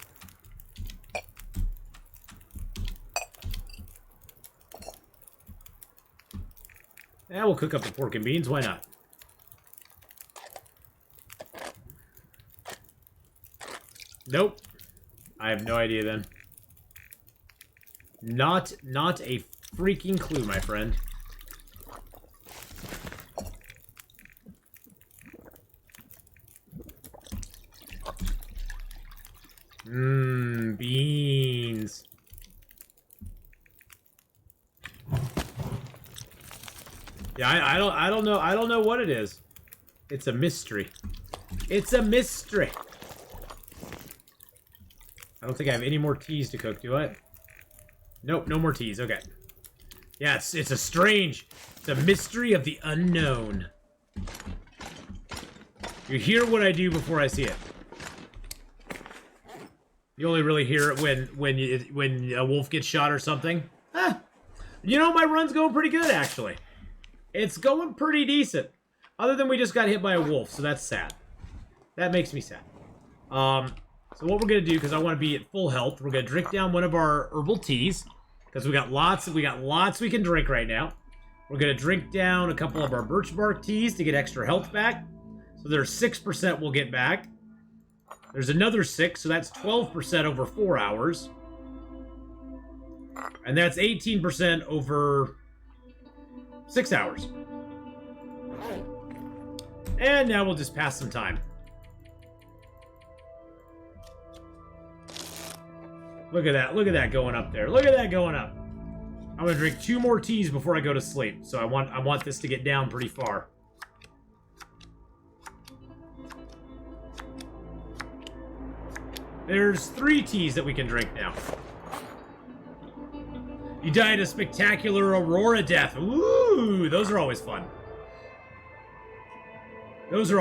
Yeah, we'll cook up the pork and beans. Why not? Nope. I have no idea then. Not a freaking clue, my friend. Beans. Yeah, I don't know what it is. It's a mystery. It's a mystery. I don't think I have any more teas to cook, do I? Nope, no more teas. Okay. Yeah, it's a strange. It's a mystery of the unknown. You hear what I do before I see it. You only really hear it when a wolf gets shot or something. Ah, you know, my run's going pretty good, actually. It's going pretty decent. Other than we just got hit by a wolf, so that's sad. That makes me sad. So what we're gonna do, because I want to be at full health, we're gonna drink down one of our herbal teas, because we got lots we can drink right now. We're gonna drink down a couple of our birch bark teas to get extra health back. So there's 6% we'll get back. There's another 6, so that's 12% over 4 hours. And that's 18% over 6 hours. And now we'll just pass some time. Look at that going up there. Look at that going up. I'm gonna drink 2 more teas before I go to sleep. So I want this to get down pretty far. There's 3 teas that we can drink now. You died a spectacular Aurora death. Ooh, those are always fun. Those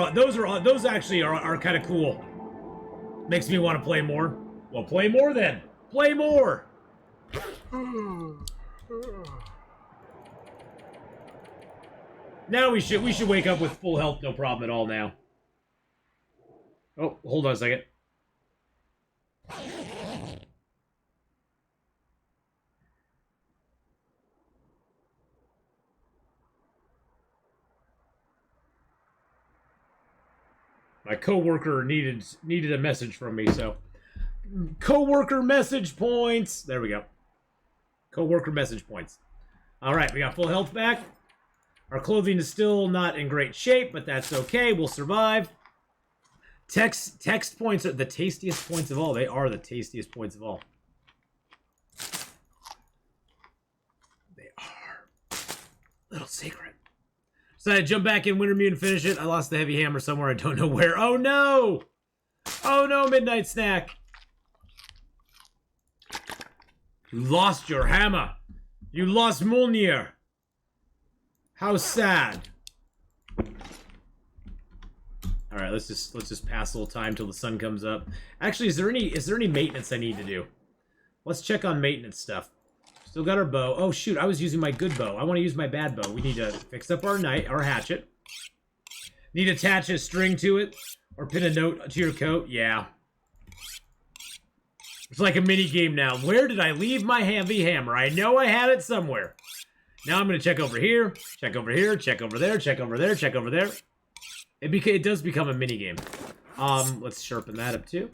actually are kind of cool. Makes me want to play more. Well, play more then. Play more. Now we should wake up with full health, no problem at all now. Oh, hold on a second. My coworker needed a message from me, so coworker message points. There we go. Coworker message points. All right, we got full health back. Our clothing is still not in great shape, but that's okay. We'll survive. Text points are the tastiest points of all. They are the tastiest points of all. They are. Little secret. So I jump back in Wintermute and finish it. I lost the heavy hammer somewhere. I don't know where. Oh no! Oh no, Midnight Snack. You lost your hammer. You lost Mjolnir. How sad. All right, let's just pass a little time till the sun comes up. Actually, is there any maintenance I need to do? Let's check on maintenance stuff. Still got our bow. Oh shoot, I was using my good bow. I want to use my bad bow. We need to fix up our hatchet. Need to attach a string to it or pin a note to your coat. Yeah. It's like a mini game now. Where did I leave my heavy hammer? I know I had it somewhere. Now I'm going to check over here, check over here, check over there, check over there, check over there. It does become a mini game. Let's sharpen that up too.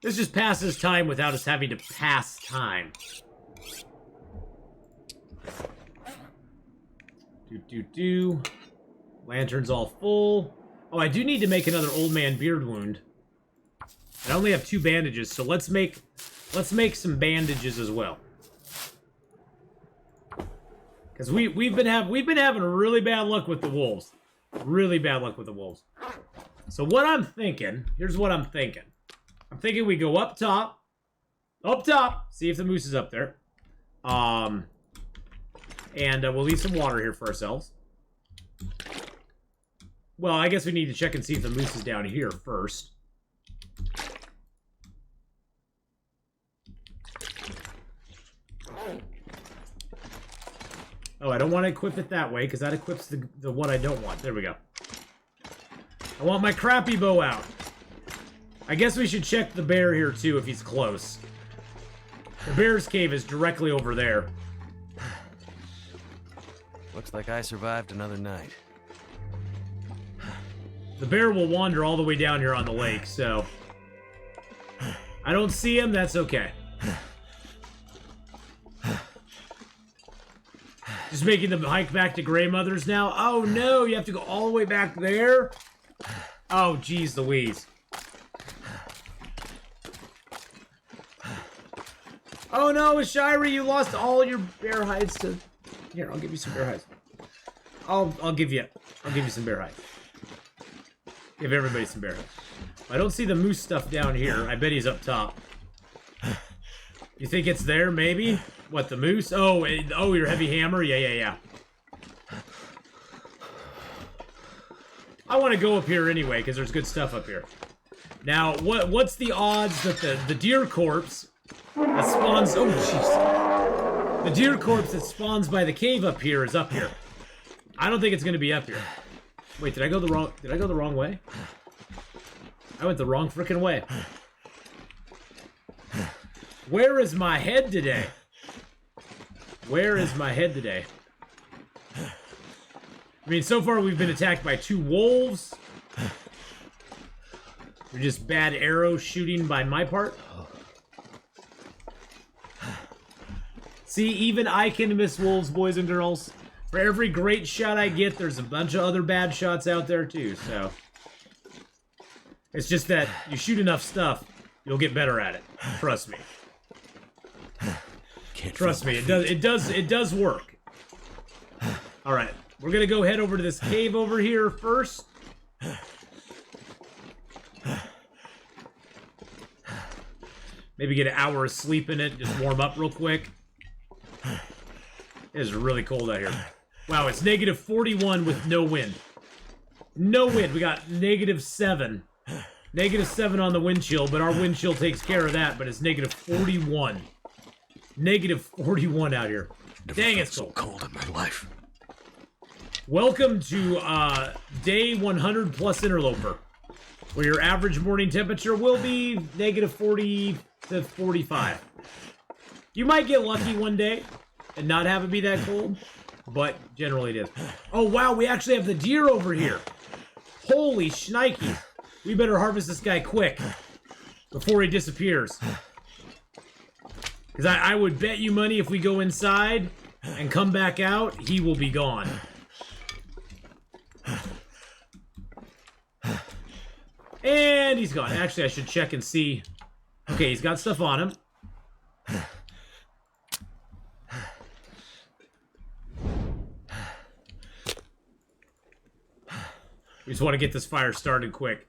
This just passes time without us having to pass time. Lantern's all full. Oh, I do need to make another old man beard wound. I only have 2 bandages, so let's make some bandages as well. Because we've been having really bad luck with the wolves. Really bad luck with the wolves. So what I'm thinking, here's what I'm thinking. I'm thinking we go up top, see if the moose is up there. And we'll leave some water here for ourselves. Well, I guess we need to check and see if the moose is down here first. Oh, I don't want to equip it that way, because that equips the what I don't want. There we go. I want my crappy bow out. I guess we should check the bear here, too, if he's close. The bear's cave is directly over there. Looks like I survived another night. The bear will wander all the way down here on the lake, so... I don't see him, that's okay. Just making the hike back to Grey Mother's now. Oh no, you have to go all the way back there? Oh, geez Louise. Oh no, Ashira, you lost all your bear hides to... Here, I'll give you some bear hides. I'll give you some bear hides. Give everybody some bear hides. I don't see the moose stuff down here. I bet he's up top. You think it's there, maybe? What, the moose? Oh, your heavy hammer? Yeah. I want to go up here anyway, because there's good stuff up here. Now, what's the odds that the deer corpse that spawns... Oh, jeez. The deer corpse that spawns by the cave up here is up here. I don't think it's going to be up here. Wait, did I go the wrong way? I went the wrong frickin' way. Where is my head today? Where is my head today? I mean, so far we've been attacked by 2 wolves. They're just bad arrow shooting by my part. See, even I can miss wolves, boys and girls. For every great shot I get, there's a bunch of other bad shots out there too, so... It's just that you shoot enough stuff, you'll get better at it. Trust me. Trust me, it does work. Alright, we're gonna go head over to this cave over here first. Maybe get an hour of sleep in it, just warm up real quick. It is really cold out here. Wow, it's negative 41 with no wind. No wind, we got negative 7. Negative 7 on the wind chill, but our wind chill takes care of that, but it's negative 41. Negative 41 out here. Dang, it's so cold in my life. Welcome to day 100 plus Interloper, where your average morning temperature will be negative 40 to 45. You might get lucky one day and not have it be that cold, but generally it is. Oh wow, we actually have the deer over here. Holy shnikes. We better harvest this guy quick before he disappears. Because I would bet you money if we go inside and come back out, he will be gone. And he's gone. Actually, I should check and see. Okay, he's got stuff on him. We just want to get this fire started quick.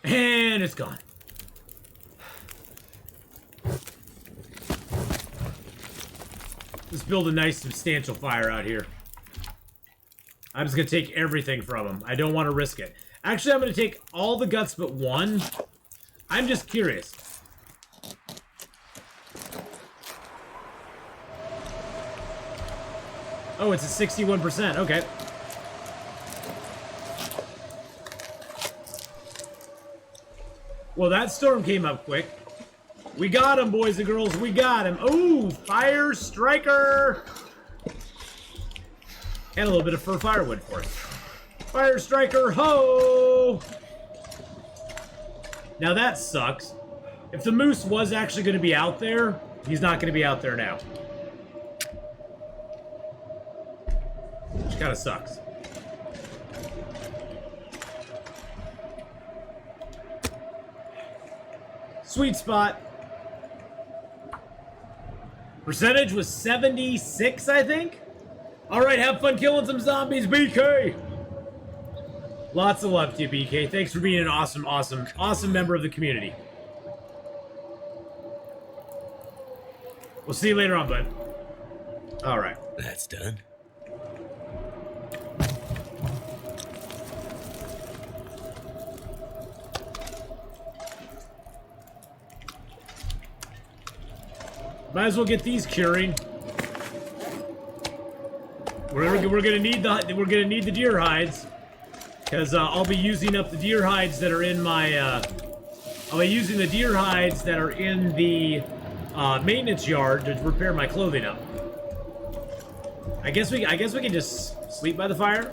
And it's gone. Let's build a nice, substantial fire out here. I'm just going to take everything from him. I don't want to risk it. Actually, I'm going to take all the guts but one. I'm just curious. Oh, it's a 61%. Okay. Well, that storm came up quick. We got him, boys and girls. We got him. Ooh, fire striker. And a little bit of fur firewood for it. Fire striker, ho! Now that sucks. If the moose was actually going to be out there, he's not going to be out there now. Which kind of sucks. Sweet spot. Percentage was 76, I think? Alright, have fun killing some zombies, BK! Lots of love to you, BK. Thanks for being an awesome, awesome, awesome member of the community. We'll see you later on, bud. Alright. That's done. Might as well get these curing. We're gonna need the deer hides, because I'll be using up the deer hides that are in my. I'll be using the deer hides that are in the maintenance yard to repair my clothing up. I guess we can just sleep by the fire.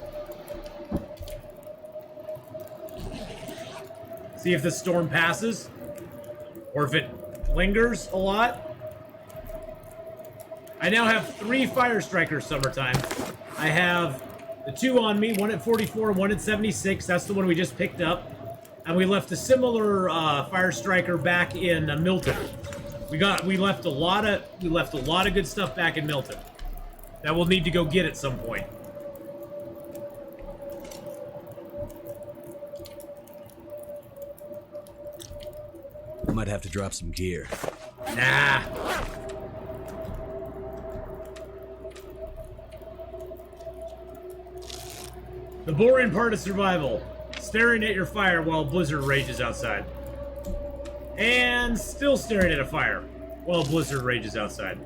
See if the storm passes, or if it lingers a lot. I now have 3 fire strikers summertime. I have the 2 on me, one at 44, one at 76. That's the one we just picked up. And we left a similar fire striker back in Milton. We left a lot of good stuff back in Milton that we'll need to go get at some point. I might have to drop some gear. Nah. The boring part of survival. Staring at your fire while a blizzard rages outside. And still staring at a fire while a blizzard rages outside.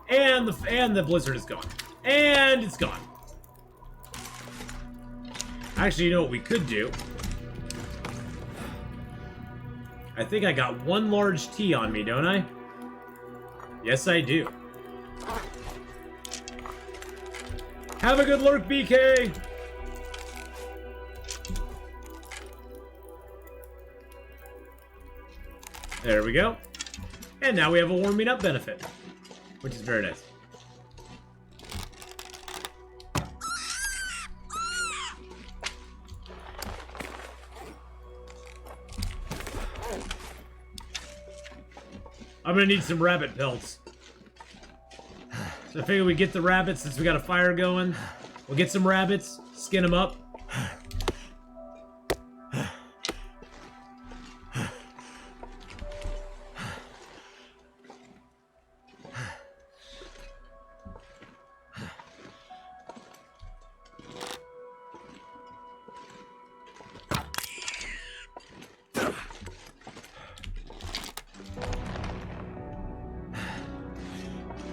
And the blizzard is gone. And it's gone. Actually, you know what we could do? I think I got 1 large tea on me, don't I? Yes, I do. Have a good lurk, BK! There we go. And now we have a warming up benefit, which is very nice. I'm gonna need some rabbit pelts. So I figure we get the rabbits since we got a fire going. We'll get some rabbits, skin them up.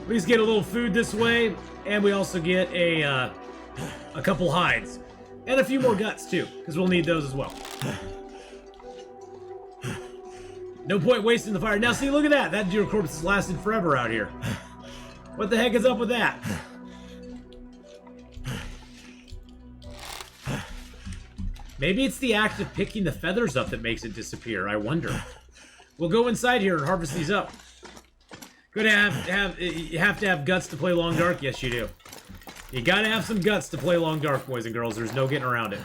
We just get a little food this way, and we also get a couple hides. And a few more guts, too, because we'll need those as well. No point wasting the fire. Now, see, look at that. That deer corpse has lasted forever out here. What the heck is up with that? Maybe it's the act of picking the feathers up that makes it disappear. I wonder. We'll go inside here and harvest these up. You have to have guts to play Long Dark. Yes, you do. You gotta have some guts to play Long Dark, boys and girls. There's no getting around it.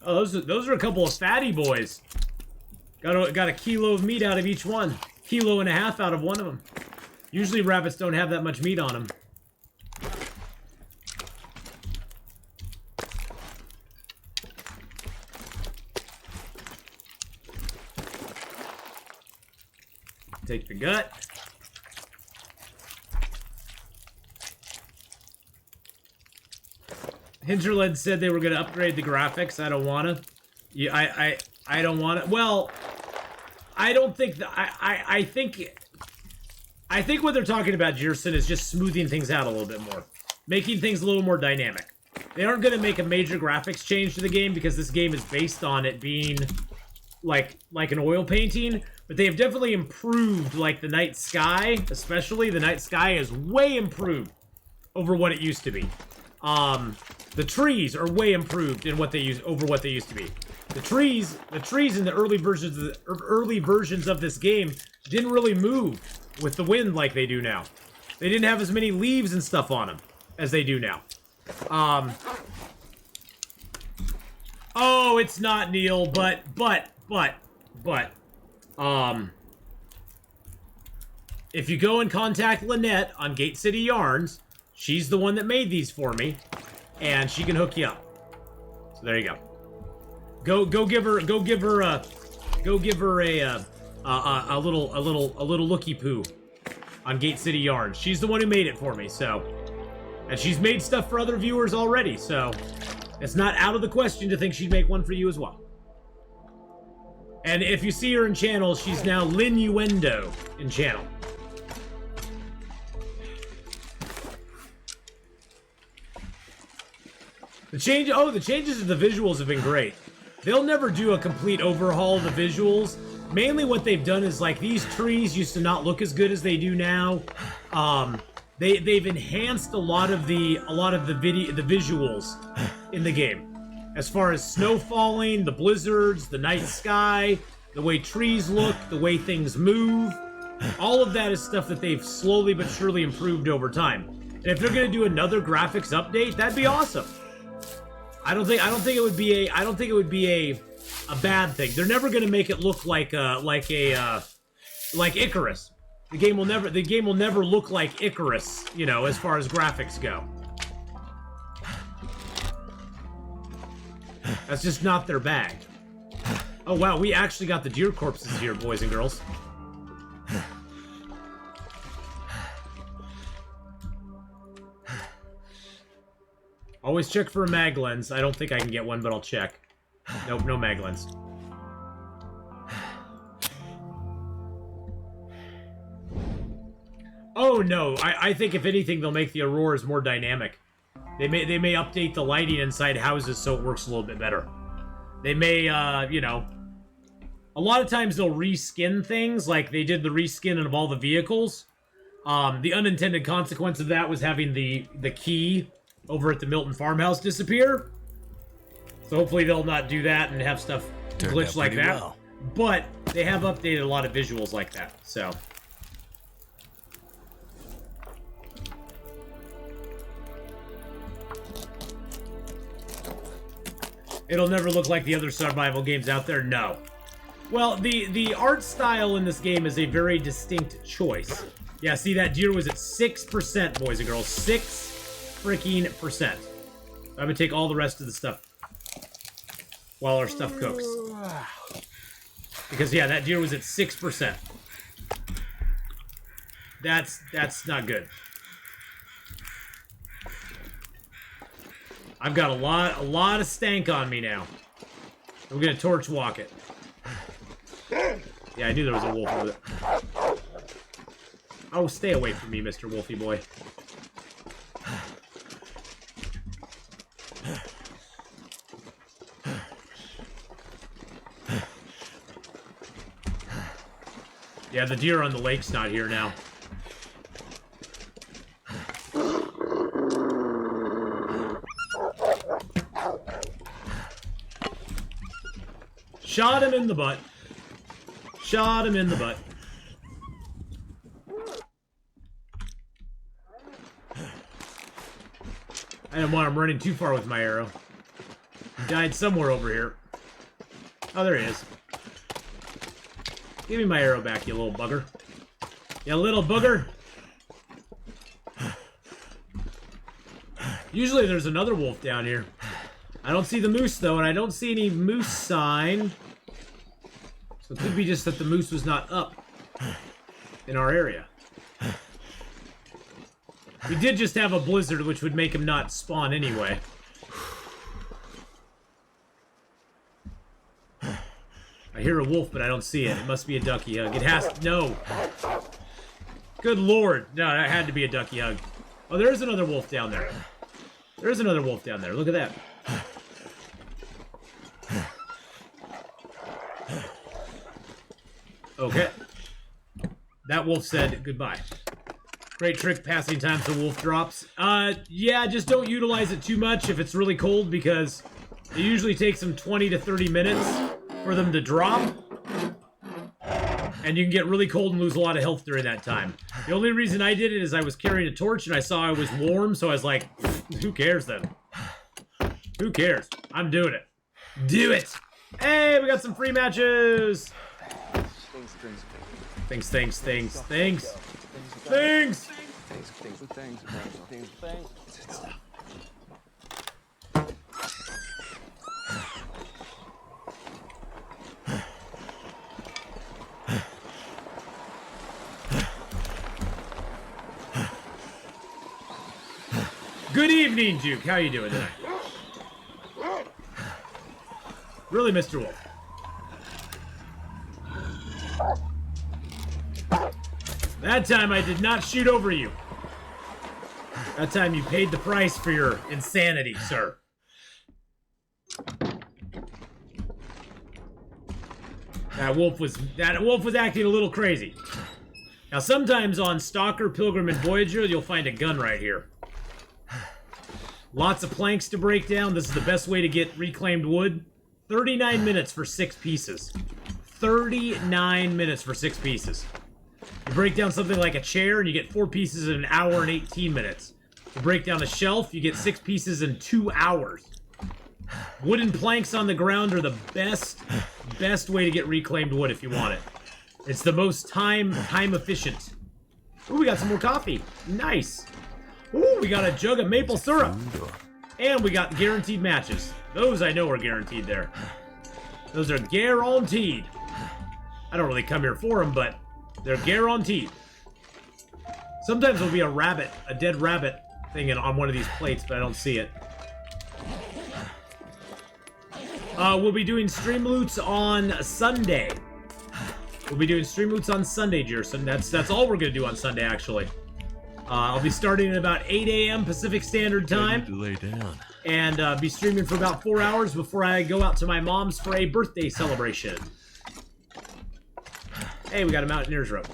Oh, those are a couple of fatty boys. Got a kilo of meat out of each one. Kilo and a half out of one of them. Usually rabbits don't have that much meat on them. Take the gut. Hinterland said they were going to upgrade the graphics. I don't want to. Yeah, I don't want to. Well, I don't think that. I think what they're talking about, Jerson, is just smoothing things out a little bit more, making things a little more dynamic. They aren't going to make a major graphics change to the game because this game is based on it being like an oil painting. But they have definitely improved, like the night sky, especially the night sky is way improved over what it used to be. The trees are way improved in what they use over what they used to be. The trees in the early versions of this game didn't really move with the wind like they do now. They didn't have as many leaves and stuff on them as they do now. Oh, it's not Neil, but if you go and contact Lynette on Gate City Yarns, she's the one that made these for me, and she can hook you up. So there you go. Go give her a little looky poo on Gate City Yarns. She's the one who made it for me, so, and she's made stuff for other viewers already, so it's not out of the question to think she'd make one for you as well. And if you see her in channel, she's now Linuendo in channel. The changes to the visuals have been great. They'll never do a complete overhaul of the visuals. Mainly what they've done is, like, these trees used to not look as good as they do now. They've enhanced a lot of the visuals in the game. As far as snow falling, the blizzards, the night sky, the way trees look, the way things move, all of that is stuff that they've slowly but surely improved over time. And if they're gonna do another graphics update, that'd be awesome. I don't think it would be a bad thing. They're never gonna make it look like Icarus. The game will never look like Icarus, you know, as far as graphics go. That's just not their bag. Oh wow, we actually got the deer corpses here, boys and girls. Always check for a mag lens. I don't think I can get one, but I'll check. Nope, no mag lens. Oh no, I think if anything, they'll make the auroras more dynamic. They may update the lighting inside houses so it works a little bit better. They may, you know, a lot of times they'll reskin things, like they did the reskin of all the vehicles. The unintended consequence of that was having the key over at the Milton farmhouse disappear. So hopefully they'll not do that and have stuff glitch like that. Well. But they have updated a lot of visuals like that, so. It'll never look like the other survival games out there? No. Well, the art style in this game is a very distinct choice. Yeah, see, that deer was at 6%, boys and girls. 6 freaking percent. I'm gonna take all the rest of the stuff while our stuff cooks. Because, yeah, that deer was at 6%. That's not good. I've got a lot of stank on me now. I'm gonna torch walk it. Yeah, I knew there was a wolf over there. Oh, stay away from me, Mr. Wolfie boy. Yeah, the deer on the lake's not here now. Shot him in the butt. Shot him in the butt. I don't want him running too far with my arrow. He died somewhere over here. Oh, there he is. Give me my arrow back, you little bugger. You little booger. Usually there's another wolf down here. I don't see the moose, though, and I don't see any moose sign. So it could be just that the moose was not up in our area. We did just have a blizzard, which would make him not spawn anyway. I hear a wolf, but I don't see it. It must be a ducky hug. It has to... No. Good lord. No, that had to be a ducky hug. Oh, there is another wolf down there. There is another wolf down there. Look at that. Okay. That wolf said goodbye. Great trick passing time to wolf drops. Yeah, just don't utilize it too much if it's really cold, because it usually takes them 20 to 30 minutes for them to drop. And you can get really cold and lose a lot of health during that time. The only reason I did it is I was carrying a torch and I saw I was warm, so I was like, who cares then? Who cares? I'm doing it. Do it! Hey, we got some free matches! Things. Good evening, Duke. How you doing tonight? Really, Mr. Wolf? That time I did not shoot over you. That time you paid the price for your insanity, sir. That wolf was acting a little crazy. Now sometimes on Stalker, Pilgrim, and Voyager, you'll find a gun right here. Lots of planks to break down. This is the best way to get reclaimed wood. 39 minutes for 6 pieces. 39 minutes for 6 pieces. You break down something like a chair and you get 4 pieces in 1 hour and 18 minutes. You break down a shelf, you get 6 pieces in 2 hours. Wooden planks on the ground are the best way to get reclaimed wood if you want it. It's the most time efficient. Ooh, we got some more coffee. Nice. Ooh, we got a jug of maple syrup. And we got guaranteed matches. Those I know are guaranteed there. Those are guaranteed. I don't really come here for them, but they're guaranteed. Sometimes there'll be a rabbit, a dead rabbit thing on one of these plates, but I don't see it. We'll be doing stream loots on Sunday. We'll be doing stream loots on Sunday, Jerson. That's all we're gonna do on Sunday, actually. I'll be starting at about 8 a.m. Pacific Standard Time. I need to lay down. And be streaming for about 4 hours before I go out to my mom's for a birthday celebration. Hey, we got a Mountaineer's rope.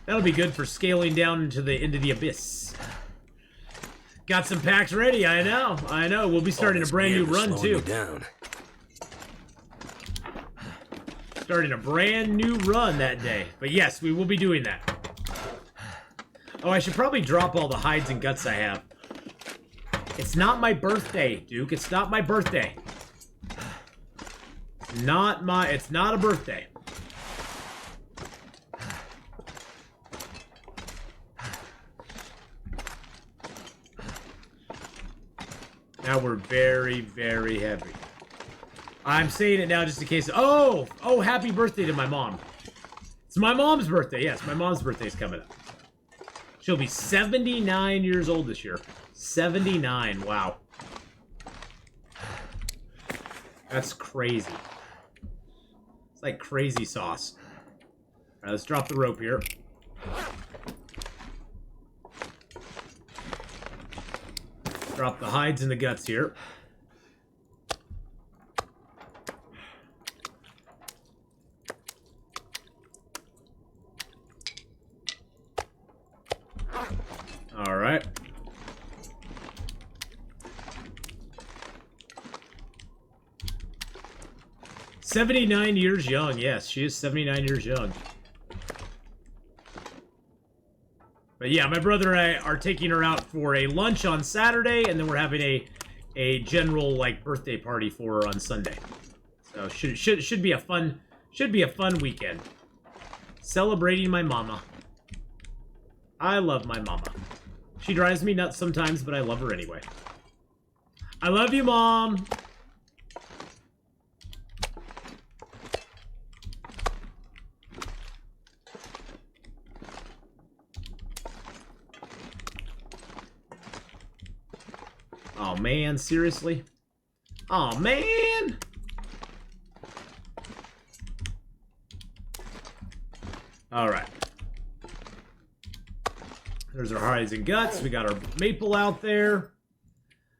That'll be good for scaling down into the abyss. Got some packs ready, I know. We'll be starting a brand new run, too. Starting a brand new run that day. But yes, we will be doing that. Oh, I should probably drop all the hides and guts I have. It's not my birthday, Duke. It's not my birthday. It's not a birthday. Now we're very, very heavy. I'm saying it now just in case. Oh, happy birthday to my mom. It's my mom's birthday. Yes, my mom's birthday's coming up. She'll be 79 years old this year. 79, wow. That's crazy. It's like crazy sauce. All right, let's drop the rope here. Drop the hides and the guts here. 79 years young. Yes, she is 79 years young. But yeah, my brother and I are taking her out for a lunch on Saturday, and then we're having a general like birthday party for her on Sunday. So should be a fun weekend. Celebrating my mama. I love my mama. She drives me nuts sometimes, but I love her anyway. I love you, Mom. Oh man, seriously? Oh man! Alright. There's our hides and guts. We got our maple out there.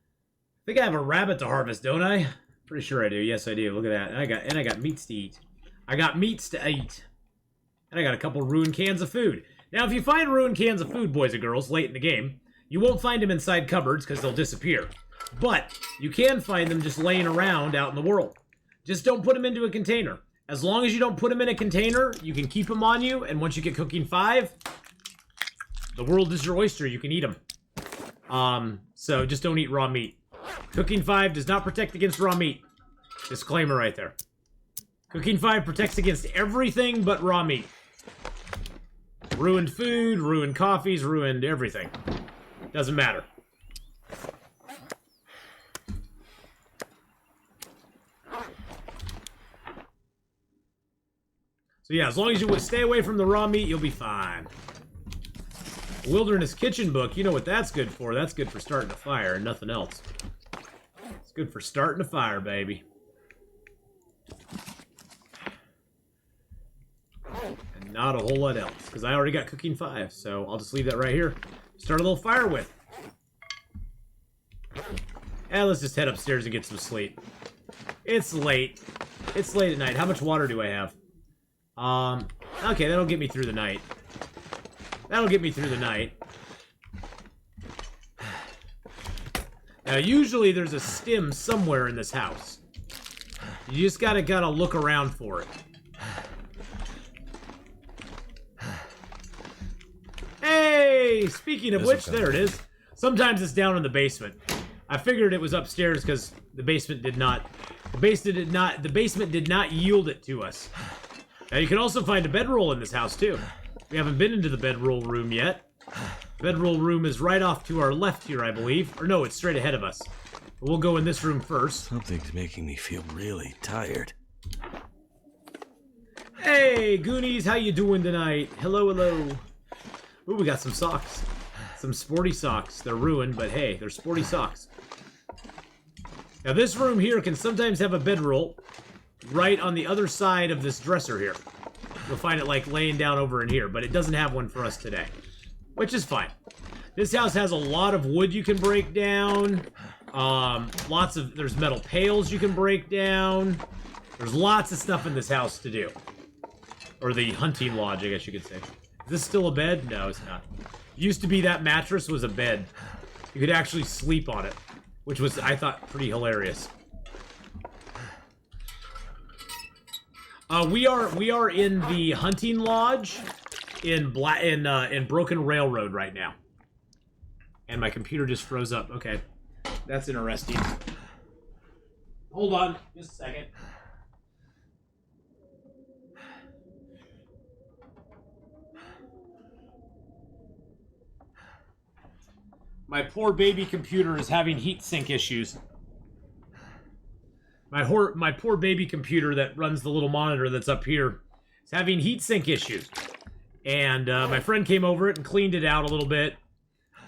I think I have a rabbit to harvest, don't I? Pretty sure I do. Yes, I do. Look at that. And I got meats to eat. I got meats to eat. And I got a couple ruined cans of food. Now, if you find ruined cans of food, boys and girls, late in the game, you won't find them inside cupboards because they'll disappear. But you can find them just laying around out in the world. Just don't put them into a container. As long as you don't put them in a container, you can keep them on you. And once you get cooking 5, the world is your oyster. You can eat them. So just don't eat raw meat. Cooking 5 does not protect against raw meat. Disclaimer right there. Cooking 5 protects against everything but raw meat. Ruined food, ruined coffees, ruined everything. Doesn't matter. So yeah, as long as you stay away from the raw meat, you'll be fine. Wilderness Kitchen Book, you know what that's good for. That's good for starting a fire and nothing else. It's good for starting a fire, baby. And not a whole lot else, because I already got cooking 5, so I'll just leave that right here. Start a little fire with. And let's just head upstairs and get some sleep. It's late. It's late at night. How much water do I have? Okay, that'll get me through the night. That'll get me through the night. Now, usually there's a stem somewhere in this house. You just gotta look around for it. Hey! Speaking of which, there it is. Sometimes it's down in the basement. I figured it was upstairs because the basement did not yield it to us. Now, you can also find a bedroll in this house, too. We haven't been into the bedroll room yet. The bedroll room is right off to our left here, I believe. Or no, it's straight ahead of us. But we'll go in this room first. Something's making me feel really tired. Hey, Goonies, how you doing tonight? Hello, hello. Ooh, we got some socks. Some sporty socks. They're ruined, but hey, they're sporty socks. Now, this room here can sometimes have a bedroll right on the other side of this dresser here. You'll find it like laying down over in here, but it doesn't have one for us today, which is fine. This house has a lot of wood you can break down. There's metal pails you can break down. There's lots of stuff in this house to do. Or the hunting lodge, I guess you could say. Is this still a bed? No, it's not. It used to be that mattress was a bed. You could actually sleep on it, which was, I thought, pretty hilarious. We are in the hunting lodge in Broken Railroad right now, and my computer just froze up. Okay, that's interesting. Hold on, just a second. My poor baby computer is having heat sink issues. My poor baby computer that runs the little monitor that's up here is having heatsink issues. And my friend came over it and cleaned it out a little bit.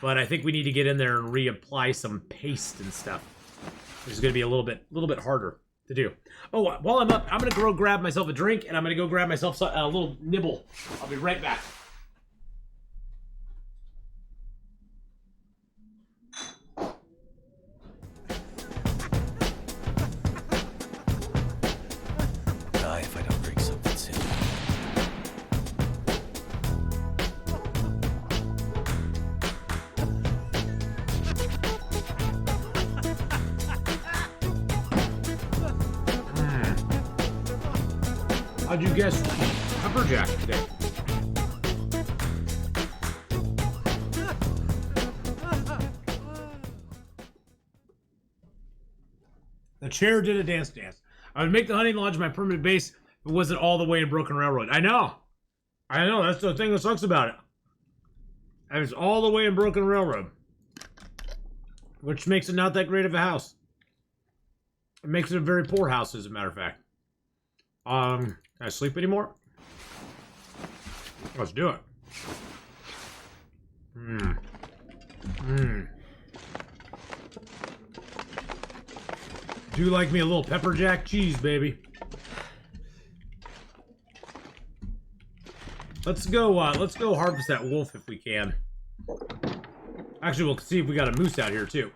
But I think we need to get in there and reapply some paste and stuff. Which is going to be a little bit harder to do. Oh, while I'm up, I'm going to go grab myself a drink, and I'm going to go grab myself a little nibble. I'll be right back. If I don't drink something soon. How'd you guess pepperjack today? The chair did a dance. I would make the hunting lodge my permanent base if it wasn't all the way in Broken Railroad. I know. That's the thing that sucks about it. And it's all the way in Broken Railroad. Which makes it not that great of a house. It makes it a very poor house, as a matter of fact. Can I sleep anymore? Let's do it. Do you like me a little pepper jack cheese, baby? Let's go harvest that wolf if we can. Actually, we'll see if we got a moose out here too.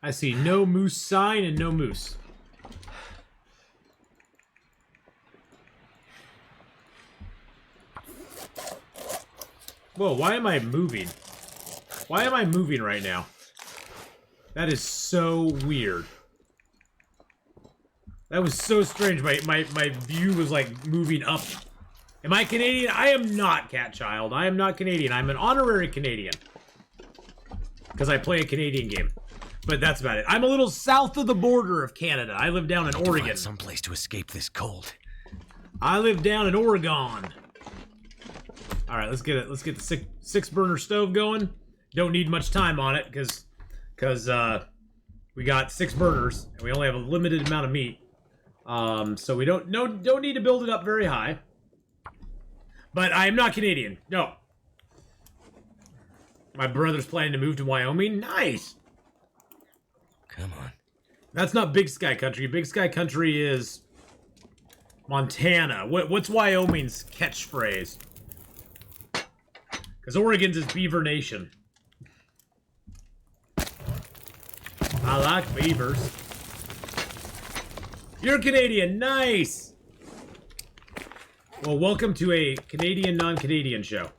I see no moose sign and no moose. Whoa, why am I moving? Why am I moving right now? That is so weird. That was so strange. My view was like moving up. Am I Canadian? I am not, Cat Child. I am not Canadian. I'm an honorary Canadian. Because I play a Canadian game. But that's about it. I'm a little south of the border of Canada. I live down in Oregon. Find someplace to escape this cold. I live down in Oregon. All right, let's get the six burner stove going. Don't need much time on it because we got 6 burners and we only have a limited amount of meat. So we don't need to build it up very high. But I am not Canadian. No. My brother's planning to move to Wyoming. Nice. Come on. That's not Big Sky Country. Big Sky Country is Montana. What's Wyoming's catchphrase? Because Oregon's is Beaver Nation. I like beavers. You're Canadian. Nice. Well, welcome to a Canadian non-Canadian show.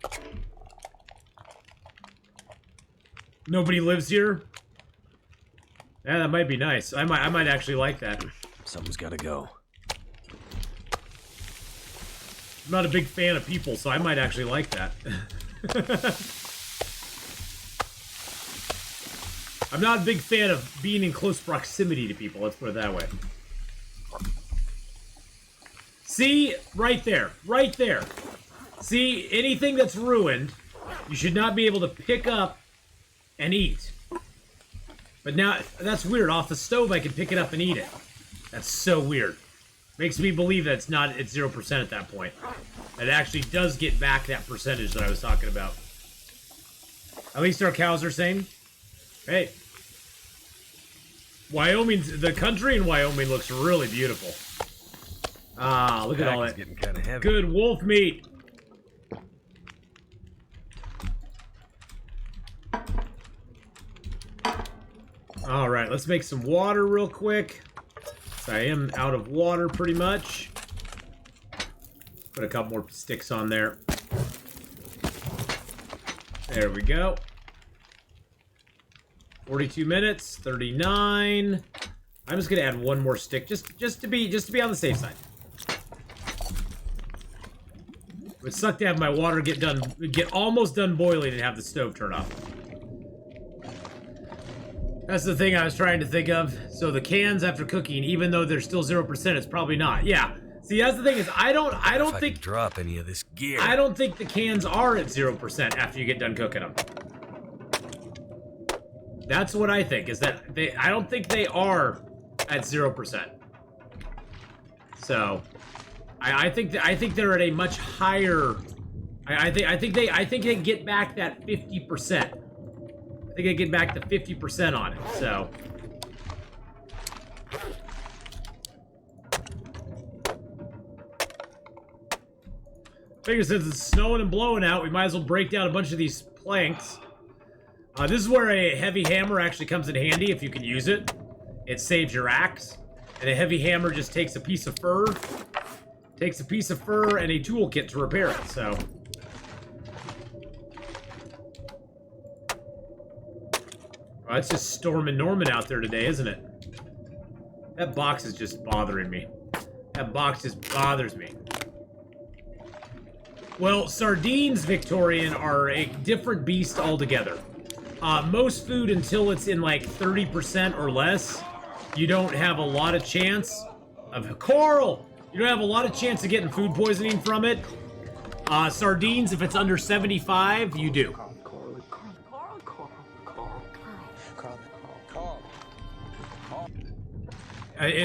Nobody lives here? Yeah, that might be nice. I might actually like that. Something's gotta go. I'm not a big fan of people, so I might actually like that. I'm not a big fan of being in close proximity to people, let's put it that way. See? Right there. Right there. See? Anything that's ruined, you should not be able to pick up and eat. But now, that's weird. Off the stove, I can pick it up and eat it. That's so weird. Makes me believe that it's 0% at that point. It actually does get back that percentage that I was talking about. At least our cows are sane. Hey. The country in Wyoming looks really beautiful. Ah, look at all that. Getting kind of heavy. Good wolf meat. All right, let's make some water real quick. So I am out of water pretty much. Put a couple more sticks on there. There we go. 42 minutes, 39. I'm just gonna add one more stick just to be on the safe side. It would suck to have my water get almost done boiling and have the stove turn off. That's the thing I was trying to think of. So the cans after cooking, even though they're still 0%, it's probably not. Yeah. See, that's the thing is I don't think drop any of this gear. I don't think the cans are at 0% after you get done cooking them. That's what I think, is that I don't think they are at 0%. So I think they're at a much higher I think they get back that 50%. I think they get back to 50% on it, so figure since it's snowing and blowing out, we might as well break down a bunch of these planks. This is where a heavy hammer actually comes in handy if you can use it. It saves your axe. And a heavy hammer just takes a piece of fur. Takes a piece of fur and a toolkit to repair it, so. Oh, it's just Storm and Norman out there today, isn't it? That box is just bothering me. That box just bothers me. Well, sardines, Victorian, are a different beast altogether. Most food, until it's in like 30% or less, you don't have a lot of chance of... Coral! You don't have a lot of chance of getting food poisoning from it. Sardines, if it's under 75, you do.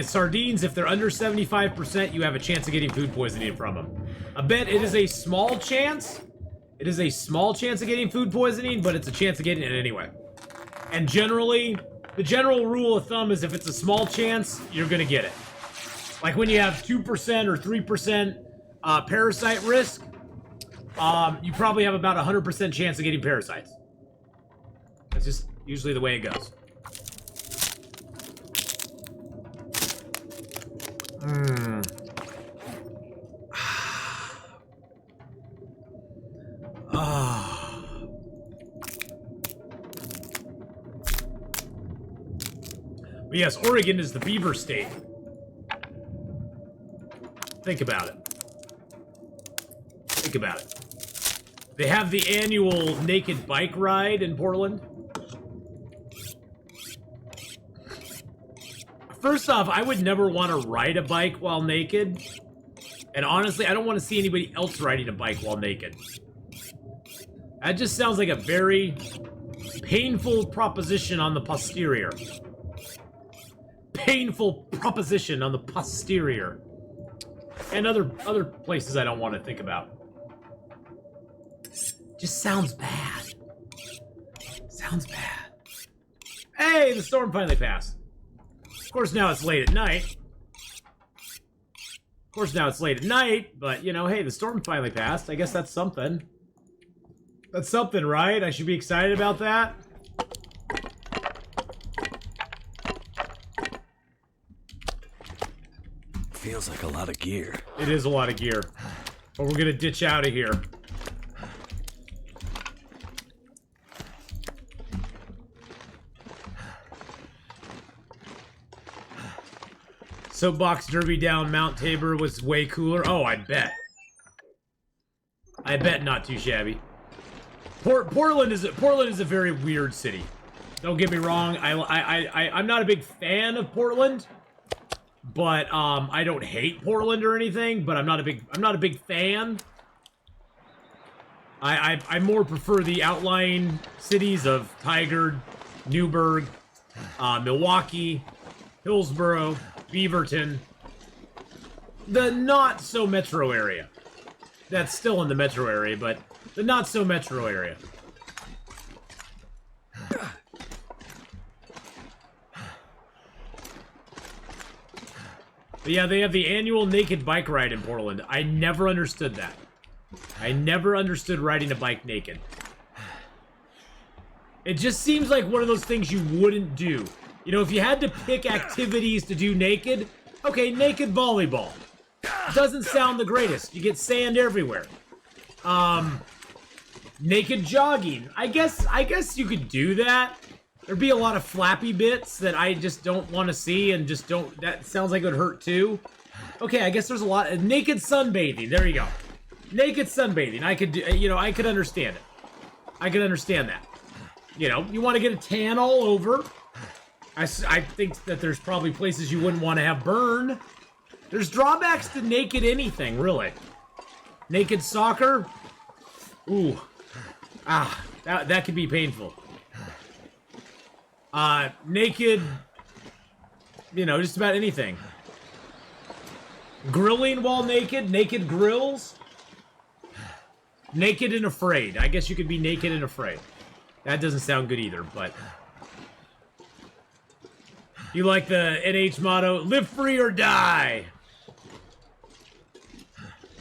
Sardines, if they're under 75%, you have a chance of getting food poisoning from them. I bet it is a small chance. It is a small chance of getting food poisoning, but it's a chance of getting it anyway. And generally, the general rule of thumb is if it's a small chance, you're going to get it. Like when you have 2% or 3% parasite risk, you probably have about 100% chance of getting parasites. That's just usually the way it goes. But yes, Oregon is the beaver state. Think about it. Think about it. They have the annual naked bike ride in Portland. First off, I would never want to ride a bike while naked. And honestly, I don't want to see anybody else riding a bike while naked. That just sounds like a very painful proposition on the posterior. Painful proposition on the posterior. And other places I don't want to think about. Just sounds bad. Sounds bad. Hey, the storm finally passed. Of course, now it's late at night. But, you know, hey, the storm finally passed. I guess that's something. That's something, right? I should be excited about that. Feels like a lot of gear. It is a lot of gear. But we're gonna ditch out of here. Soapbox Derby down Mount Tabor was way cooler. Oh, I bet. I bet not too shabby. Portland is a very weird city. Don't get me wrong. I'm not a big fan of Portland, but I don't hate Portland or anything. But I'm not a big fan. I more prefer the outlying cities of Tigard, Newburgh, Milwaukee, Hillsborough, Beaverton, the not-so-metro area. That's still in the metro area, but the not-so-metro area. But yeah, they have the annual naked bike ride in Portland. I never understood that. I never understood riding a bike naked. It just seems like one of those things you wouldn't do. You know, if you had to pick activities to do naked, okay, naked volleyball. Doesn't sound the greatest. You get sand everywhere. Naked jogging. I guess you could do that. There'd be a lot of flappy bits that I just don't want to see and just don't... That sounds like it would hurt too. Okay, I guess there's a lot... Naked sunbathing. There you go. Naked sunbathing. I could do... You know, I could understand it. I could understand that. You know, you want to get a tan all over... I think that there's probably places you wouldn't want to have burn. There's drawbacks to naked anything, really. Naked soccer? Ooh. Ah, that could be painful. Naked, you know, just about anything. Grilling while naked? Naked grills? Naked and afraid. I guess you could be naked and afraid. That doesn't sound good either, but... You like the NH motto, live free or die?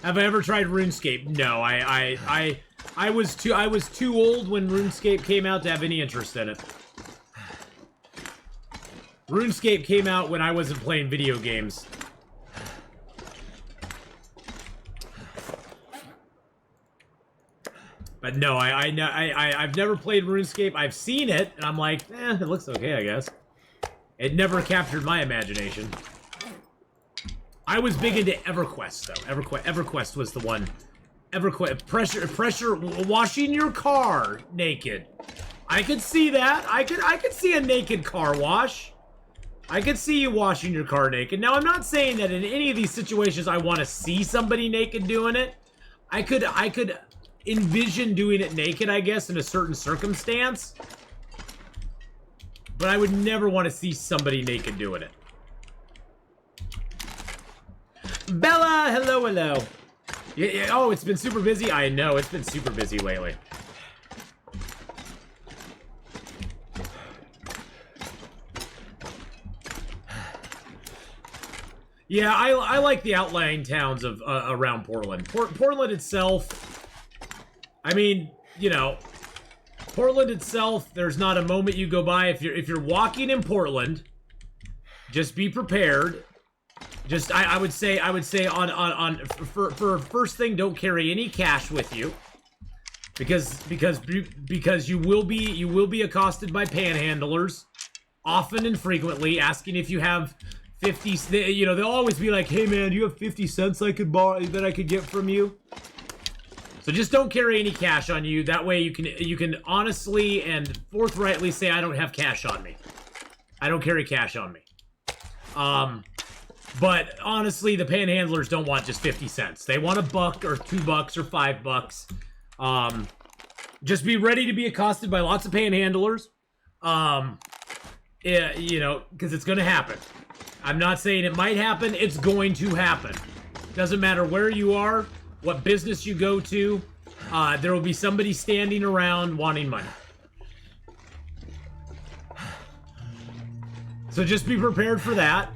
Have I ever tried RuneScape? No, I was too old when RuneScape came out to have any interest in it. RuneScape came out when I wasn't playing video games. But no, I've never played RuneScape. I've seen it, and I'm like, it looks okay, I guess. It never captured my imagination. I was big into EverQuest, though. EverQuest was the one. EverQuest, pressure, washing your car naked. I could see that. I could see a naked car wash. I could see you washing your car naked. Now, I'm not saying that in any of these situations I want to see somebody naked doing it. I could envision doing it naked, I guess, in a certain circumstance. But I would never want to see somebody naked doing it. Bella, hello, hello. Yeah, oh, it's been super busy? I know, it's been super busy lately. Yeah, I like the outlying towns of around Portland. Portland itself, I mean, you know, Portland itself, there's not a moment you go by if you're walking in Portland, just be prepared. Just I would say for first thing, don't carry any cash with you. Because you will be accosted by panhandlers often and frequently, asking if you have 50, you know, they'll always be like, "Hey man, do you have 50 cents I could borrow that I could get from you?" So just don't carry any cash on you. That way you can honestly and forthrightly say, "I don't have cash on me. I don't carry cash on me." But honestly, the panhandlers don't want just 50 cents. They want $1 or $2 or $5. Just be ready to be accosted by lots of panhandlers. Yeah, you know, because it's going to happen. I'm not saying it might happen. It's going to happen. Doesn't matter where you are, what business you go to. There will be somebody standing around wanting money. So just be prepared for that.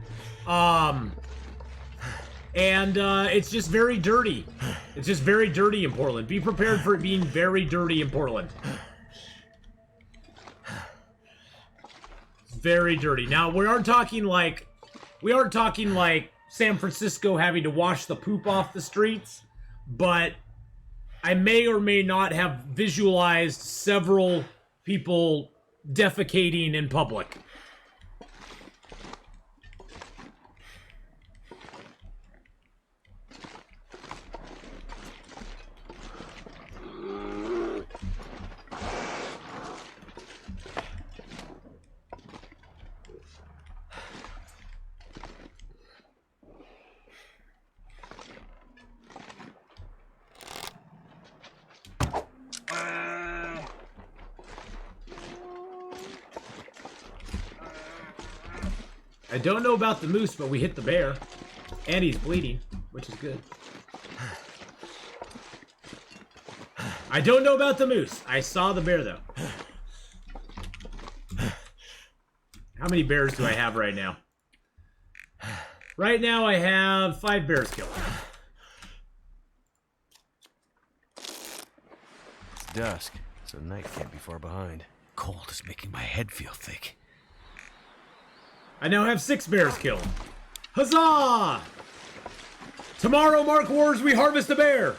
It's just very dirty. It's just very dirty in Portland. Be prepared for it being very dirty in Portland. It's very dirty. Now, we aren't talking like San Francisco having to wash the poop off the streets, but I may or may not have visualized several people defecating in public. I don't know about the moose, but we hit the bear. And he's bleeding, which is good. I don't know about the moose. I saw the bear, though. How many bears do I have right now? Right now, I have 5 bears killed. It's dusk, so night can't be far behind. Cold is making my head feel thick. I now have 6 bears killed. Huzzah! Tomorrow, Mark Wars, we harvest a bear.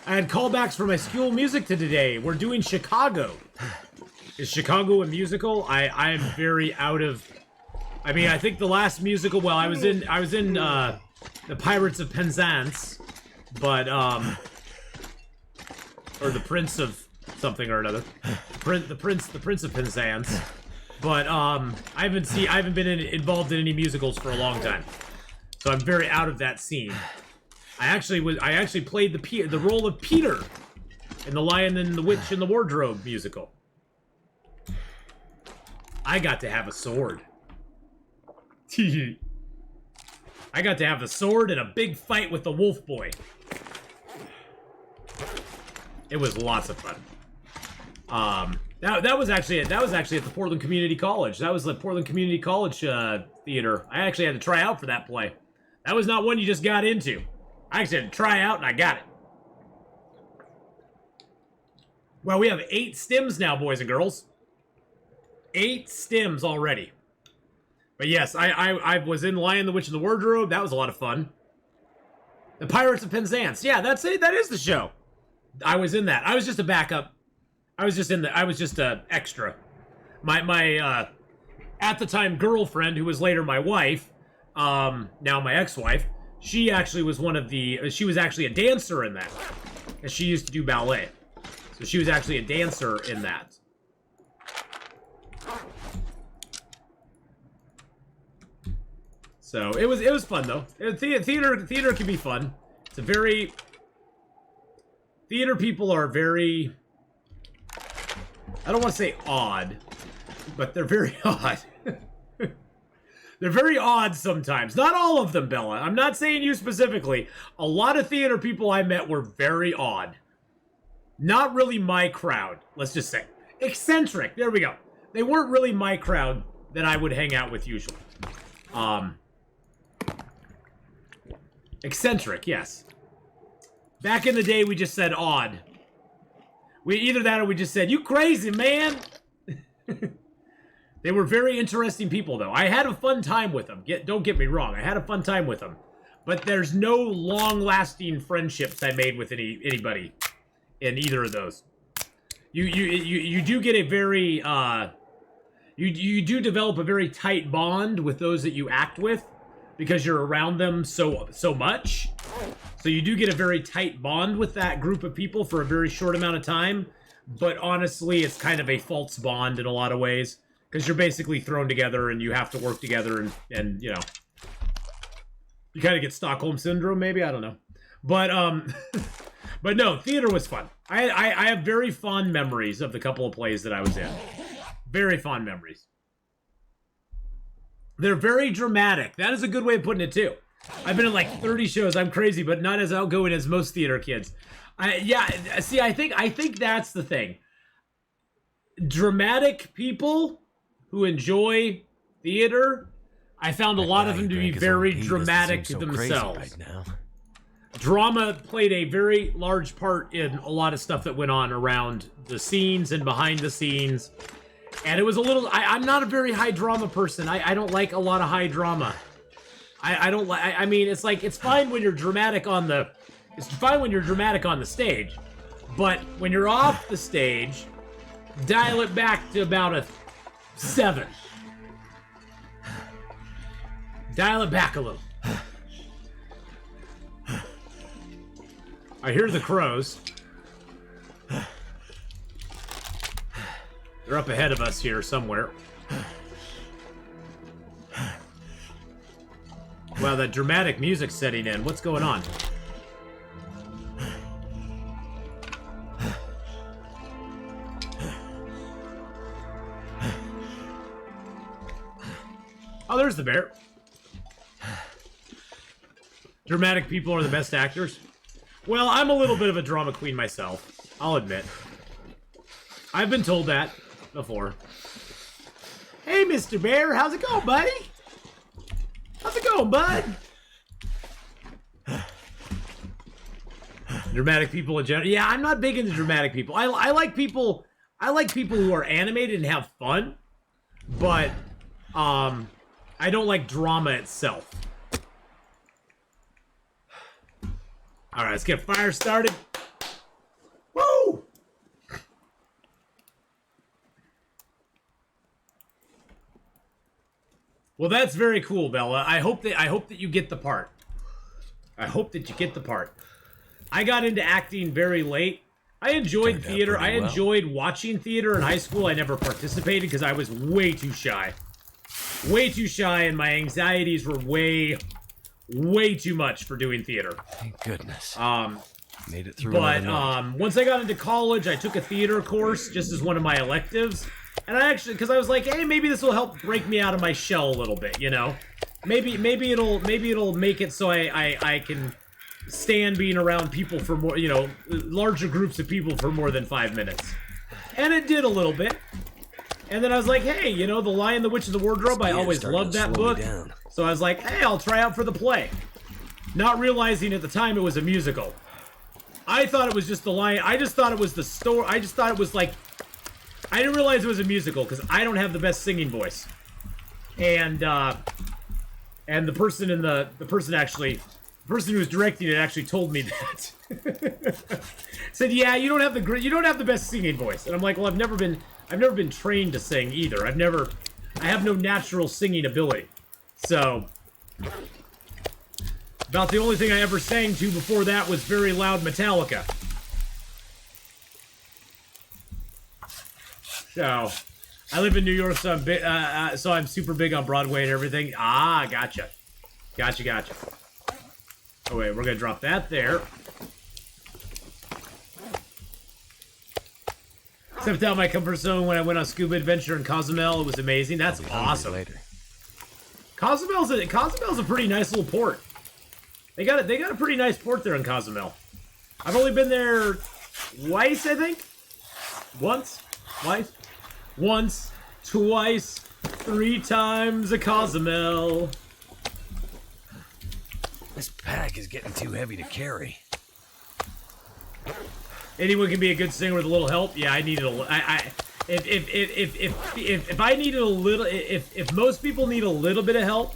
I had callbacks for my school music to today. We're doing Chicago. Is Chicago a musical? I am very out of. I mean, I think the last musical. Well, I was in the Pirates of Penzance, but or the Prince of something or another. The Prince of Penzance. But I haven't been involved in any musicals for a long time, so I'm very out of that scene. I actually played the role of Peter in The Lion and the Witch and the Wardrobe musical. I got to have a sword. I got to have the sword in a big fight with the Wolf Boy. It was lots of fun. That was actually at the Portland Community College. That was the Portland Community College theater. I actually had to try out for that play. That was not one you just got into. I actually had to try out and I got it. Well, we have 8 stims now, boys and girls. 8 stims already. But yes, I was in Lion, the Witch, and the Wardrobe. That was a lot of fun. The Pirates of Penzance. Yeah, that's it. That is the show. I was in that. I was just a backup. I was just a extra. My at the time girlfriend, who was later my wife, now my ex-wife, she actually was she was actually a dancer in that. And she used to do ballet. So she was actually a dancer in that. So it was fun though. Theater can be fun. It's a very theater people are very, I don't want to say odd, but they're very odd. They're very odd sometimes. Not all of them, Bella. I'm not saying you specifically. A lot of theater people I met were very odd. Not really my crowd, let's just say. Eccentric, there we go. They weren't really my crowd that I would hang out with usually. Eccentric, yes. Back in the day, we just said odd. Either that or we just said, you crazy, man! They were very interesting people, though. I had a fun time with them. Don't get me wrong. I had a fun time with them. But there's no long-lasting friendships I made with anybody in either of those. You do get a very... You do develop a very tight bond with those that you act with because you're around them so much. So you do get a very tight bond with that group of people for a very short amount of time. But honestly, it's kind of a false bond in a lot of ways. Because you're basically thrown together and you have to work together and you know. You kind of get Stockholm Syndrome, maybe? I don't know. But, but no, theater was fun. I have very fond memories of the couple of plays that I was in. Very fond memories. They're very dramatic. That is a good way of putting it, too. I've been in like 30 shows. I'm crazy, but not as outgoing as most theater kids. Yeah, see, I think that's the thing. Dramatic people who enjoy theater, I found a lot of them to be very dramatic themselves. Right now. Drama played a very large part in a lot of stuff that went on around the scenes and behind the scenes. And it was a little... I'm not a very high drama person. I don't like a lot of high drama. I don't like... I mean, it's like, it's fine when you're dramatic on the... It's fine when you're dramatic on the stage. But when you're off the stage, dial it back to about a 7. Dial it back a little. I hear the crows. They're up ahead of us here somewhere. Wow, that dramatic music setting in. What's going on? Oh, there's the bear. Dramatic people are the best actors. Well, I'm a little bit of a drama queen myself. I'll admit. I've been told that before. Hey, Mr. Bear, how's it going, buddy? How's it going, bud? Dramatic people in general. Yeah, I'm not big into dramatic people. I like people. I like people who are animated and have fun, but I don't like drama itself. All right, let's get fire started. Woo! Well, that's very cool, Bella. I hope that you get the part. I hope that you get the part. I got into acting very late. I enjoyed theater. I enjoyed watching theater in high school. I never participated because I was way too shy. Way too shy, and my anxieties were way too much for doing theater. Thank goodness. Made it through. But once I got into college, I took a theater course just as one of my electives. And I actually, because I was like, hey, maybe this will help break me out of my shell a little bit, you know? Maybe it'll make it so I can stand being around people for more, you know, larger groups of people for more than 5 minutes. And it did a little bit. And then I was like, hey, you know, The Lion, the Witch, and the Wardrobe, I always loved that book. So I was like, hey, I'll try out for the play. Not realizing at the time it was a musical. I thought it was just The Lion. I just thought it was the story. I just thought it was like... I didn't realize it was a musical because I don't have the best singing voice. And the person actually... The person actually... It The person who was directing it actually told me that. Said, "Yeah, you don't have the best singing voice." And I'm like, "Well, I've never been trained to sing either. I have no natural singing ability." So, about the only thing I ever sang to before that was very loud Metallica. So, I live in New York, so I'm super big on Broadway and everything. Ah, gotcha. Gotcha. Oh wait, we're gonna drop that there. Stepped out of my comfort zone when I went on scuba adventure in Cozumel. It was amazing. That's awesome. Later. Cozumel's a pretty nice little port. They got a pretty nice port there in Cozumel. I've only been there twice, I think. Once, twice, 3 times a Cozumel. This pack is getting too heavy to carry. Anyone can be a good singer with a little help. Yeah, I needed if most people need a little bit of help,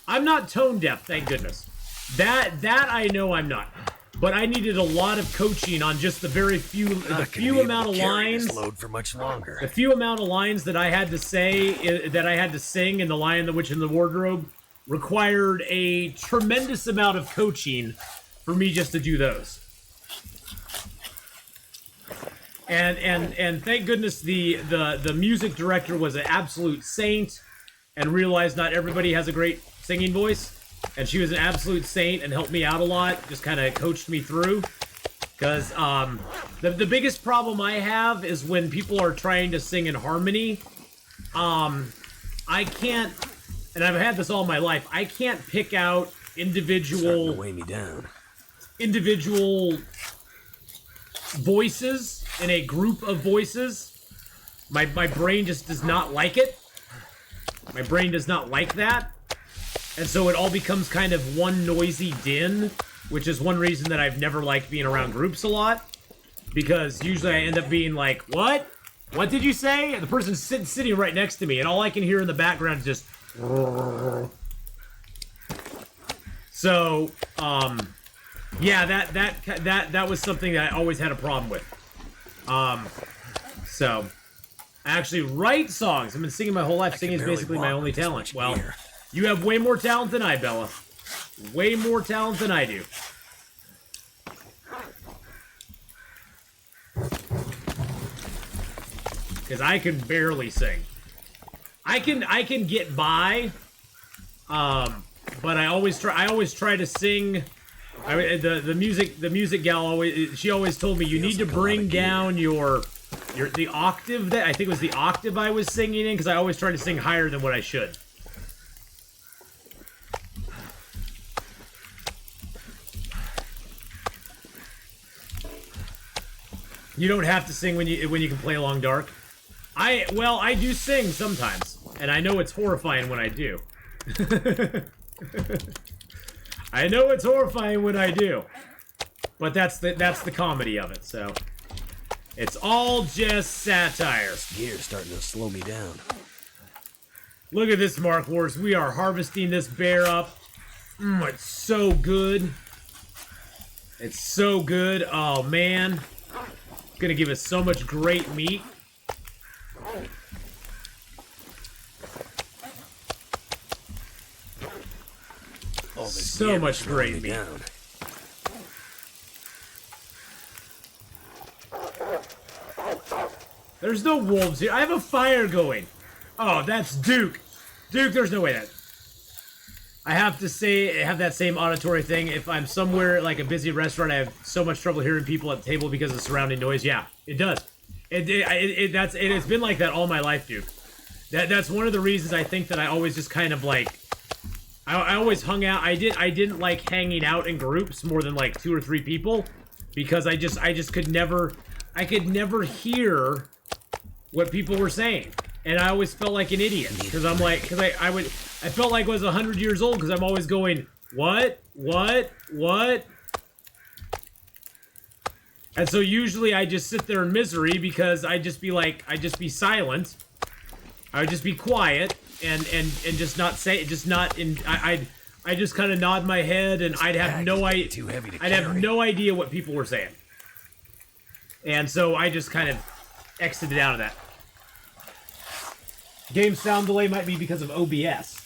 I'm not tone deaf, thank goodness. That I know I'm not. But I needed a lot of coaching on just the few amount of lines. Load for much longer. The few amount of lines that I had to say, that I had to sing in The Lion, the Witch, and the Wardrobe required a tremendous amount of coaching for me just to do those. And thank goodness the music director was an absolute saint and realized not everybody has a great singing voice. And she was an absolute saint and helped me out a lot, just kind of coached me through. Because the biggest problem I have is when people are trying to sing in harmony. I can't, and I've had this all my life, I can't pick out individual weigh me down. Individual voices in a group of voices. My brain just does not like it. My brain does not like that. And so it all becomes kind of one noisy din, which is one reason that I've never liked being around groups a lot. Because usually I end up being like, what? What did you say? And the person's sitting right next to me, and all I can hear in the background is just... So, yeah, that was something that I always had a problem with. So, I actually write songs. I've been singing my whole life. Singing is basically my only talent. Well, you have way more talent than I, Bella. Way more talent than I do. Because I can barely sing. I can get by, but I always try to sing. The music gal she always told me you need to bring down the octave that I think it was the octave I was singing in, because I always try to sing higher than what I should. You don't have to sing when you can play along dark. I do sing sometimes, and I know it's horrifying when I do. I know it's horrifying when I do, but that's the comedy of it. So it's all just satire. This gear's starting to slow me down. Look at this, Mark Wars. We are harvesting this bear up. It's so good. It's so good. Oh man, it's gonna give us so much great meat. So much great meat. There's no wolves here. I have a fire going. Oh, that's Duke. Duke, there's no way that. I have to say, have that same auditory thing. If I'm somewhere like a busy restaurant, I have so much trouble hearing people at the table because of surrounding noise. Yeah, it does. It's been like that all my life, Duke. That's one of the reasons I think that I always just kind of like. I always hung out. I didn't like hanging out in groups more than like 2 or 3 people, because I just could never hear what people were saying, and I always felt like an idiot because I felt like I was 100 years old because I'm always going what, and so usually I just sit there in misery because I'd just be silent. I would just be quiet. And just not say, just not in. I just kind of nod my head, and I'd have no idea. Too heavy to I'd have no idea what people were saying, and so I just kind of exited out of that. Game sound delay might be because of OBS.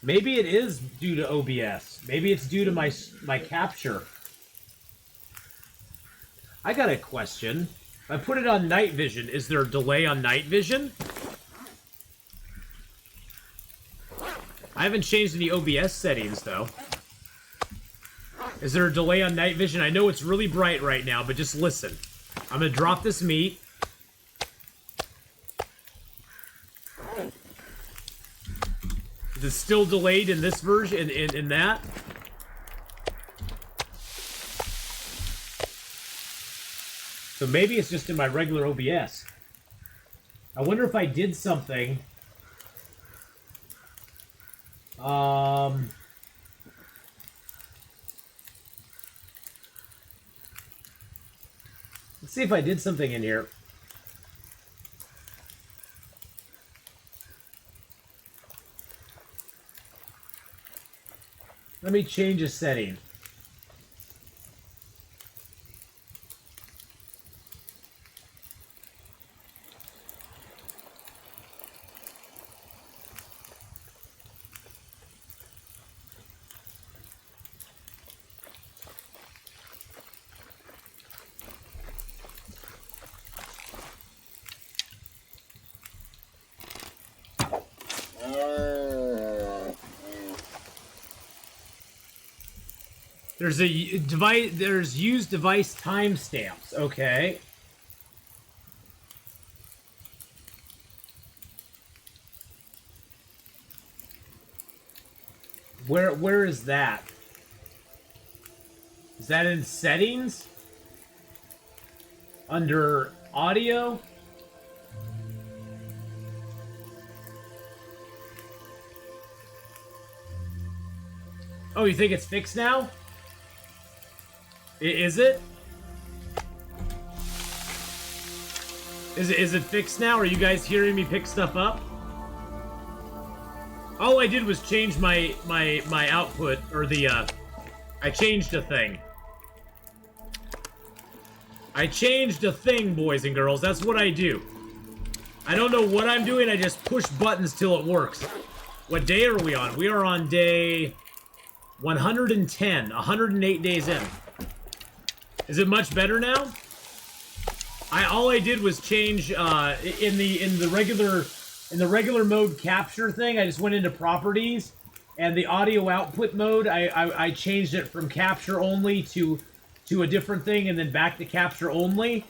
Maybe it is due to OBS. Maybe it's due to my capture. I got a question. If I put it on night vision, is there a delay on night vision? I haven't changed any OBS settings, though. Is there a delay on night vision? I know it's really bright right now, but just listen. I'm gonna drop this meat. Is it still delayed in this version, in that? So maybe it's just in my regular OBS. I wonder if I did something. Let's see if I did something in here. Let me change a setting. There's a device. There's used device timestamps. Okay. Where is that? Is that in settings? Under audio? Oh, you think it's fixed now? Is it? Is it fixed now? Are you guys hearing me pick stuff up? All I did was change my output, or the I changed a thing. I changed a thing, boys and girls. That's what I do. I don't know what I'm doing. I just push buttons till it works. What day are we on? We are on day 110, 108 days in. Is it much better now? All I did was change in the regular mode capture thing. I just went into properties, and the audio output mode. I changed it from capture only to a different thing, and then back to capture only,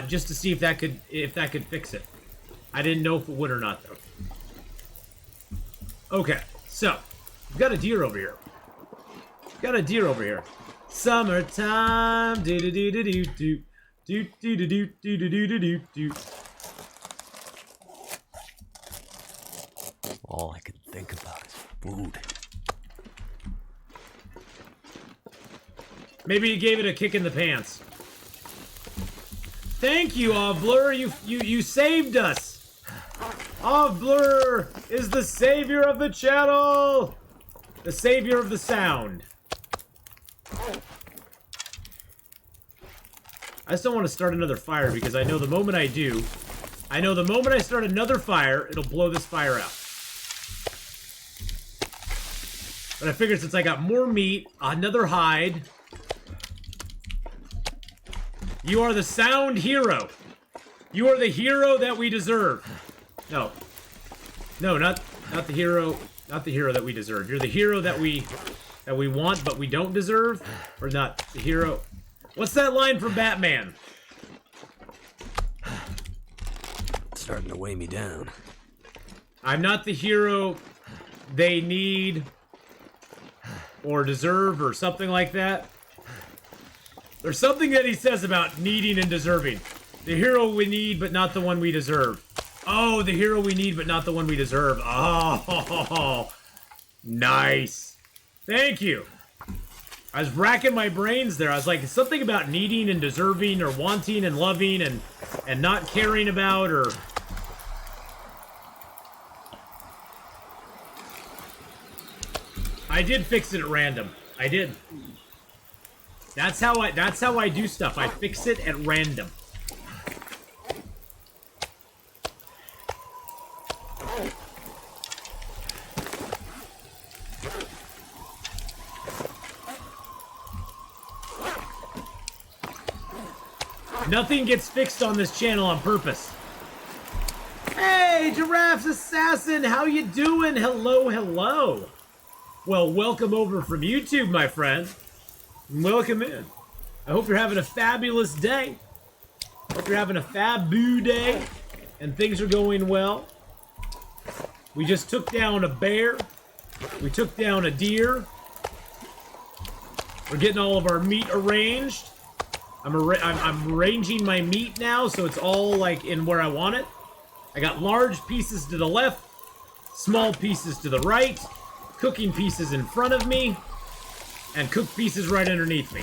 just to see if that could fix it. I didn't know if it would or not though. Okay, so we've got a deer over here. Summertime, do do do do do do do do do do do do do do do. All I can think about is food. Maybe you gave it a kick in the pants. Thank you, Ovblur. You saved us. Ovblur is the savior of the channel. The savior of the sound. I just don't want to start another fire because I know the moment I do, I start another fire, it'll blow this fire out. But I figured since I got more meat, another hide. You are the sound hero. You are the hero that we deserve. No, not the hero. Not the hero that we deserve. You're the hero that we want, but we don't deserve. Or not the hero. What's that line from Batman? It's starting to weigh me down. I'm not the hero they need or deserve or something like that. There's something that he says about needing and deserving. The hero we need, but not the one we deserve. Oh, the hero we need, but not the one we deserve. Oh, nice. Thank you. I was racking my brains there. I was like, something about needing and deserving or wanting and loving and not caring about or I did fix it at random. I did. That's how I do stuff. I fix it at random. Nothing gets fixed on this channel on purpose. Hey, Giraffe's Assassin, how you doing? Hello, hello. Well, welcome over from YouTube, my friend. Welcome in. I hope you're having a fabulous day. Hope you're having a fab-boo day, and things are going well. We just took down a bear. We took down a deer. We're getting all of our meat arranged. I'm arranging my meat now, so it's all like in where I want it. I got large pieces to the left, small pieces to the right, cooking pieces in front of me, and cooked pieces right underneath me.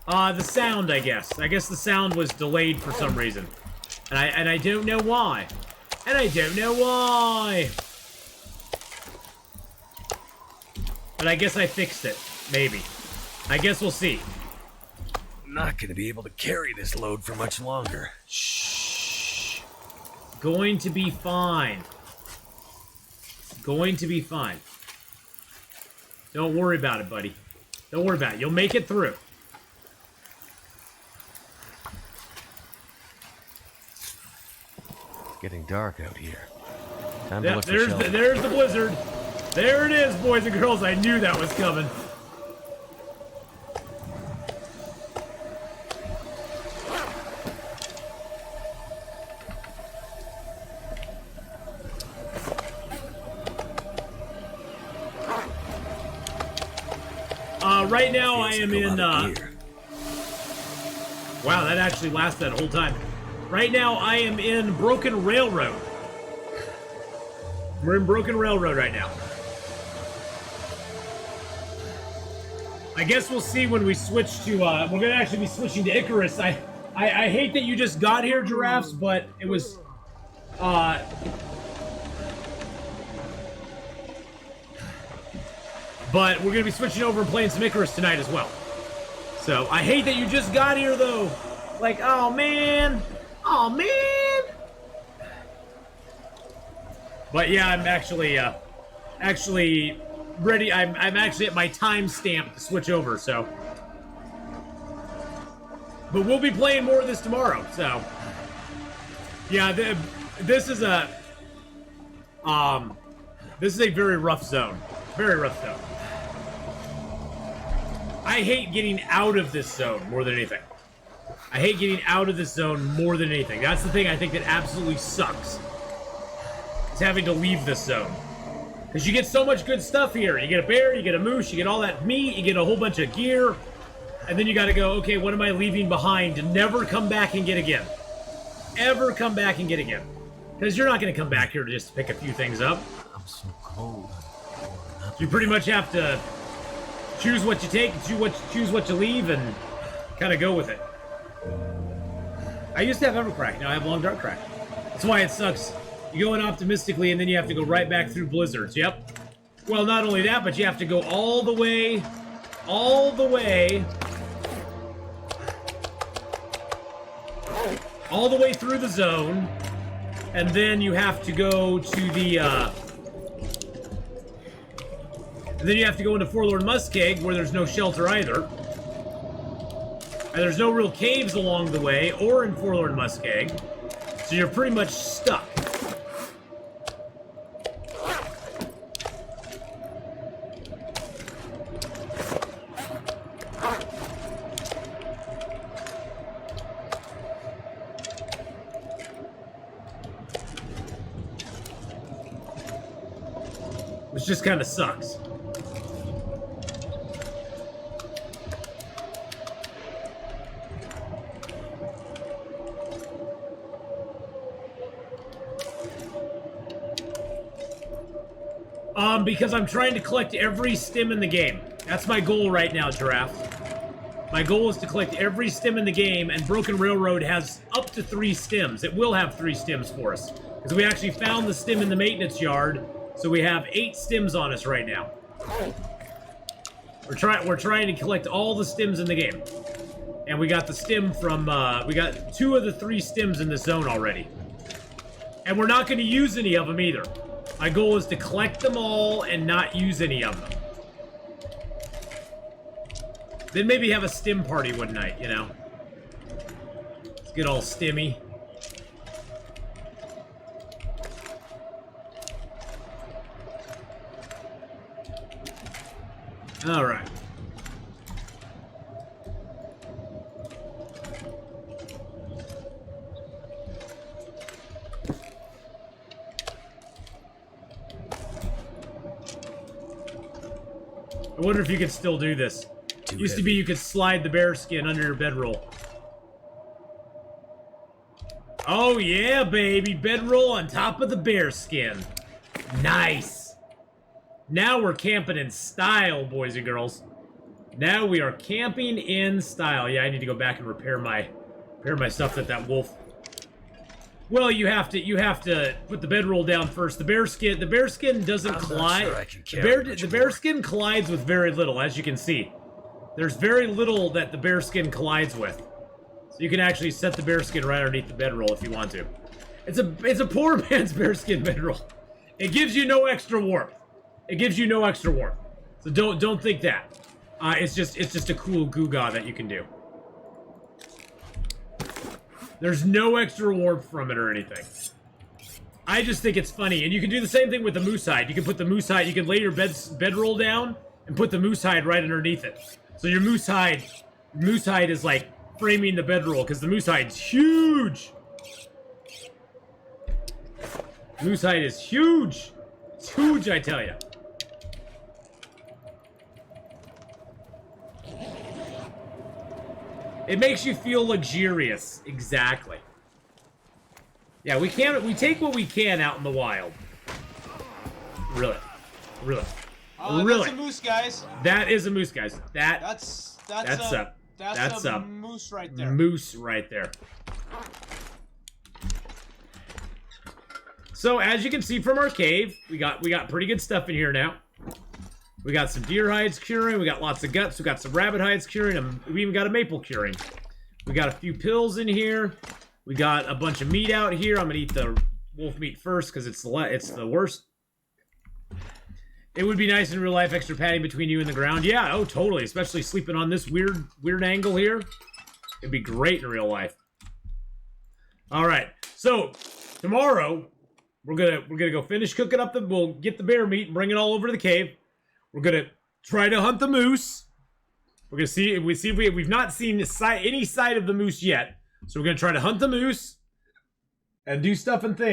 The sound, I guess. I guess the sound was delayed for some reason. And I don't know why. And I don't know why. But I guess I fixed it. Maybe. I guess we'll see. Not gonna be able to carry this load for much longer. Shh. Going to be fine. Going to be fine. Don't worry about it, buddy. Don't worry about it. You'll make it through. It's getting dark out here. Time to look for shelter. There's the blizzard. There it is, boys and girls. I knew that was coming. Right now I am in, wow, that actually lasted that whole time. Right now I am in Broken Railroad. We're in Broken Railroad right now. I guess we'll see when we switch to, we're gonna actually be switching to Icarus. I hate that you just got here, Giraffes, but it was, but we're going to be switching over and playing some Icarus tonight as well. So, I hate that you just got here, though. Like, oh, man. Oh, man. But, yeah, I'm actually ready. I'm actually at my timestamp to switch over, so. But we'll be playing more of this tomorrow, so. Yeah, this is a very rough zone. Very rough zone. I hate getting out of this zone more than anything. I hate getting out of this zone more than anything. That's the thing I think that absolutely sucks. Is having to leave this zone. Because you get so much good stuff here. You get a bear, you get a moose, you get all that meat, you get a whole bunch of gear. And then you gotta go, okay, what am I leaving behind to never come back and get again? Ever come back and get again. Because you're not gonna come back here to just pick a few things up. I'm so cold. You pretty much have to choose what you take, choose what you leave, and kind of go with it. I used to have Evercrack, now I have Long Dark Crack. That's why it sucks. You go in optimistically, and then you have to go right back through blizzards. Yep. Well, not only that, but you have to go all the way through the zone, and then you have to go to the, and then you have to go into Forlorn Muskeg, where there's no shelter either. And there's no real caves along the way, or in Forlorn Muskeg. So you're pretty much stuck. Which just kind of sucks. Because I'm trying to collect every stem in the game. That's my goal right now, Giraffe. My goal is to collect every stem in the game, and Broken Railroad has up to 3 stems. It will have 3 stems for us. Because we actually found the stem in the maintenance yard, So we have 8 stims on us right now. We're trying to collect all the stims in the game. And we got the stim from, we got 2 of the 3 stims in the zone already. And we're not going to use any of them either. My goal is to collect them all and not use any of them. Then maybe have a stim party one night, you know? Let's get all stimmy. All right. I wonder if you could still do this. It used to be you could slide the bear skin under your bedroll. Oh yeah, baby. Bedroll on top of the bear skin. Nice. Now we're camping in style, boys and girls. Now we are camping in style. Yeah, I need to go back and repair my stuff that wolf. Well, you have to put the bedroll down first. The bear skin doesn't collide. The bear skin collides with very little, as you can see. There's very little that the bear skin collides with. So you can actually set the bear skin right underneath the bedroll if you want to. It's a poor man's bear skin bedroll. It gives you no extra warmth. It gives you no extra warmth. So don't think that. It's just a cool Guga that you can do. There's no extra warmth from it or anything. I just think it's funny. And you can do the same thing with the moose hide. You can put the moose hide, you can lay your bedroll down and put the moose hide right underneath it. So your moose hide is like framing the bedroll because the moose hide's huge. Moose hide is huge. It's huge, I tell you. It makes you feel luxurious. Exactly. Yeah, we take what we can out in the wild. Really. Really. Really. That's a moose, guys. That is a moose, guys. That's a moose right there. Moose right there. So as you can see from our cave, we got pretty good stuff in here now. We got some deer hides curing. We got lots of guts. We got some rabbit hides curing. And we even got a maple curing. We got a few pills in here. We got a bunch of meat out here. I'm gonna eat the wolf meat first because it's the worst. It would be nice in real life, extra padding between you and the ground. Yeah, oh totally. Especially sleeping on this weird angle here. It'd be great in real life. All right. So tomorrow we're gonna go finish cooking up we'll get the bear meat and bring it all over to the cave. We're gonna try to hunt the moose. We're gonna see if we've not seen any side of the moose yet. So we're gonna try to hunt the moose and do stuff and things.